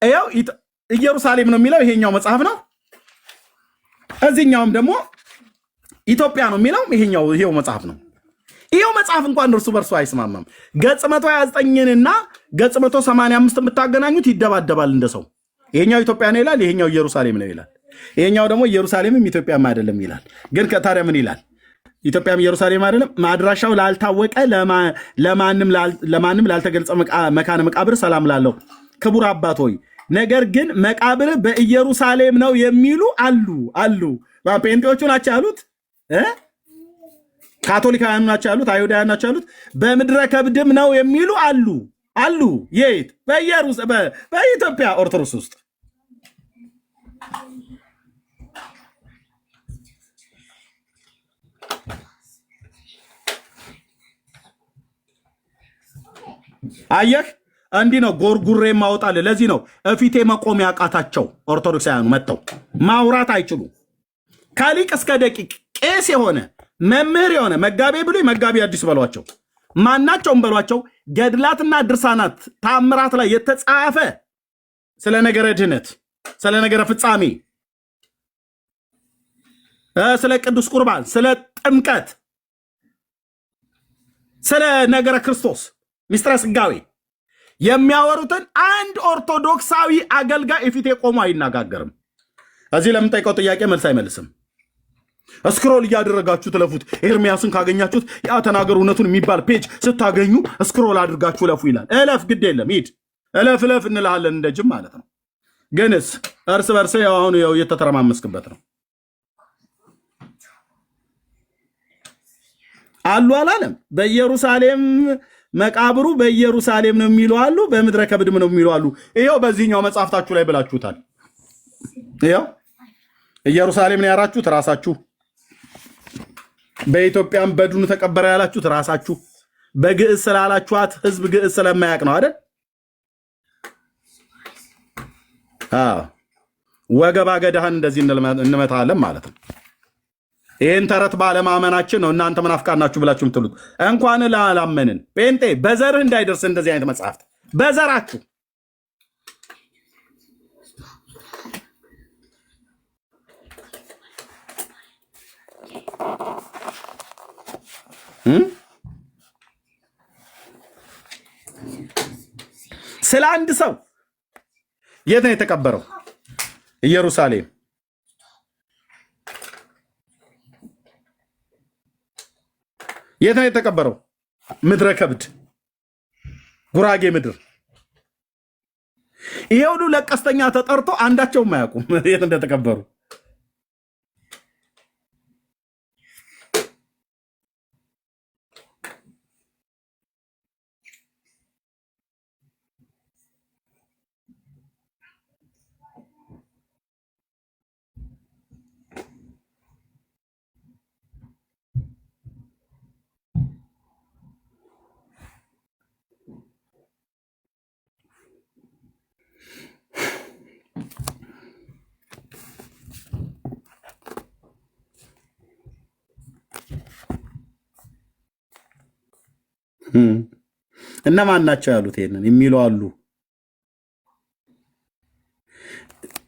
ያው ኢየሩሳሌም ነው የሚለው ይሄኛው መጽሐፍ ነው። እዚህኛውም ደግሞ ኢትዮጵያ ነው የሚለው ይሄው መጽሐፍ ነው። ይሄው መጽሐፍ እንኳን እርሱ በርሱ አይስማማም። ገጽ 129ንና ገጽ 185 የምታገናኙት ይደባደባል እንደሰው። ይሄኛው ኢትዮጵያ ነው ይላል፣ ይሄኛው ኢየሩሳሌም ነው ይላል። ይሄኛው ደግሞ ኢየሩሳሌምም ኢትዮጵያም አይደለም ይላል። ግን ታዲያ ምን ይላል? ኢትዮጵያም ኢየሩሳሌም አይደለም። ማድራሻው ላልታወቀ ለማንም ላልተገለጸ መካነ መቃብር ሰላም ላለው ክቡር አባት ሆይ፣ ነገር ግን መቃብር በኢየሩሳሌም ነው የሚሉ አሉ። ጴንጤዎቹ ናቸው ያሉት፣ ካቶሊካውያኑ ናቸው ያሉት፣ አይሁዳውያን ናቸው ያሉት። በምድረ ከብድም ነው የሚሉ አሉ። የት? በኢትዮጵያ ኦርቶዶክስ ውስጥ አየህ፣ እንዲህ ነው ጎርጉሬ ማውጣል። ለዚህ ነው እፊቴ መቆም ያቃታቸው ኦርቶዶክሳውያኑ መጥተው ማውራት አይችሉ። ከሊቅ እስከ ደቂቅ ቄስ የሆነ መምህር የሆነ መጋቤ ብሉይ መጋቤ አዲስ በሏቸው፣ ማናቸውም በሏቸው፣ ገድላትና ድርሳናት ታምራት ላይ የተጻፈ ስለ ነገረ ድህነት፣ ስለ ነገረ ፍጻሜ፣ ስለ ቅዱስ ቁርባን፣ ስለ ጥምቀት፣ ስለ ነገረ ክርስቶስ ሚስጥረ ስጋዌ የሚያወሩትን አንድ ኦርቶዶክሳዊ አገልጋይ ፊቴ ቆሞ አይነጋገርም። እዚህ ለምንጠይቀው ጥያቄ መልስ አይመልስም። ስክሮል እያደረጋችሁ ትለፉት። ኤርሚያስን ካገኛችሁት ያ ተናገር እውነቱን የሚባል ፔጅ ስታገኙ ስክሮል አድርጋችሁ ለፉ ይላል። እለፍ፣ ግድ የለም ሂድ፣ እለፍ እንልሃለን እንደ ጅብ ማለት ነው። ግንስ እርስ በርስ አሁን እየተተረማመስክበት ነው። አሉ አላለም። በኢየሩሳሌም መቃብሩ በኢየሩሳሌም ነው የሚሉ አሉ፣ በምድረ ከብድም ነው የሚሉ አሉ። ይኸው በዚህኛው መጽሐፍታችሁ ላይ ብላችሁታል። ይኸው ኢየሩሳሌም ነው ያራችሁት ራሳችሁ። በኢትዮጵያም በድኑ ተቀበረ ያላችሁት ራሳችሁ። በግዕዝ ስላላችኋት ህዝብ ግዕዝ ስለማያውቅ ነው አይደል? ወገባ ገዳህን እንደዚህ እንመታለን ማለት ነው። ይህን ተረት ባለማመናችን ነው እናንተ መናፍቃን ናችሁ ብላችሁ የምትሉት። እንኳን ላላመንን ጴንጤ በዘርህ እንዳይደርስ እንደዚህ አይነት መጽሐፍት በዘራችሁ ስለ አንድ ሰው የት ነው የተቀበረው? ኢየሩሳሌም። የት ነው የተቀበረው? ምድረ ከብድ፣ ጉራጌ ምድር። ይሄ ሁሉ ለቀስተኛ ተጠርቶ አንዳቸውም አያውቁም የት እንደተቀበሩ። እነማን ናቸው ያሉት? ይሄንን የሚሉ አሉ።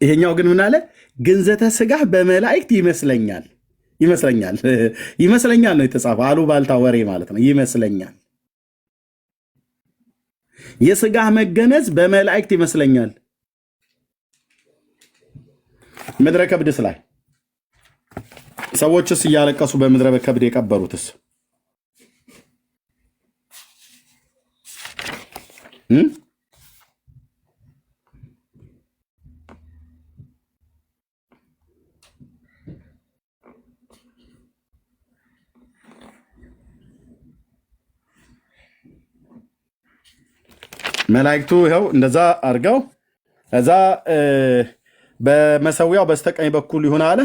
ይሄኛው ግን ምን አለ? ግንዘተ ስጋህ በመላእክት ይመስለኛል ነው የተጻፈው። አሉባልታ ወሬ ማለት ነው። ይመስለኛል የስጋ መገነዝ በመላእክት ይመስለኛል። ምድረ ከብድስ ላይ ሰዎችስ እያለቀሱ በምድረ ከብድ የቀበሩትስ መላእክቱ ይኸው እንደዛ አድርገው እዛ በመሰዊያው በስተቀኝ በኩል ይሁን አለ።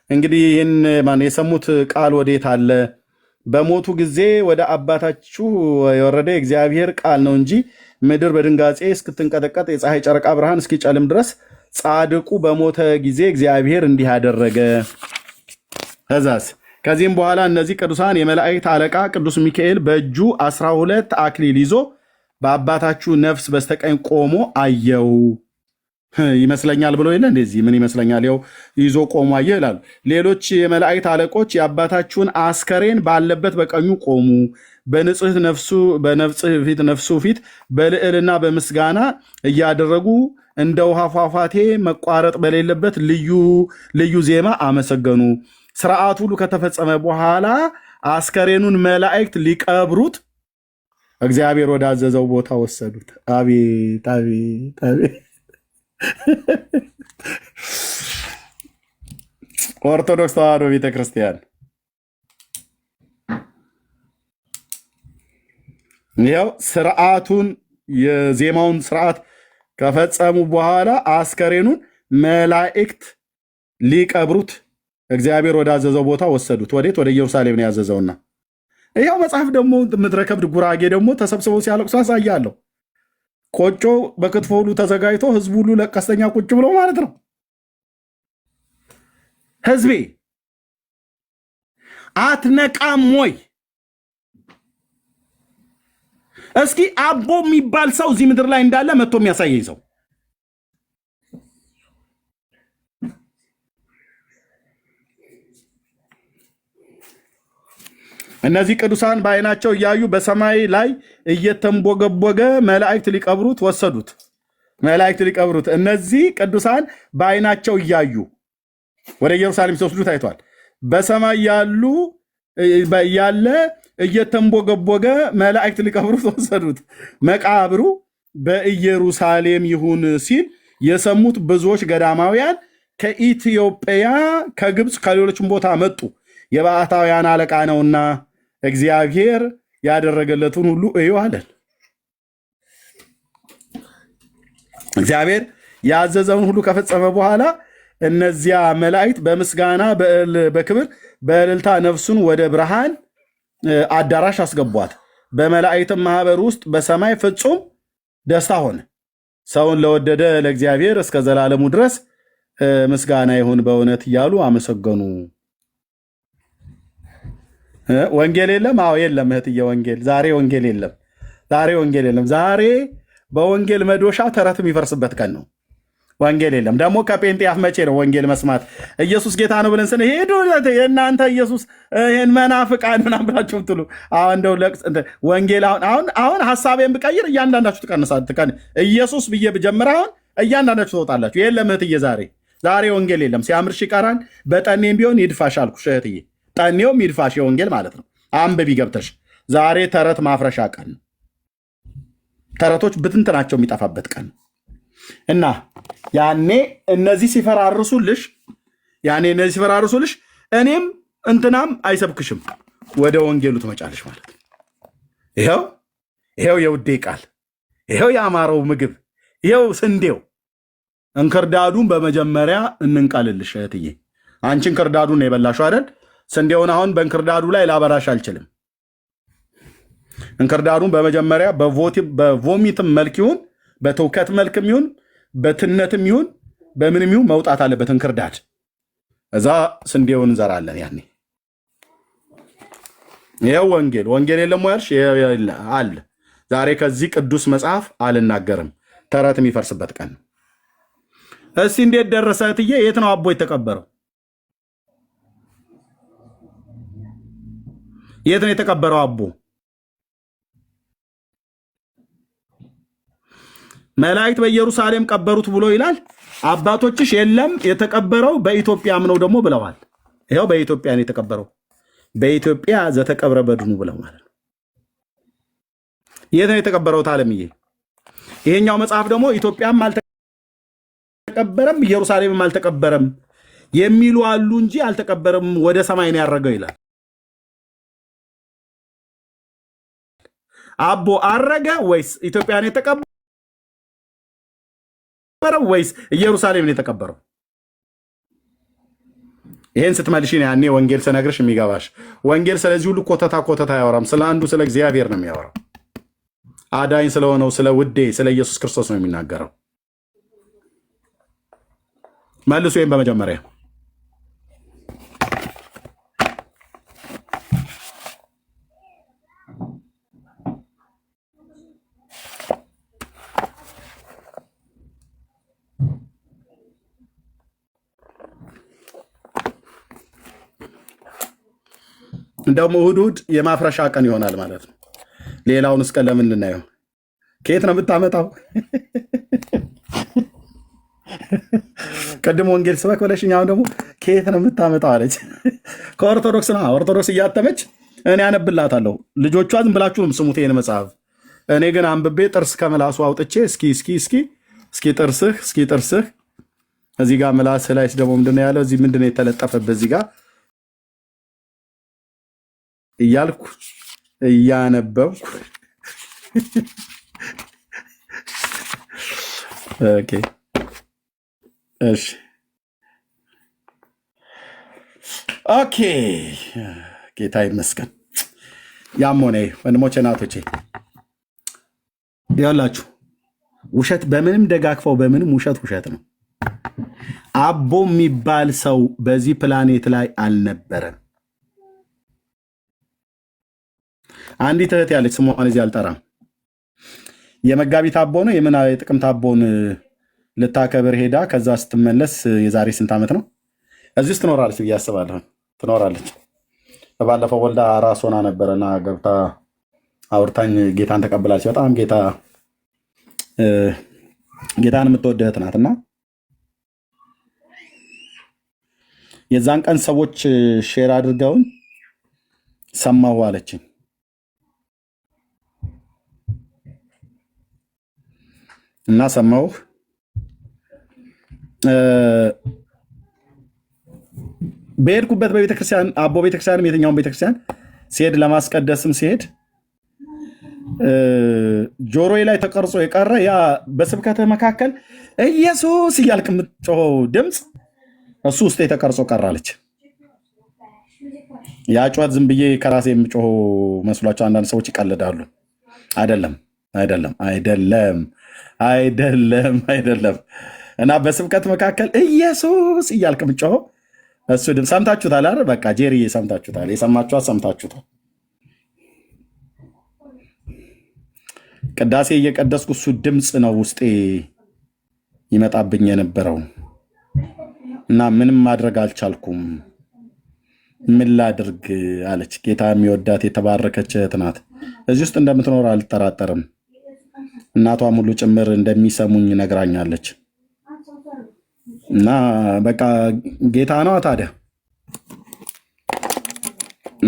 እንግዲህ ይህን ማን የሰሙት ቃል ወዴት አለ? በሞቱ ጊዜ ወደ አባታችሁ የወረደ የእግዚአብሔር ቃል ነው እንጂ ምድር በድንጋጼ እስክትንቀጠቀጥ የፀሐይ ጨረቃ ብርሃን እስኪጨልም ድረስ ጻድቁ በሞተ ጊዜ እግዚአብሔር እንዲህ አደረገ። ከዚህም በኋላ እነዚህ ቅዱሳን የመላእክት አለቃ ቅዱስ ሚካኤል በእጁ 12 አክሊል ይዞ በአባታችሁ ነፍስ በስተቀኝ ቆሞ አየው ይመስለኛል ብሎ የለ እንደዚህ ምን ይመስለኛል ያው ይዞ ቆሞ አየ ይላሉ። ሌሎች የመላእክት አለቆች የአባታችሁን አስከሬን ባለበት በቀኙ ቆሙ። በንጽህ ፊት ነፍሱ ፊት በልዕልና በምስጋና እያደረጉ እንደ ውሃ ፏፏቴ መቋረጥ በሌለበት ልዩ ዜማ አመሰገኑ። ስርዓት ሁሉ ከተፈጸመ በኋላ አስከሬኑን መላእክት ሊቀብሩት እግዚአብሔር ወዳዘዘው ቦታ ወሰዱት። አቤት አቤት አቤት! ኦርቶዶክስ ተዋሕዶ ቤተክርስቲያን ይኸው ስርዓቱን የዜማውን ስርዓት ከፈጸሙ በኋላ አስከሬኑን መላእክት ሊቀብሩት እግዚአብሔር ወዳዘዘው ቦታ ወሰዱት። ወዴት? ወደ ኢየሩሳሌም ነው ያዘዘውና ይኸው መጽሐፍ ደግሞ ምድረ ከብድ ጉራጌ ደግሞ ተሰብስበው ሲያለቅሱ ያሳያለሁ። ቆጮ በክትፎ ሁሉ ተዘጋጅቶ ህዝቡ ሁሉ ለቀስተኛ ቁጭ ብሎ ማለት ነው። ህዝቤ አትነቃም ወይ? እስኪ አቦ የሚባል ሰው እዚህ ምድር ላይ እንዳለ መጥቶ የሚያሳየኝ ሰው እነዚህ ቅዱሳን በዓይናቸው እያዩ በሰማይ ላይ እየተንቦገቦገ መላእክት ሊቀብሩት ወሰዱት። መላእክት ሊቀብሩት እነዚህ ቅዱሳን በዓይናቸው እያዩ ወደ ኢየሩሳሌም ሲወስዱ ታይቷል። በሰማይ ያለ እየተንቦገቦገ መላእክት ሊቀብሩት ወሰዱት። መቃብሩ በኢየሩሳሌም ይሁን ሲል የሰሙት ብዙዎች ገዳማውያን ከኢትዮጵያ፣ ከግብፅ፣ ከሌሎችም ቦታ መጡ። የባዕታውያን አለቃ ነውና እግዚአብሔር ያደረገለትን ሁሉ እዩ አለን። እግዚአብሔር ያዘዘውን ሁሉ ከፈጸመ በኋላ እነዚያ መላእክት በምስጋና በክብር በእልልታ ነፍሱን ወደ ብርሃን አዳራሽ አስገቧት። በመላእክትም ማህበር ውስጥ በሰማይ ፍጹም ደስታ ሆነ። ሰውን ለወደደ ለእግዚአብሔር እስከ ዘላለሙ ድረስ ምስጋና ይሁን በእውነት እያሉ አመሰገኑ። ወንጌል የለም? አዎ የለም እህትዬ፣ ወንጌል ዛሬ ወንጌል የለም። ዛሬ ወንጌል የለም። ዛሬ በወንጌል መዶሻ ተረት የሚፈርስበት ቀን ነው። ወንጌል የለም። ደግሞ ከጴንጤ አፍ መቼ ነው ወንጌል መስማት? ኢየሱስ ጌታ ነው ብለን ስን ሄዱ የእናንተ ኢየሱስ ይህን መናፍቃን ምናምን ብላችሁ ትሉ እንደው ወንጌል አሁን ሀሳቤን ብቀይር እያንዳንዳችሁ ትቀንሳል። ኢየሱስ ብዬ ብጀምር አሁን እያንዳንዳችሁ ትወጣላችሁ። የለም እህትዬ፣ ዛሬ ወንጌል የለም። ሲያምርሽ ይቀራል። በጠኔም ቢሆን ይድፋሽ አልኩሽ እህትዬ። ጠኔውም ይድፋሽ የወንጌል ማለት ነው። አንብቢ ገብተሽ። ዛሬ ተረት ማፍረሻ ቀን ነው። ተረቶች ብትንትናቸው የሚጠፋበት ቀን ነው እና ያኔ እነዚህ ሲፈራርሱልሽ እኔም እንትናም አይሰብክሽም፣ ወደ ወንጌሉ ትመጫለሽ ማለት ነው። ይኸው የውዴ ቃል፣ ይኸው የአማረው ምግብ፣ ይኸው ስንዴው። እንክርዳዱን በመጀመሪያ እንንቀልልሽ እህትዬ። አንቺ እንክርዳዱን ነው የበላሽው አይደል? ስንዴውን አሁን በእንክርዳዱ ላይ ላበራሽ አልችልም። እንክርዳዱን በመጀመሪያ በቮሚትም መልክ ይሁን በትውከት መልክም ይሁን በትነትም ይሁን በምንም ይሁን መውጣት አለበት እንክርዳድ። እዛ ስንዴውን እንዘራለን። ያኔ ይኸው ወንጌል የለም ያልሽ አለ። ዛሬ ከዚህ ቅዱስ መጽሐፍ አልናገርም። ተረት የሚፈርስበት ቀን ነው። እስቲ እንዴት ደረሰ እህትዬ? የት ነው አቦ የተቀበረው? የት ነው የተቀበረው አቦ? መላእክት በኢየሩሳሌም ቀበሩት ብሎ ይላል። አባቶችሽ የለም የተቀበረው በኢትዮጵያም ነው ደግሞ ብለዋል። ይኸው በኢትዮጵያ ነው የተቀበረው። በኢትዮጵያ ዘተቀብረ በድኑ ብለው ማለት ነው። የት ነው የተቀበረው ታለምዬ? ይሄኛው መጽሐፍ ደግሞ ኢትዮጵያም አልተቀበረም ኢየሩሳሌምም አልተቀበረም የሚሉ አሉ እንጂ አልተቀበረም፣ ወደ ሰማይ ነው ያረገው ይላል። አቦ አረገ ወይስ ኢትዮጵያ ነው የተቀበረው ወይስ ኢየሩሳሌም ነው የተቀበረው? ይሄን ስትመልሽ ያኔ ወንጌል ስነግርሽ የሚገባሽ። ወንጌል ስለዚህ ሁሉ ኮተታ አያወራም። ስለ አንዱ ስለ እግዚአብሔር ነው የሚያወራው። አዳኝ ስለሆነው ስለ ውዴ ስለ ኢየሱስ ክርስቶስ ነው የሚናገረው። መልሱ ይሄን በመጀመሪያ እንደውም እሑድ የማፍረሻ ቀን ይሆናል ማለት ነው። ሌላውን እስከ ለምን እናየው? ከየት ነው የምታመጣው? ቀድሞ ወንጌል ስበክ ብለሽኝ አሁን ደግሞ ከየት ነው የምታመጣው አለች። ከኦርቶዶክስ ነው። ኦርቶዶክስ እያተመች እኔ ያነብላታለሁ። ልጆቿ ዝም ብላችሁ ስሙት ይሄን መጽሐፍ። እኔ ግን አንብቤ ጥርስ ከምላሱ አውጥቼ እስኪ ጥርስህ እዚህ ጋር ምላስ ላይ ደግሞ ምንድነው ያለው? እዚህ ምንድነው የተለጠፈበት? እዚህ ጋር እያልኩ እያነበብኩ ኦኬ እሺ ኦኬ ጌታ ይመስገን። ያም ሆነ ወንድሞቼ እናቶቼ ያላችሁ ውሸት በምንም ደጋግፈው በምንም ውሸት ነው። አቦ የሚባል ሰው በዚህ ፕላኔት ላይ አልነበረም። አንዲት እህት ያለች ስሟን እዚህ አልጠራም። የመጋቢት አቦ ነው የምን የጥቅምት አቦን ልታከብር ሄዳ ከዛ ስትመለስ የዛሬ ስንት ዓመት ነው እዚህ ውስጥ ትኖራለች ብዬ አስባለሁ። ትኖራለች። በባለፈው ወልዳ ራስ ሆና ነበረና ገብታ አውርታኝ ጌታን ተቀብላለች። በጣም ጌታን የምትወድ እህት ናትና የዛን ቀን ሰዎች ሼር አድርገውን ሰማሁ አለችኝ። እና ሰማሁ በሄድኩበት በቤተክርስቲያን አቦ ቤተክርስቲያንም የትኛውን ቤተክርስቲያን ሲሄድ ለማስቀደስም ሲሄድ ጆሮዬ ላይ ተቀርጾ የቀረ ያ በስብከተ መካከል ኢየሱስ እያልክ የምትጮኸው ድምፅ እሱ ውስጥ የተቀርጾ ቀራለች። ያ ጩኸት ዝም ብዬ ከራሴ የምጮኸው መስሏቸው አንዳንድ ሰዎች ይቀልዳሉ። አይደለም። እና በስብከት መካከል ኢየሱስ እያልክ የምትጮኸው እሱ ድምፅ ሰምታችሁታል አይደል? በቃ ጄሪዬ ሰምታችሁታል። የሰማችኋት ሰምታችሁታል። ቅዳሴ እየቀደስኩ እሱ ድምፅ ነው ውስጤ ይመጣብኝ የነበረው እና ምንም ማድረግ አልቻልኩም። ምን ላድርግ አለች። ጌታ የሚወዳት የተባረከች እህት ናት። እዚህ ውስጥ እንደምትኖር አልጠራጠርም። እናቷም ሁሉ ጭምር እንደሚሰሙኝ ነግራኛለች። እና በቃ ጌታ ነው ታዲያ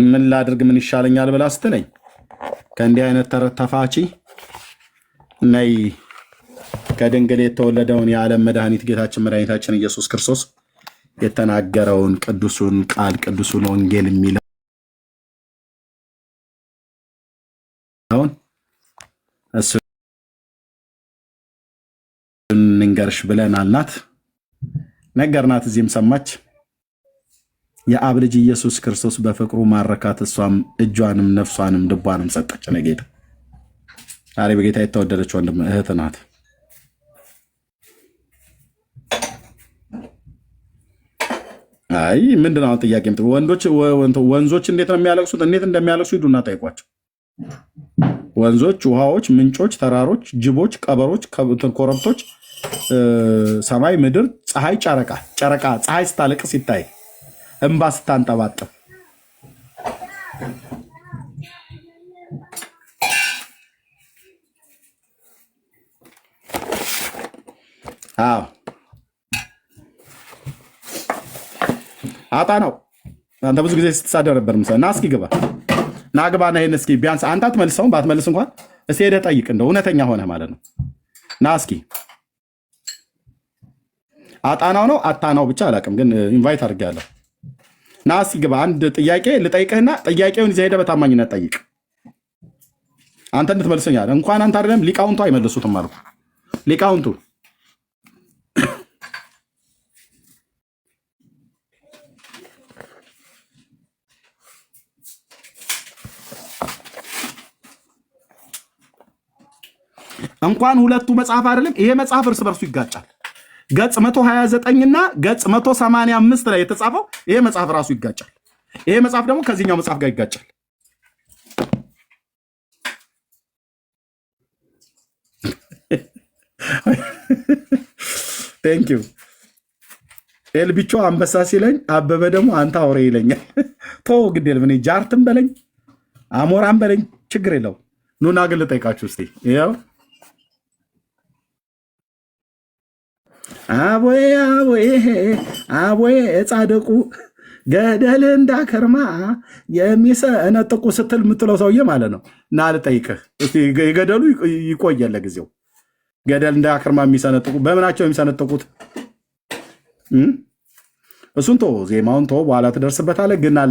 ምን ላድርግ ምን ይሻለኛል ብላ ስትለኝ ከእንዲህ አይነት ተረት ተፋቺ ነይ ከድንግል የተወለደውን የዓለም መድኃኒት ጌታችን መድኃኒታችን ኢየሱስ ክርስቶስ የተናገረውን ቅዱሱን ቃል ቅዱሱን ወንጌል የሚለውን እሱ እንንገርሽ ብለን አልናት፣ ነገርናት። እዚህም ሰማች። የአብ ልጅ ኢየሱስ ክርስቶስ በፍቅሩ ማረካት። እሷም እጇንም ነፍሷንም ልቧንም ሰጠች ለጌታ። ዛሬ በጌታ የተወደደች ወንድም እህት ናት። አይ ምንድን ነው ጥያቄ? ወንዞች እንዴት ነው የሚያለቅሱት? እንዴት እንደሚያለቅሱ ሂዱና ጠይቋቸው። ወንዞች፣ ውሃዎች፣ ምንጮች፣ ተራሮች፣ ጅቦች፣ ቀበሮች፣ ኮረብቶች፣ ሰማይ፣ ምድር፣ ፀሐይ፣ ጨረቃ ፀሐይ ስታለቅስ ይታይ እንባ ስታንጠባጥብ አዎ አጣ ነው። አንተ ብዙ ጊዜ ስትሳደብ ነበር። ና እስኪ ግባ፣ ና ግባ፣ ና ይሄን እስኪ ቢያንስ አንተ አትመልሰውም። ባትመልስ እንኳን እስኪ ሄደህ ጠይቅ፣ እንደው እውነተኛ ሆነ ማለት ነው። ና እስኪ አጣናው ነው አታናው ብቻ አላውቅም፣ ግን ኢንቫይት አድርጌያለሁ። ና እስኪ ግባ። አንድ ጥያቄ ልጠይቅህና ጥያቄውን ይዘህ ሄደህ በታማኝነት ጠይቅ። አንተ እንድትመልሰኛል እንኳን አንተ አይደለም ሊቃውንቱ አይመልሱትም አልኩ። ሊቃውንቱ እንኳን ሁለቱ መጽሐፍ አይደለም ይሄ መጽሐፍ እርስ በርሱ ይጋጫል። ገጽ 129 እና ገጽ 185 ላይ የተጻፈው ይሄ መጽሐፍ ራሱ ይጋጫል። ይሄ መጽሐፍ ደግሞ ከዚህኛው መጽሐፍ ጋር ይጋጫል። ቴንክ ዩ ኤልቢቾ አንበሳ ሲለኝ አበበ ደግሞ አንተ አውሬ ይለኛል። ተው ግድ የለም እኔ ጃርትም በለኝ አሞራም በለኝ ችግር የለው። ኑና ግን ልጠይቃችሁ እስቲ ያው አቦዬ አቦዬ አቦዬ ጻድቁ ገደል እንዳከርማ የሚሰነጥቁ ስትል የምትለው ሰውዬ ማለት ነው። ና ልጠይቅህ እስቲ የገደሉ ይቆያል ለጊዜው። ገደል እንዳከርማ የሚሰነጥቁ በምናቸው የሚሰነጥቁት? እሱን ቶ ዜማውን ቶ በኋላ ትደርስበታለህ። ግን ና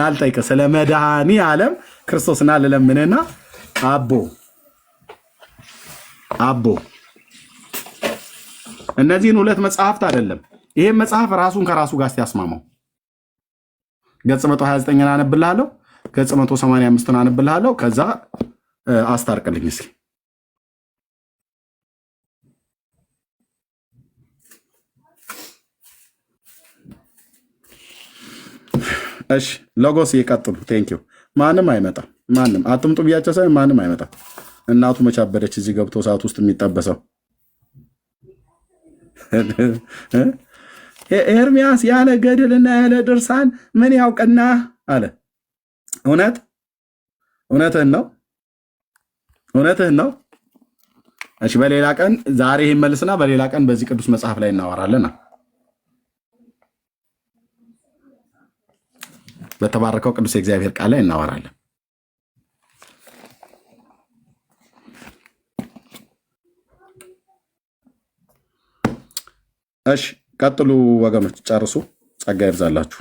ልጠይቅህ ስለ መድኃኒ ዓለም ክርስቶስ ና ልለምንና አቦ እነዚህን ሁለት መጽሐፍት አይደለም ይሄን መጽሐፍ ራሱን ከራሱ ጋር ሲያስማማው ገጽ 129 አነብልሃለሁ፣ ገጽ 185 አነብልሃለሁ። ከዛ አስታርቅልኝ እስኪ። እሺ ሎጎስ ይቀጥሉ። ቴንኪው። ማንም አይመጣም። ማንም አትምጡ ብያቸው ሳይሆን ማንም አይመጣም። እናቱ መቻበደች እዚህ ገብቶ ሰዓት ውስጥ የሚጠበሰው ኤርሚያስ ያለ ገድልና ያለ ድርሳን ምን ያውቅና አለ። እውነትህን ነው። እሺ በሌላ ቀን ዛሬ ይሄን መልስና በሌላ ቀን በዚህ ቅዱስ መጽሐፍ ላይ እናወራለን። በተባረከው ቅዱስ የእግዚአብሔር ቃል ላይ እናወራለን። እሺ ቀጥሉ ወገኖች፣ ጨርሱ። ጸጋ ይብዛላችሁ።